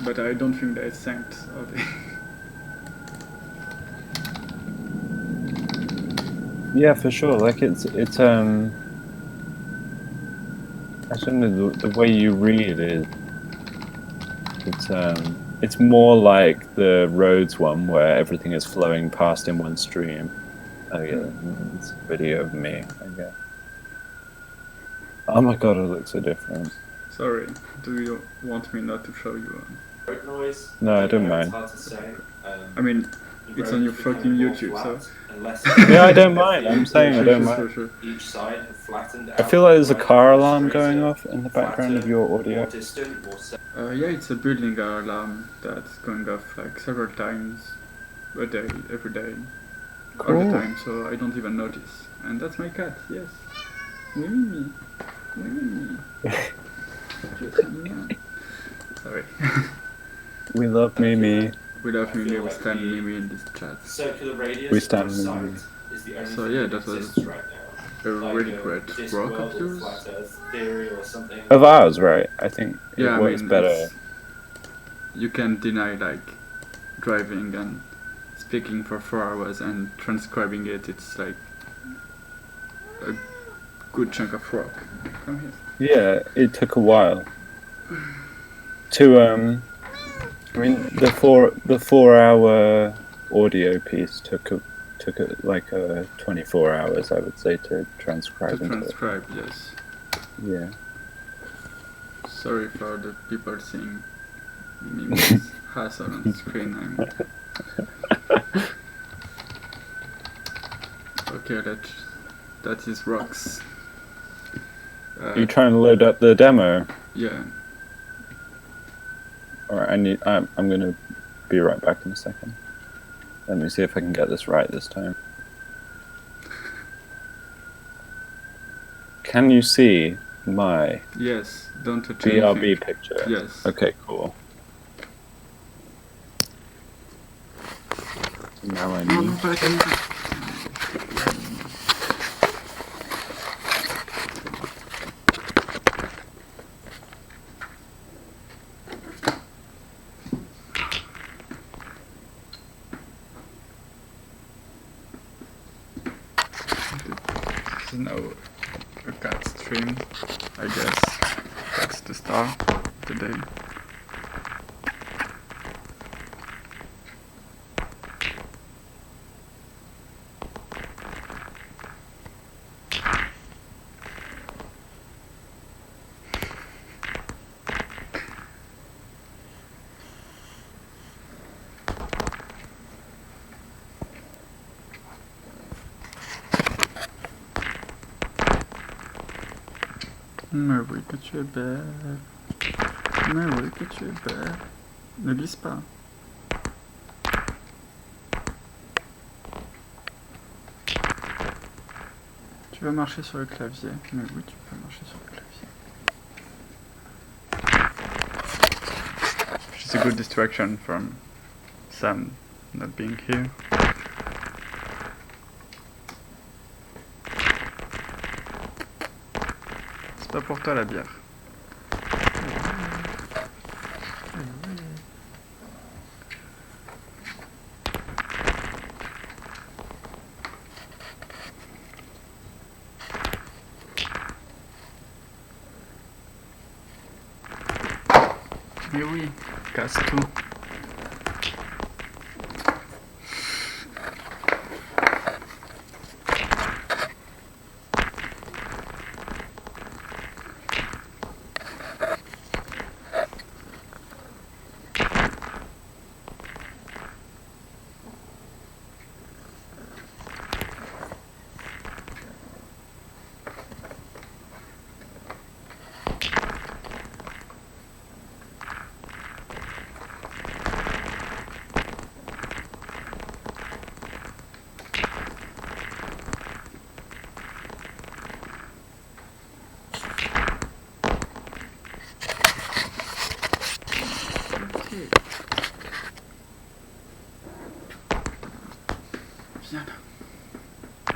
But I don't think there's sense of it. Yeah, for sure. Like it's I don't know, the way you read it, it's more like the roads one where everything is flowing past in one stream. Oh yeah, it's a video of me, I guess. Oh my god, it looks so different. Sorry, do you want me not to show you? Road noise? No, I don't It's mind. hard to say. I mean, it's on your fucking YouTube, so. Yeah, I don't mind. I'm saying I don't mind. Sure. Each side have flattened I feel like there's a car alarm going off in the background of your audio. Yeah, it's a building alarm that's going off like several times a day, every day, all the Cool. time, so I don't even notice. And that's my cat, yes. Mimi. Sorry. We love Mimi. We love Mimi, we stand Mimi in this chat. Circular radius We stand of Mimi. sight is the only So thing yeah, that that was exists right now. a really great this rock world of of yours. flat Earth theory or something. Of ours, right? I think it Yeah, I works mean, better. you can't deny like driving and speaking for 4 hours and transcribing it. It's like a good chunk of rock. Come here. Yeah, it took a while to I mean, the 4 hour audio piece took like 24 hours, I would say, to transcribe To into transcribe, yes. it. Yeah. Sorry for the people seeing Mimi's hassle on the screen. Okay, that is rocks. You trying to load up the demo? Yeah. Alright, I'm gonna be right back in a second. Let me see if I can get this right this time. Can you see my Yes, don't touch BRB anything. picture? Yes. Okay, cool. Now I need... This is now a cat stream, I guess. That's the star today. Mais oui que tu es belle. Mais oui que tu es belle. Ne glisse pas. Tu vas marcher sur le clavier. Mais oui, tu peux marcher sur le clavier. Which is a good distraction from Sam not being here. C'est pas pour toi la bière. Mais oui, casse tout.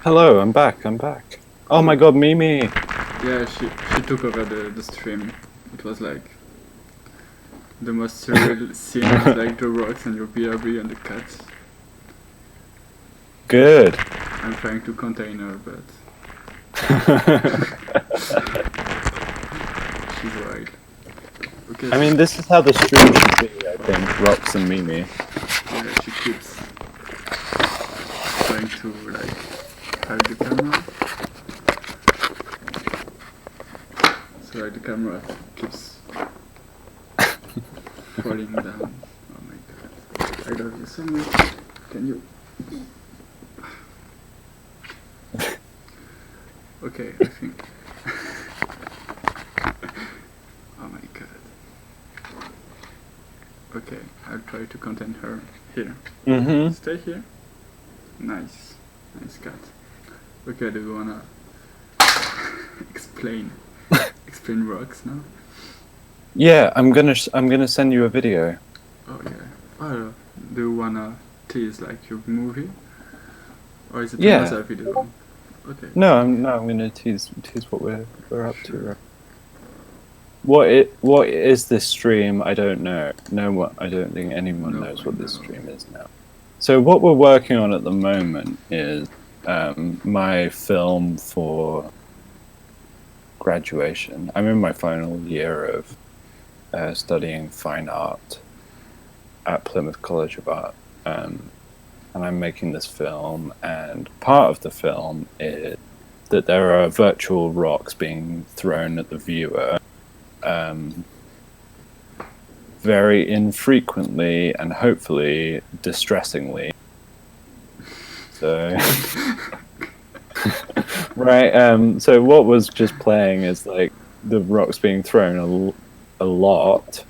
Hello, I'm back. Oh my god, Mimi! Yeah, she took over the stream. It was like the most surreal scene, like the rocks and your BRB and the cats. Good. I'm trying to contain her, but she's wild. Okay. I mean, this is how the stream should be, I think. Rocks and Mimi. Yeah, she keeps trying to like hide the camera. So like the camera keeps falling down. Oh my god. I love you so much. Can you? Okay, I think. Oh my god. Okay, I'll try to contain her here. Mm-hmm. Stay here. Nice. Nice cat. Okay, do you wanna explain rocks now? Yeah, I'm gonna send you a video. Oh yeah. Oh, do you wanna tease like your movie? Or is it Yeah. another video? Okay. No, I'm gonna tease what we're up to. Right? What is this stream? I don't know. I don't think anyone No, knows I what this know. stream is now. So what we're working on at the moment is my film for graduation. I'm in my final year of studying fine art at Plymouth College of Art, and I'm making this film. And part of the film is that there are virtual rocks being thrown at the viewer. Very infrequently and hopefully distressingly. So, right. So what was just playing is like the rocks being thrown a lot,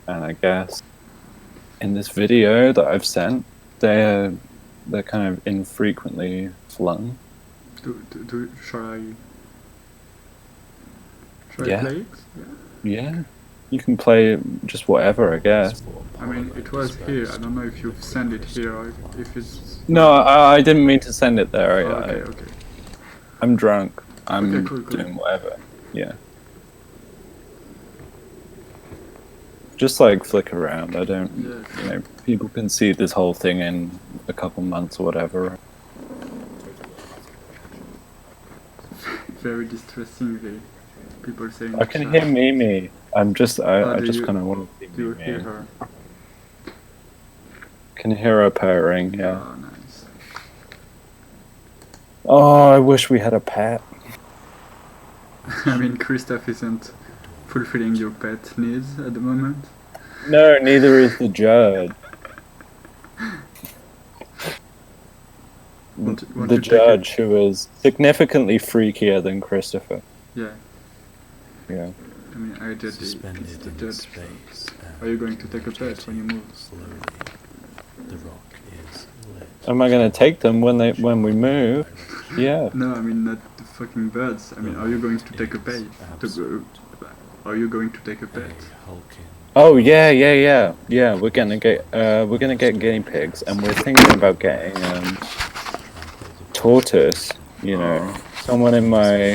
and I guess in this video that I've sent, they're kind of infrequently flung. Shall I Yeah. play it? Yeah. Yeah, you can play just whatever, I guess. I mean, it was here. I don't know if you've sent it here or if it's. No, I didn't mean to send it there. Oh, okay. I'm drunk. I'm Okay, cool. doing whatever. Yeah. Just like flick around. I don't. Yeah. You know, people can see this whole thing in a couple months or whatever. Very distressingly, people saying. I can hear Mimi. I just you- kind of want to see Do you Mimi. hear her? Can hear her purring. Yeah. Oh, nice. Oh, I wish we had a pet. I mean, Christoph isn't fulfilling your pet needs at the moment. No, neither is the judge. Want The to take judge, who is significantly freakier than Christopher. Yeah. Yeah. I mean, I did Suspended it's the in judge. space. Are you going to take a bet when you move? Slowly, the rock is lit. Am I gonna take them when we move? Yeah. No, I mean not the fucking birds. I mean, are you going to take a bet? Are you going to take a bet? Hulking. Oh yeah. Yeah, we're gonna get guinea pigs, and we're thinking about getting tortoise. You know, someone in my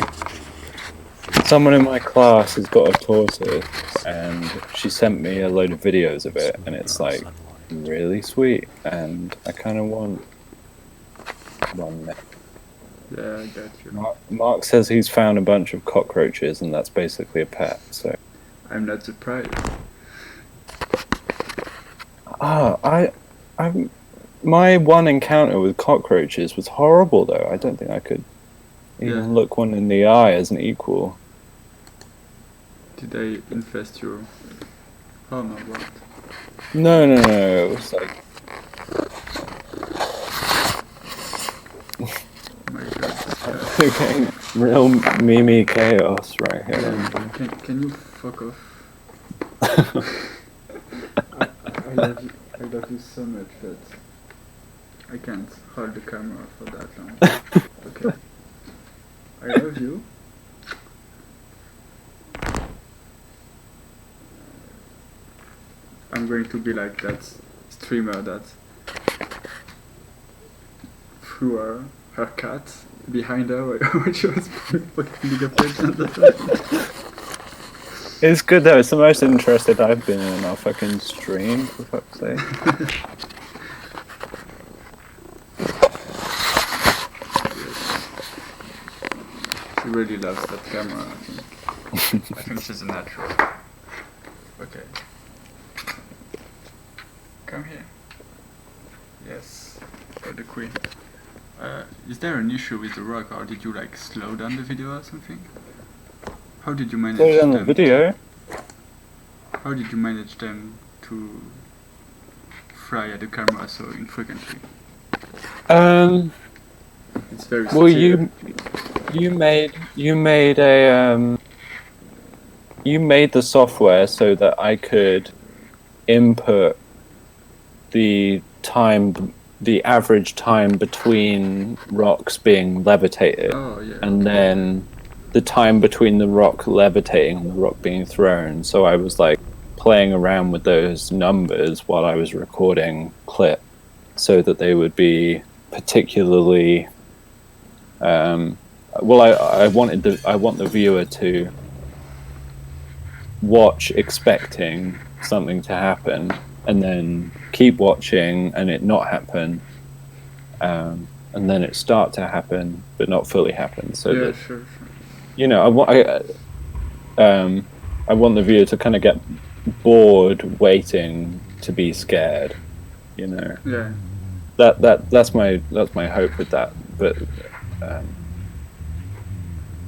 class has got a tortoise, and she sent me a load of videos of it, and it's like really sweet, and I kind of want one. Yeah, I got you. Mark says he's found a bunch of cockroaches, and that's basically a pet. So. I'm not surprised. My one encounter with cockroaches was horrible, though. I don't think I could even look one in the eye as an equal. Did they infest your home or what? No. It was like. Oh my god. Okay, real Mimi chaos right here. Yeah, can you fuck off? I love you so much that I can't hold the camera for that long. Okay. I love you. I'm going to be like that streamer that threw her cat behind her when she was playing fucking League of Legends. It's good though. It's the most interested I've been in our fucking stream, for fuck's sake. She really loves that camera, I think. I think she's a natural. Okay. Come here. Yes, for the queen. Is there an issue with the rock, or did you like slow down the video or something? How did you manage Slow down the them? video. How did you manage them to fry at the camera so infrequently? It's very Well, steer. you made a you made the software so that I could input the average time between rocks being levitated, Oh yeah. and then the time between the rock levitating and the rock being thrown. So I was like playing around with those numbers while I was recording clip, so that they would be particularly. Well, I want the viewer to watch expecting something to happen, and then keep watching and it not happen, and then it start to happen but not fully happen. So Yeah, that sure. I want the viewer to kind of get bored waiting to be scared. Yeah. That's my hope with that. But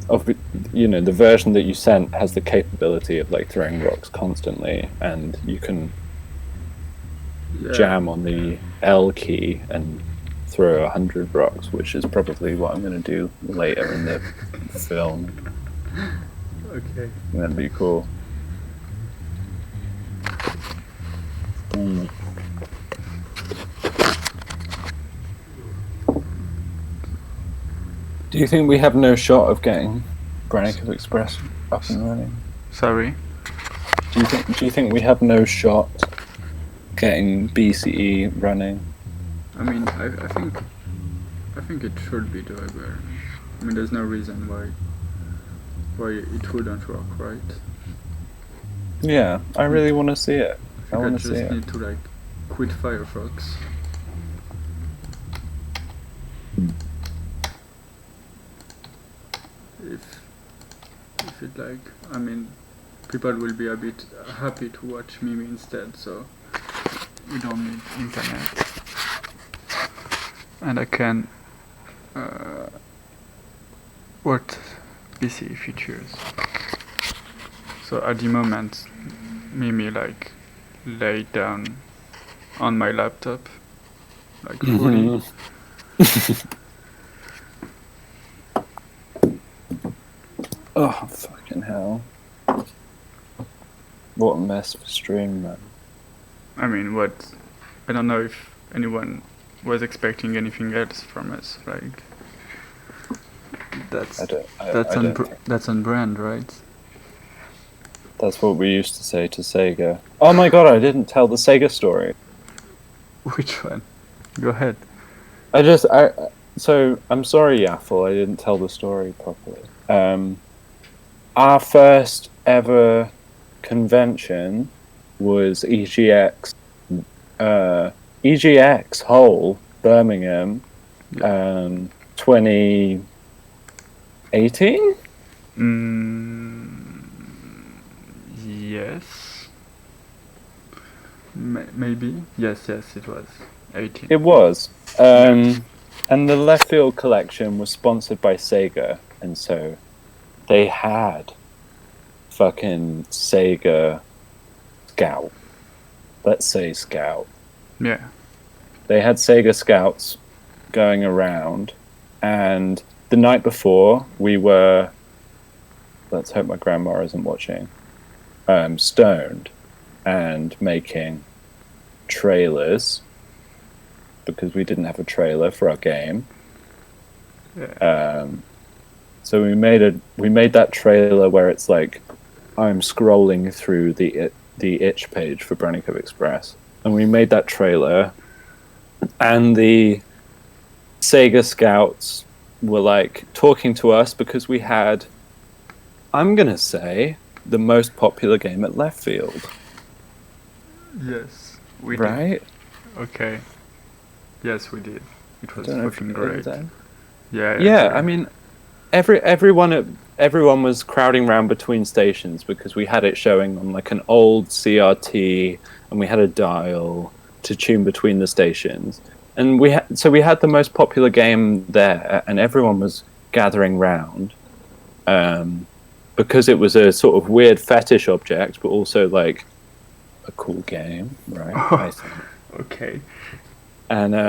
the version that you sent has the capability of like throwing rocks constantly, and you can jam on the L key and throw 100 rocks, which is probably what I'm going to do later in the film. Okay. That'd be cool. Do you think we have no shot of getting Brannigan Express up and running? Sorry. Do you think we have no shot getting BCE running? I mean, I think it should be doable. I mean, there's no reason why it wouldn't work, right? Yeah, I really want to see it. I I want to just see it. need to like quit Firefox. If it like, I mean, people will be a bit happy to watch Mimi instead, so we don't need internet. And I can what BC features. So at the moment, Mimi like laid down on my laptop, like fully. Oh, fucking hell. What a mess for stream, man. I mean, I don't know if anyone was expecting anything else from us. Like, that's on brand, right? That's what we used to say to Sega. Oh my god, I didn't tell the Sega story. Which one? Go ahead. So, I'm sorry, Yaffle, I didn't tell the story properly. Our first ever convention was EGX Hull, Birmingham, 2018? Yes. Maybe. Yes, it was 18. It was. And the Left Field collection was sponsored by Sega, and so they had fucking Sega Scout. Let's say Scout. Yeah. They had Sega Scouts going around, and the night before we were, let's hope my grandma isn't watching, stoned and making trailers because we didn't have a trailer for our game. Yeah. So we made that trailer where it's like I'm scrolling through the itch page for Brownie Cove Express, and we made that trailer, and the Sega Scouts were like talking to us because we had, I'm gonna say, the most popular game at Left Field. Yes, we right? did. Okay. Yes, we did. It was I don't know fucking if great. that. Yeah. Yeah, I mean, everyone was crowding around between stations because we had it showing on like an old CRT, and we had a dial to tune between the stations, and we had the most popular game there, and everyone was gathering round, because it was a sort of weird fetish object, but also like a cool game, right? I think. Okay. And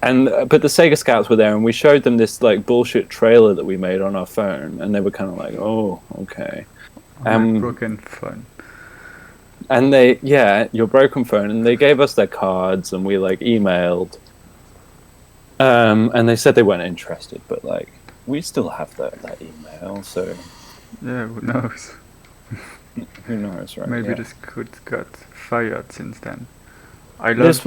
but the Sega Scouts were there, and we showed them this like bullshit trailer that we made on our phone, and they were kind of like, "Oh, okay." On my broken phone. And your broken phone, and they gave us their cards, and we like emailed. And they said they weren't interested, but like we still have that email, so Yeah, who knows? who knows, right? Maybe Yeah. this could got fired since then. I love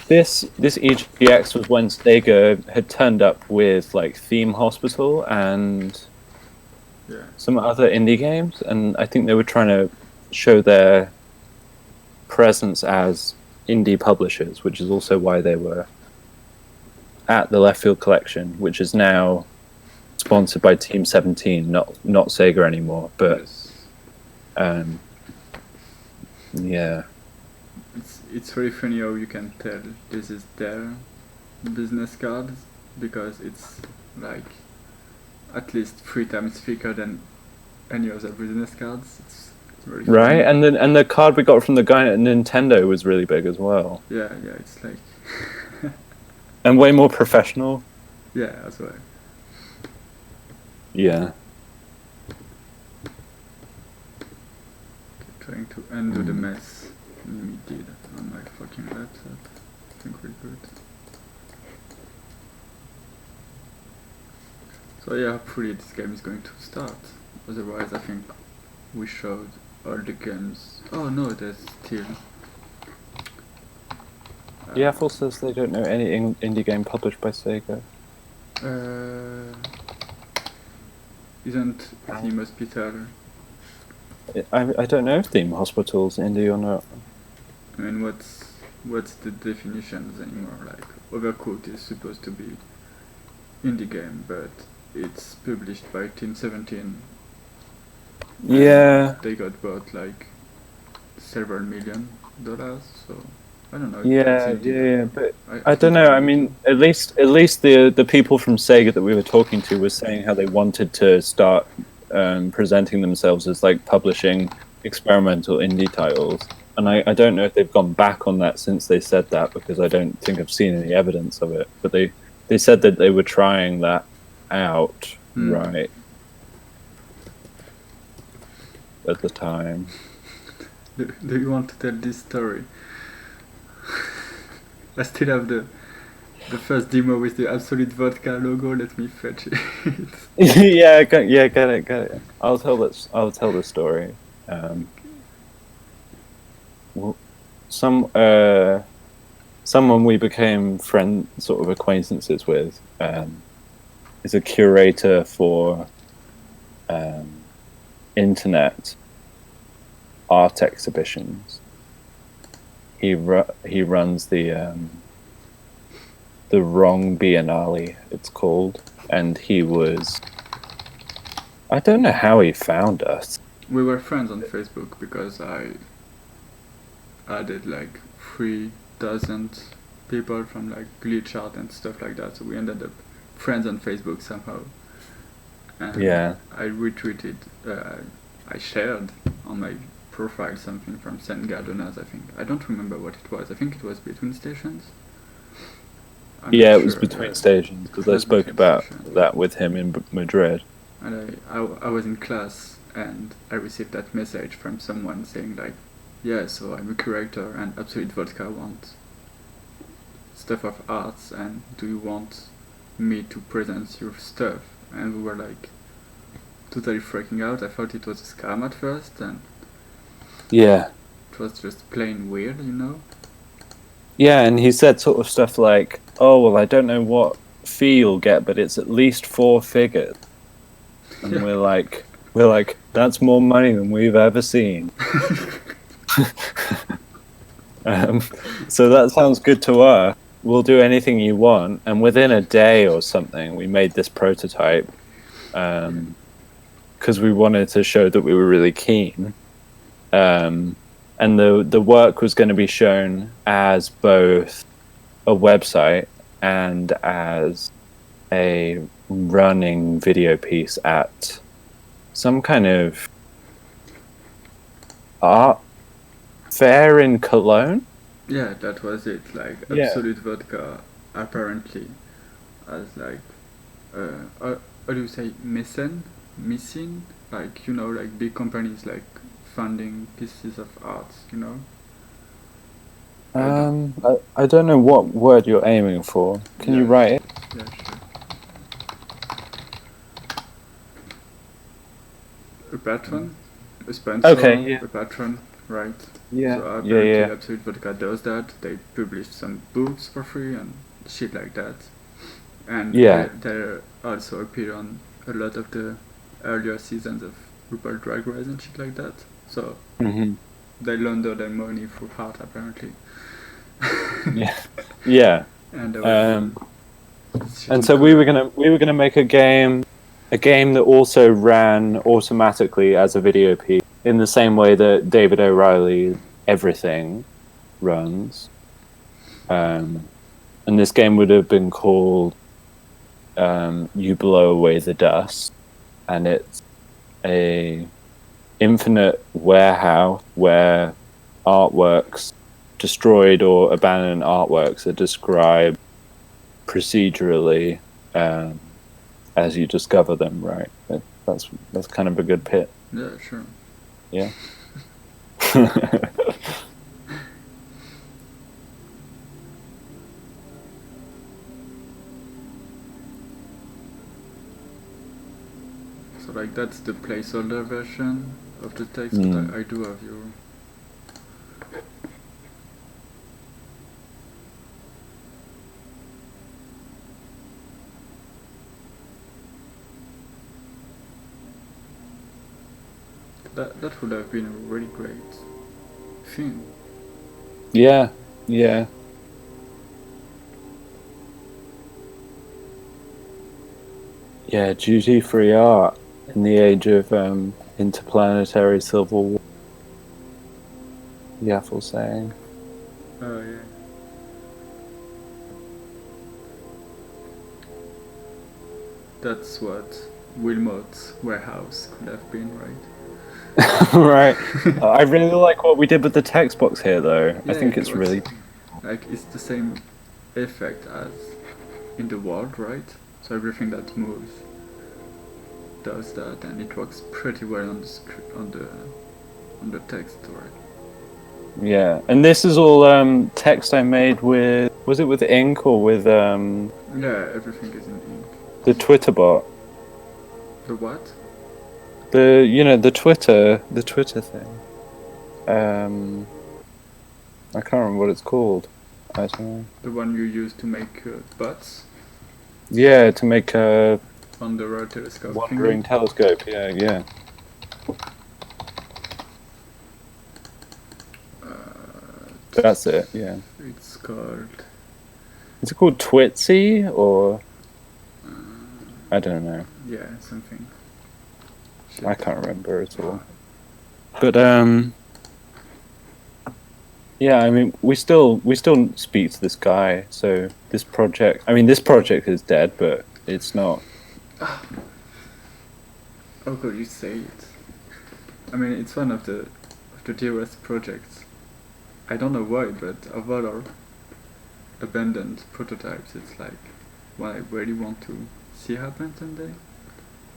This EGX was when Sega had turned up with like Theme Hospital and some other indie games, and I think they were trying to show their presence as indie publishers, which is also why they were at the Left Field Collection, which is now sponsored by Team 17, not Sega anymore. But yeah. It's very funny how you can tell this is their business cards, because it's like at least 3 times thicker than any other business cards. It's very funny. Right, and the card we got from the guy at Nintendo was really big as well. Yeah, it's like and way more professional. Yeah, as well. Yeah. Trying to undo the mess we did on my fucking laptop. I think we're good. So yeah, hopefully this game is going to start. Otherwise, I think we showed all the games. Oh no, there's still. Yeah, Full says they don't know any indie game published by Sega. Isn't Theme Hospital? I don't know if Theme Hospital's indie or not. I mean, what's the definitions anymore? Like, Overcooked is supposed to be indie game, but it's published by Team 17. Yeah. They got bought like several $1 million, so I don't know. Yeah, but I don't know. I mean, at least the people from Sega that we were talking to were saying how they wanted to start presenting themselves as like publishing experimental indie titles, and I don't know if they've gone back on that since they said that, because I don't think I've seen any evidence of it. But they said that they were trying that out, right, at the time. Do you want to tell this story? I still have the first demo with the Absolute Vodka logo. Let me fetch it. Yeah, got it. I'll tell the story. Someone we became sort of acquaintances with, is a curator for internet art exhibitions. He runs the Wrong Biennale, it's called, and I don't know how he found us. We were friends on Facebook because I added like 3,000 people from like glitch art and stuff like that, so we ended up friends on Facebook somehow. And yeah. I retweeted, I shared on my profile something from St. Gardener's, I think. I don't remember what it was. I think it was Between Stations. Yeah, it was Between Stations, because I spoke about that with him in Madrid. And I was in class, and I received that message from someone saying like, yeah, so I'm a curator, and Absolute Vodka wants stuff of arts, and do you want me to present your stuff? And we were like totally freaking out. I thought it was a scam at first, and yeah, it was just plain weird, you know? Yeah, and he said sort of stuff like, oh, well, I don't know what fee you'll get, but it's at least 4 figures. And we're like, that's more money than we've ever seen. So that sounds good to us. We'll do anything you want. And within a day or something, we made this prototype, because we wanted to show that we were really keen. And the work was going to be shown as both a website and as a running video piece at some kind of art fair in Cologne. Yeah, that was it. Like Yeah. Absolute Vodka apparently as like how do you say missing? Like like big companies like funding pieces of art. I don't know what word you're aiming for. Can you Yeah, write it? yeah, sure. A patron, a sponsor, Okay, yeah. a patron, right? Yeah. So Yeah, apparently yeah. Absolute Vodka does that. They publish some books for free and shit like that. And Yeah. they also appear on a lot of the earlier seasons of RuPaul Drag Race and shit like that. So Hmm. they launder their money through art apparently. Yeah. Yeah. And they were shit And in so we were Cologne. gonna make a game that also ran automatically as a video piece in the same way that David O'Reilly's Everything runs. And this game would have been called You Blow Away the Dust, and it's a infinite warehouse where artworks, destroyed or abandoned artworks, are described procedurally as you discover them. Right? That's kind of a good pit. Yeah, sure. Yeah. So like that's the placeholder version of the text, Mm. but I do have your. That would have been a really great thing. Yeah. Yeah. Yeah. Duty-free art in the age of interplanetary civil war. Yaffle saying. Oh yeah. That's what Wilmot's warehouse could have been, right? Right. I really like what we did with the text box here, though. I Yeah, think it it's works. really. Like it's the same effect as in the world, right? So everything that moves does that, and it works pretty well on the text, right? Yeah, and this is all text I made with. Was it with ink or with Yeah, everything is in ink. the Twitter bot? The what? The Twitter thing. I can't remember what it's called. I don't know. The one you use to make butts Yeah, to make a on the road telescope wandering thingy. telescope. Yeah, yeah. That's it. Yeah. It's called. Is it called Twitsy or? I don't know. Yeah, something. Shit. I can't remember at all. But yeah, I mean, we still speak to this guy. So this project is dead, but it's not. How could you say it? I mean, it's one of the dearest projects. I don't know why, but of all our abandoned prototypes, it's like what I really want to see happen someday.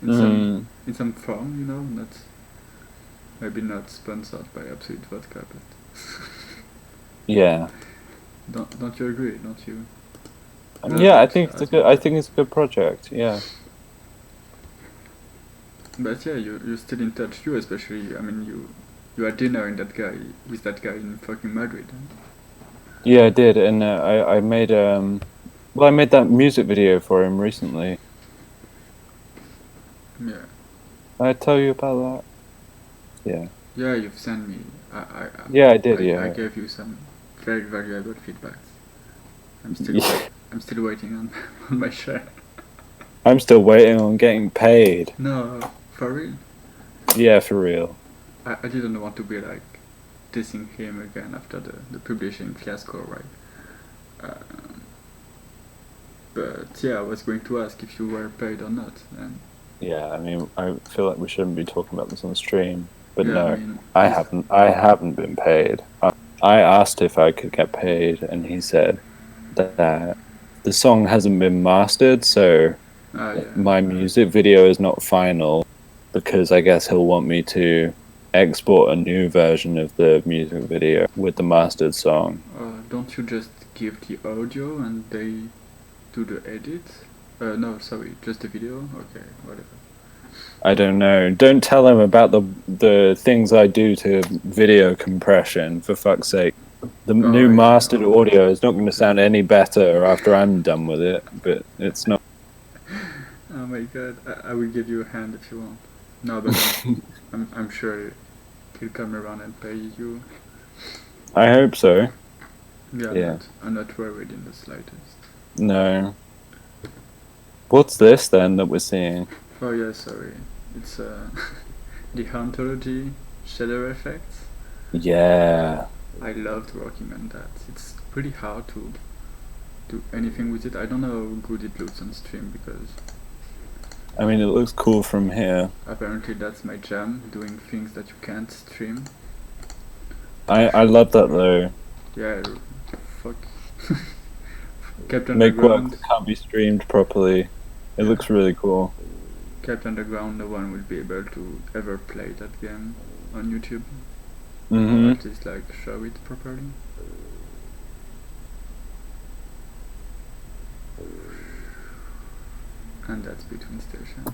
In some form, not maybe not sponsored by Absolute Vodka, but Yeah. don't you agree? Don't you? Yeah, I think it's a good project. Yeah. But yeah, you're still in touch. You especially. I mean, you had dinner with that guy in fucking Madrid. Yeah, I did, and I made I made that music video for him recently. Yeah. Did I tell you about that? Yeah. Yeah, you've sent me. Yeah, I did. I Yeah. gave you some very valuable feedbacks. Yeah. I'm still waiting on on my share. I'm still waiting on getting paid. No, for real. Yeah, for real. I didn't want to be like dissing him again after the publishing fiasco, right? But yeah, I was going to ask if you were paid or not. And Yeah, I mean, I feel like we shouldn't be talking about this on stream. But Yeah, no, I mean, I haven't been paid. I asked if I could get paid, and he said that the song hasn't been mastered, so yeah. my music video is not final, because I guess he'll want me to export a new version of the music video with the mastered song. Don't you just give the audio and they do the edit? No, sorry, just the video? Okay, whatever. I don't know. Don't tell him about the things I do to video compression, for fuck's sake. The new yeah. mastered audio is not going to sound any better after I'm done with it, but it's not. Oh my god, I will give you a hand if you want. No, but I'm sure he'll come around and pay you. I hope so. Yeah. I'm not worried in the slightest. No. What's this then that we're seeing? Oh yeah, sorry. It's the ontology shader effects. Yeah. I loved working on that. It's pretty hard to do anything with it. I don't know how good it looks on stream because I mean, it looks cool from here. apparently that's my jam, doing things that you can't stream. I love that though. Yeah, fuck. Kept Make work Underground. that can't be streamed properly. It looks really cool. Kept Underground, no one will be able to ever play that game on YouTube. Or Hmm. at least like show it properly. And that's between stations.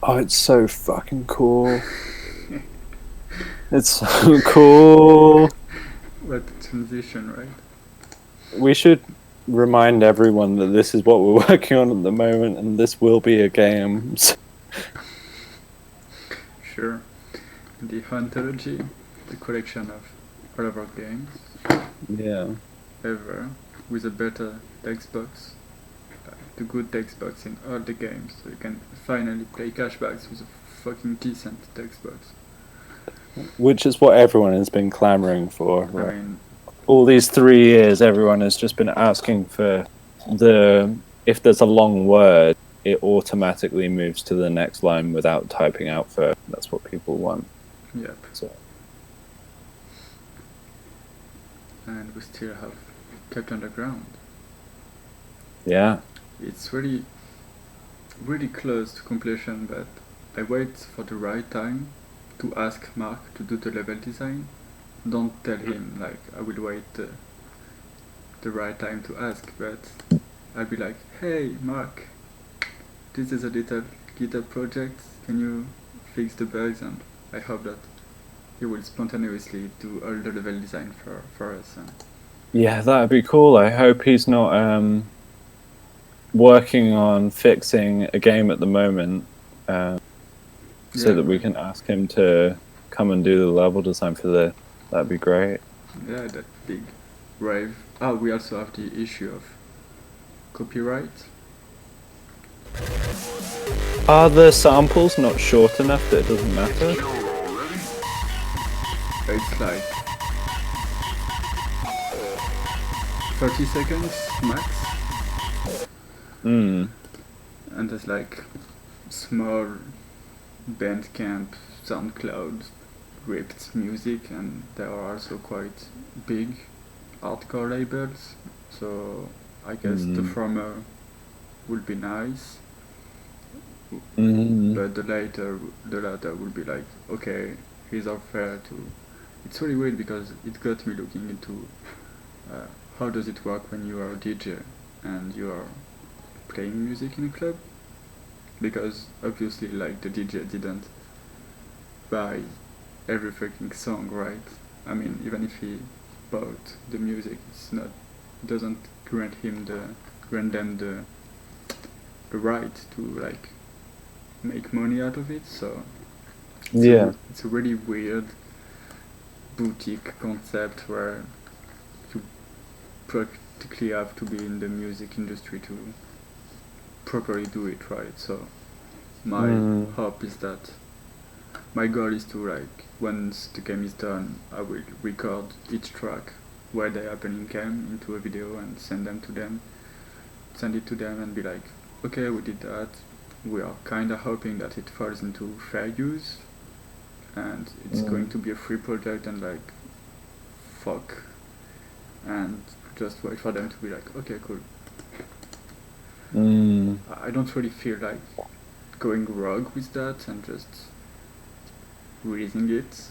Oh, it's so fucking cool. It's so cool. What a transition, right? We should remind everyone that this is what we're working on at the moment, and this will be a game. Sure. The ontology, the collection of all of our games Yeah. ever with a better text box. The good text box in all the games, so you can finally play Cashbags with a fucking decent text box. Which is what everyone has been clamoring for. I Right? mean, All these 3 years, everyone has just been asking for if there's a long word, it automatically moves to the next line without typing out first. That's what people want. yep. So. And we still have Kept Underground. Yeah. It's really close to completion, but I wait for the right time to ask Mark to do the level design. Don't tell him like I will wait the right time to ask, but I'll be like, hey Mark, this is a little GitHub project, can you fix the bugs? And I hope that he will spontaneously do all the level design for us. Yeah, that'd be cool. I hope he's not working on fixing a game at the moment, so Yeah. that we can ask him to come and do the level design for this. That'd be great. Yeah, that big rave. We also have the issue of copyright. Are the samples not short enough that it doesn't matter? It's like 30 seconds max, Hmm. and there's like small Bandcamp, SoundCloud ripped music, and there are also quite big hardcore labels, so I guess the former would be nice, Mm. but the latter would be like, okay, here's our fair to. It's really weird because it got me looking into how does it work when you are a DJ and you are playing music in a club, because obviously like the DJ didn't buy every freaking song, right? I mean, even if he bought the music, doesn't grant them the right to like make money out of it. So it's a really weird boutique concept where you practically have to be in the music industry to properly do it right. So my hope is that my goal is to like once the game is done, I will record each track where they happen in game into a video and send it to them and be like, okay, we did that, we are kind of hoping that it falls into fair use, and it's going to be a free project, and like, fuck, and just wait for them to be like, okay, cool. I don't really feel like going rogue with that and just releasing it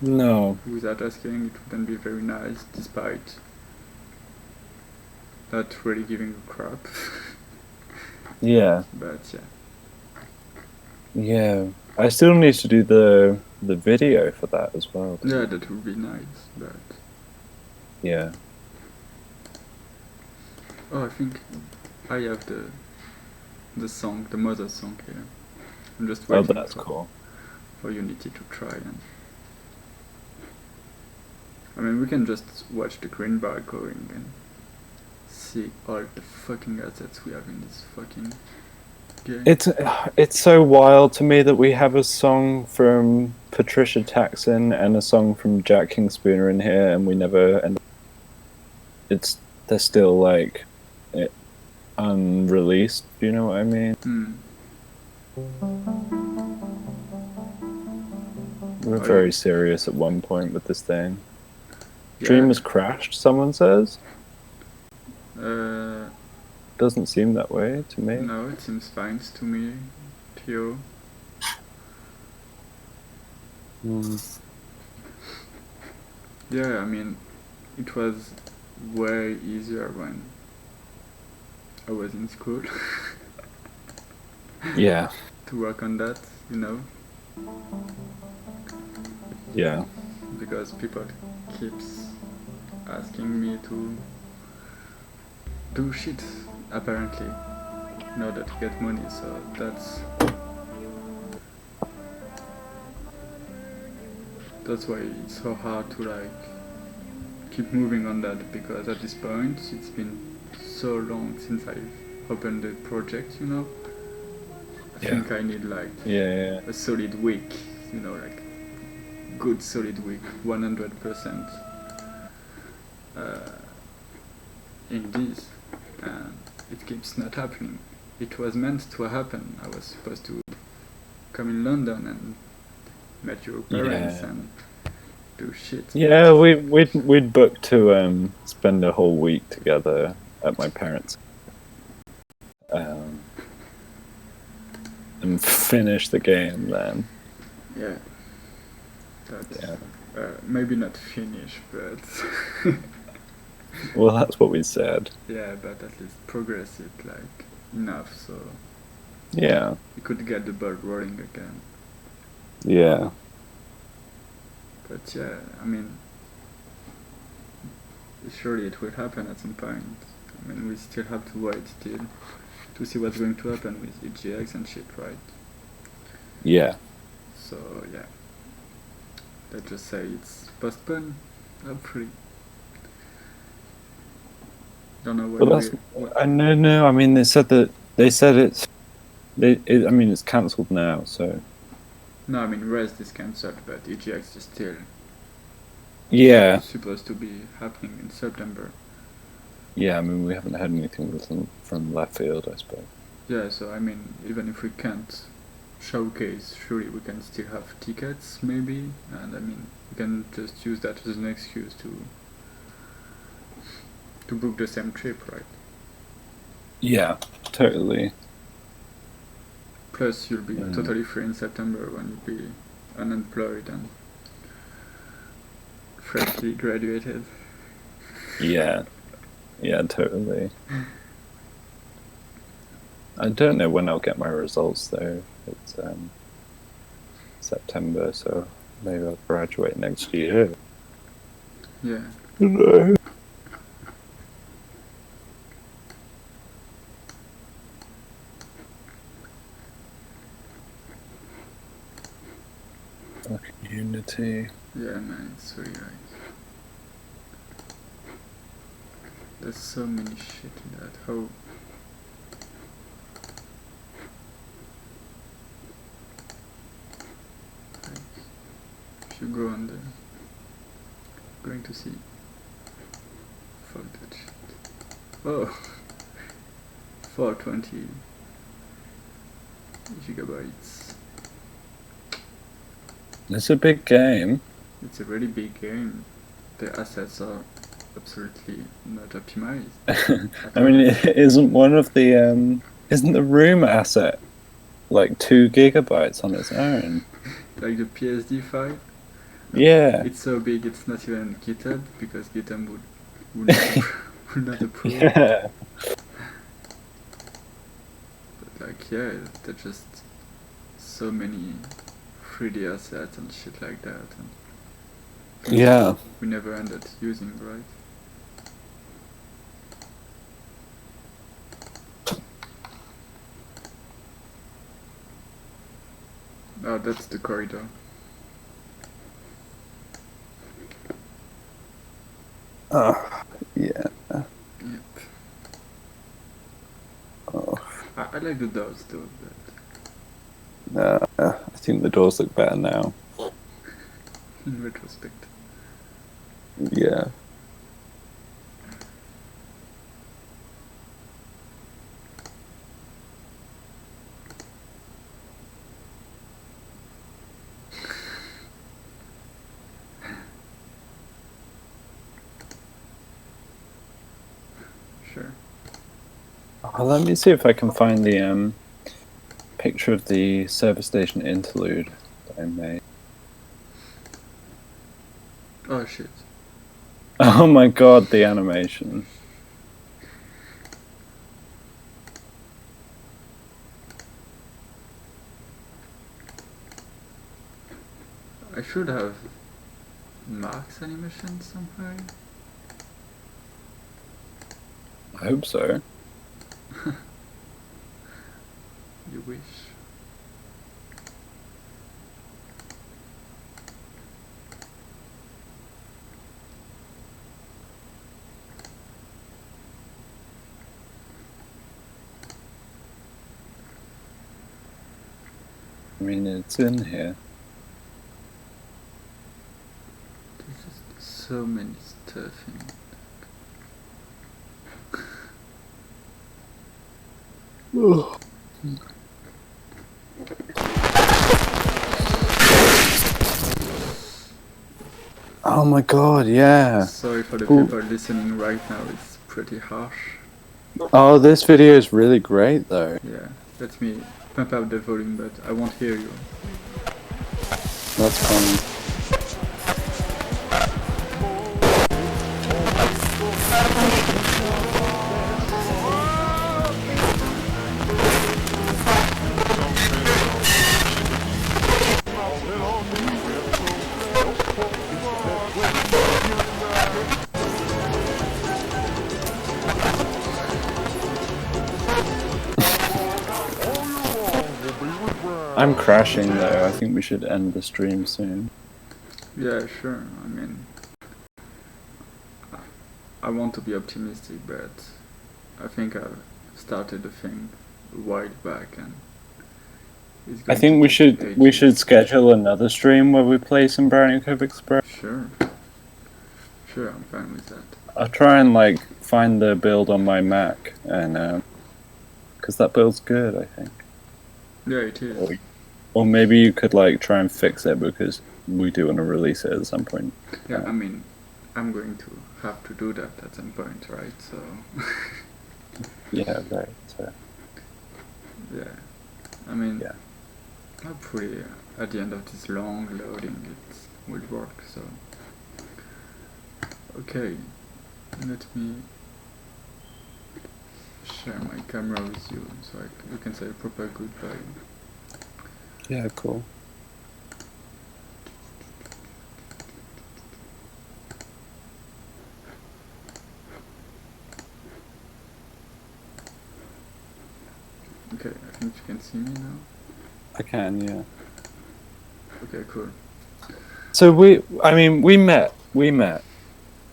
No. without asking. It wouldn't be very nice, despite not really giving a crap. Yeah. But yeah. Yeah. I still need to do the video for that as well. Yeah, that would be nice, but... Yeah. Oh, I think I have the song, the mother song here. I'm just Oh, waiting that's cool. for Unity to try and... I mean, we can just watch the green bar going and see all the fucking assets we have in this fucking game. It's so wild to me that we have a song from Patricia Taxon and a song from Jack King Spooner in here, and we never end. They're still like unreleased. Do you know what I mean? We're very serious at one point with this thing. Yeah. Stream has crashed. Someone says. Uh, Doesn't seem that way to me. no, it seems fine to me, Theo. Yeah, I mean, it was way easier when I was in school Yeah. to work on that, you know, Yeah. because people keeps asking me to do shit, apparently, in order to get money, so that's why it's so hard to like keep moving on that, because at this point it's been so long since I've opened the project, you know. I think I need like Yeah. a solid week, you know, like good solid week, 100% in this, and it keeps not happening. It was meant to happen. I was supposed to come in London and met your parents and do shit. Yeah, we'd booked to spend a whole week together at my parents' and finish the game then. Yeah. Maybe not finish, but Well, that's what we said. yeah, but at least progress it like enough so Yeah. we could get the ball rolling again. Yeah. But yeah, I mean, surely it will happen at some point. I mean, we still have to wait till to see what's going to happen with EGX and shit, right? Yeah. So yeah, let's just say it's postponed, hopefully. Don't know Well, no. I mean, they said it's it's cancelled now. So no, I mean Rest is cancelled, but EGX is still supposed to be happening in September. Yeah, I mean, we haven't had anything from left field, I suppose. Yeah, so I mean, even if we can't showcase, surely we can still have tickets, maybe, and I mean, we can just use that as an excuse to book the same trip, right? Yeah, totally. Plus, you'll be totally free in September when you'll be unemployed and freshly graduated. Yeah, totally. I don't know when I'll get my results though. It's September, so maybe I'll graduate next year. Yeah. No. Fucking Unity. Yeah, man, it's really like... There's so many shit in that. How... Like, if you go on there, going to see... Fuck that shit. Oh! 420... gigabytes. It's a big game. It's a really big game. The assets are absolutely not optimized. I mean, it isn't one of the isn't the room asset like 2 gigabytes on its own? Like the PSD file, Yeah. it's so big it's not even GitHub because GitHub would not, would not approve. Yeah. But like yeah, there's just so many 3D assets and shit like that. And Yeah. we never ended using, right? Oh, that's the corridor. Yeah. Yep. Oh. I like the doors though, but I think the doors look better now. in retrospect. Yeah. Sure. Oh, let me see if I can find the picture of the service station interlude that I made. Oh shit. Oh my god, the animation. I should have Mark's animation somewhere. I hope so. You wish. I mean, it's in here. There's just so many stuff in it. Oh my god, yeah. Sorry for the Ooh. people listening right now, it's pretty harsh. Oh, this video is really great though. Yeah, let me pump up the volume, but I won't hear you. That's funny. I'm crashing though. I think we should end the stream soon. Yeah, sure. I mean, I want to be optimistic, but I think I started the thing a while back, and it's I going think to we take should ages. schedule another stream where we play some Brownie Cove Express. Sure. Sure, I'm fine with that. I'll try and like find the build on my Mac, and because that build's good, I think. Yeah, it is. Or maybe you could like try and fix it because we do want to release it at some point. Yeah, I mean, I'm going to have to do that at some point, right? So, Yeah, right. So, yeah. I mean, Yeah. hopefully at the end of this long loading it will work, so. Okay, let me share my camera with you so we can say a proper goodbye. yeah, cool. Okay, I think you can see me now. I can, yeah. Okay, cool. So we met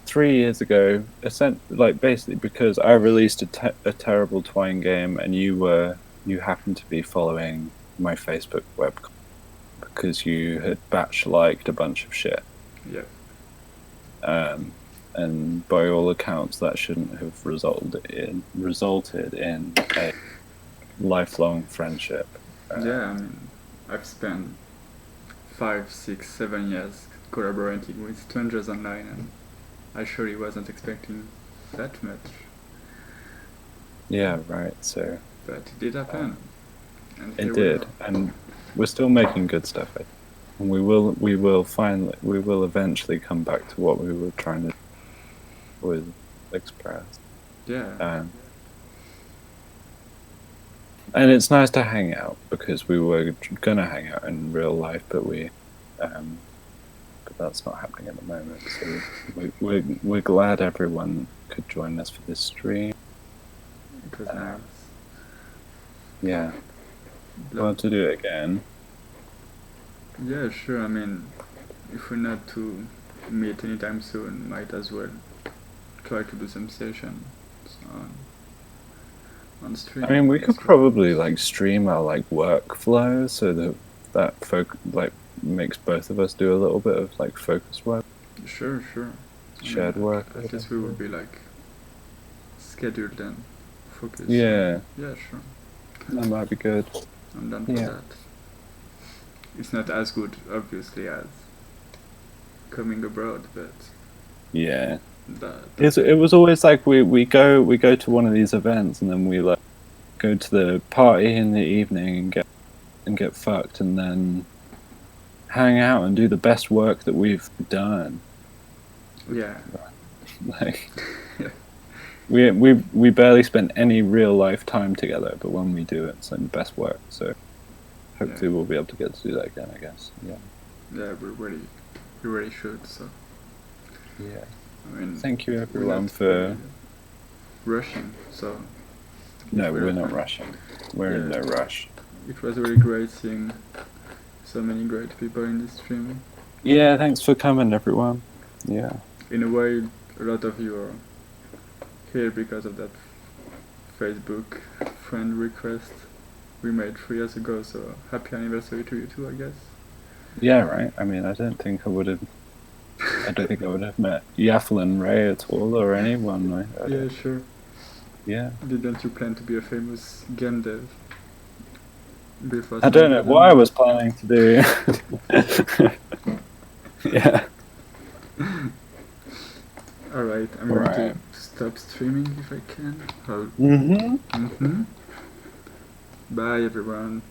3 years ago, like basically because I released a terrible Twine game, and you happened to be following my Facebook web because you had batch liked a bunch of shit. Yeah. And by all accounts, that shouldn't have resulted in a lifelong friendship. Yeah, I mean, I've spent 5, 6, 7 years collaborating with strangers online, and I surely wasn't expecting that much, Yeah, right. So but it did happen. And it here we did, are. and we're still making good stuff. I think. And we will eventually come back to what we were trying to do with Express. Yeah, And it's nice to hang out because we were gonna hang out in real life, but but that's not happening at the moment. So we're glad everyone could join us for this stream. it was nice. Yeah, we'll have to do it again. Yeah, sure. I mean, if we're not to meet anytime soon, might as well try to do some sessions on stream. I mean, we could probably like stream our like workflow so that makes both of us do a little bit of like focus work, Sure. shared work. At least we would be like scheduled and focused. Yeah, Yeah, sure. that might be good. I'm done for Yeah. that. It's not as good, obviously, as coming abroad, but Yeah. that It was always like we go to one of these events and then we like go to the party in the evening and get fucked and then hang out and do the best work that we've done. yeah. Like Yeah. we barely spend any real life time together, but when we do, it's the best work. So hopefully we'll be able to get to do that again. I guess. Yeah. Yeah, we really should. So Yeah. I mean, Thank you we're everyone not for. really rushing. So No, we're we're not fine. rushing. We're in Yeah. no rush. It was really great seeing so many great people in this stream. Yeah, thanks for coming, everyone. Yeah. In a way, a lot of you are here because of that Facebook friend request we made 3 years ago. So happy anniversary to you too, I guess. Yeah, right. I mean, I don't think I would have met Yaffle and Ray at all, or anyone. Right? Yeah, sure. Yeah. Didn't you plan to be a famous game dev? Before I don't know starting what I them? was planning to do. Yeah. Alright, I'm going to Alright. stop streaming if I can. Mm-hmm. Bye everyone.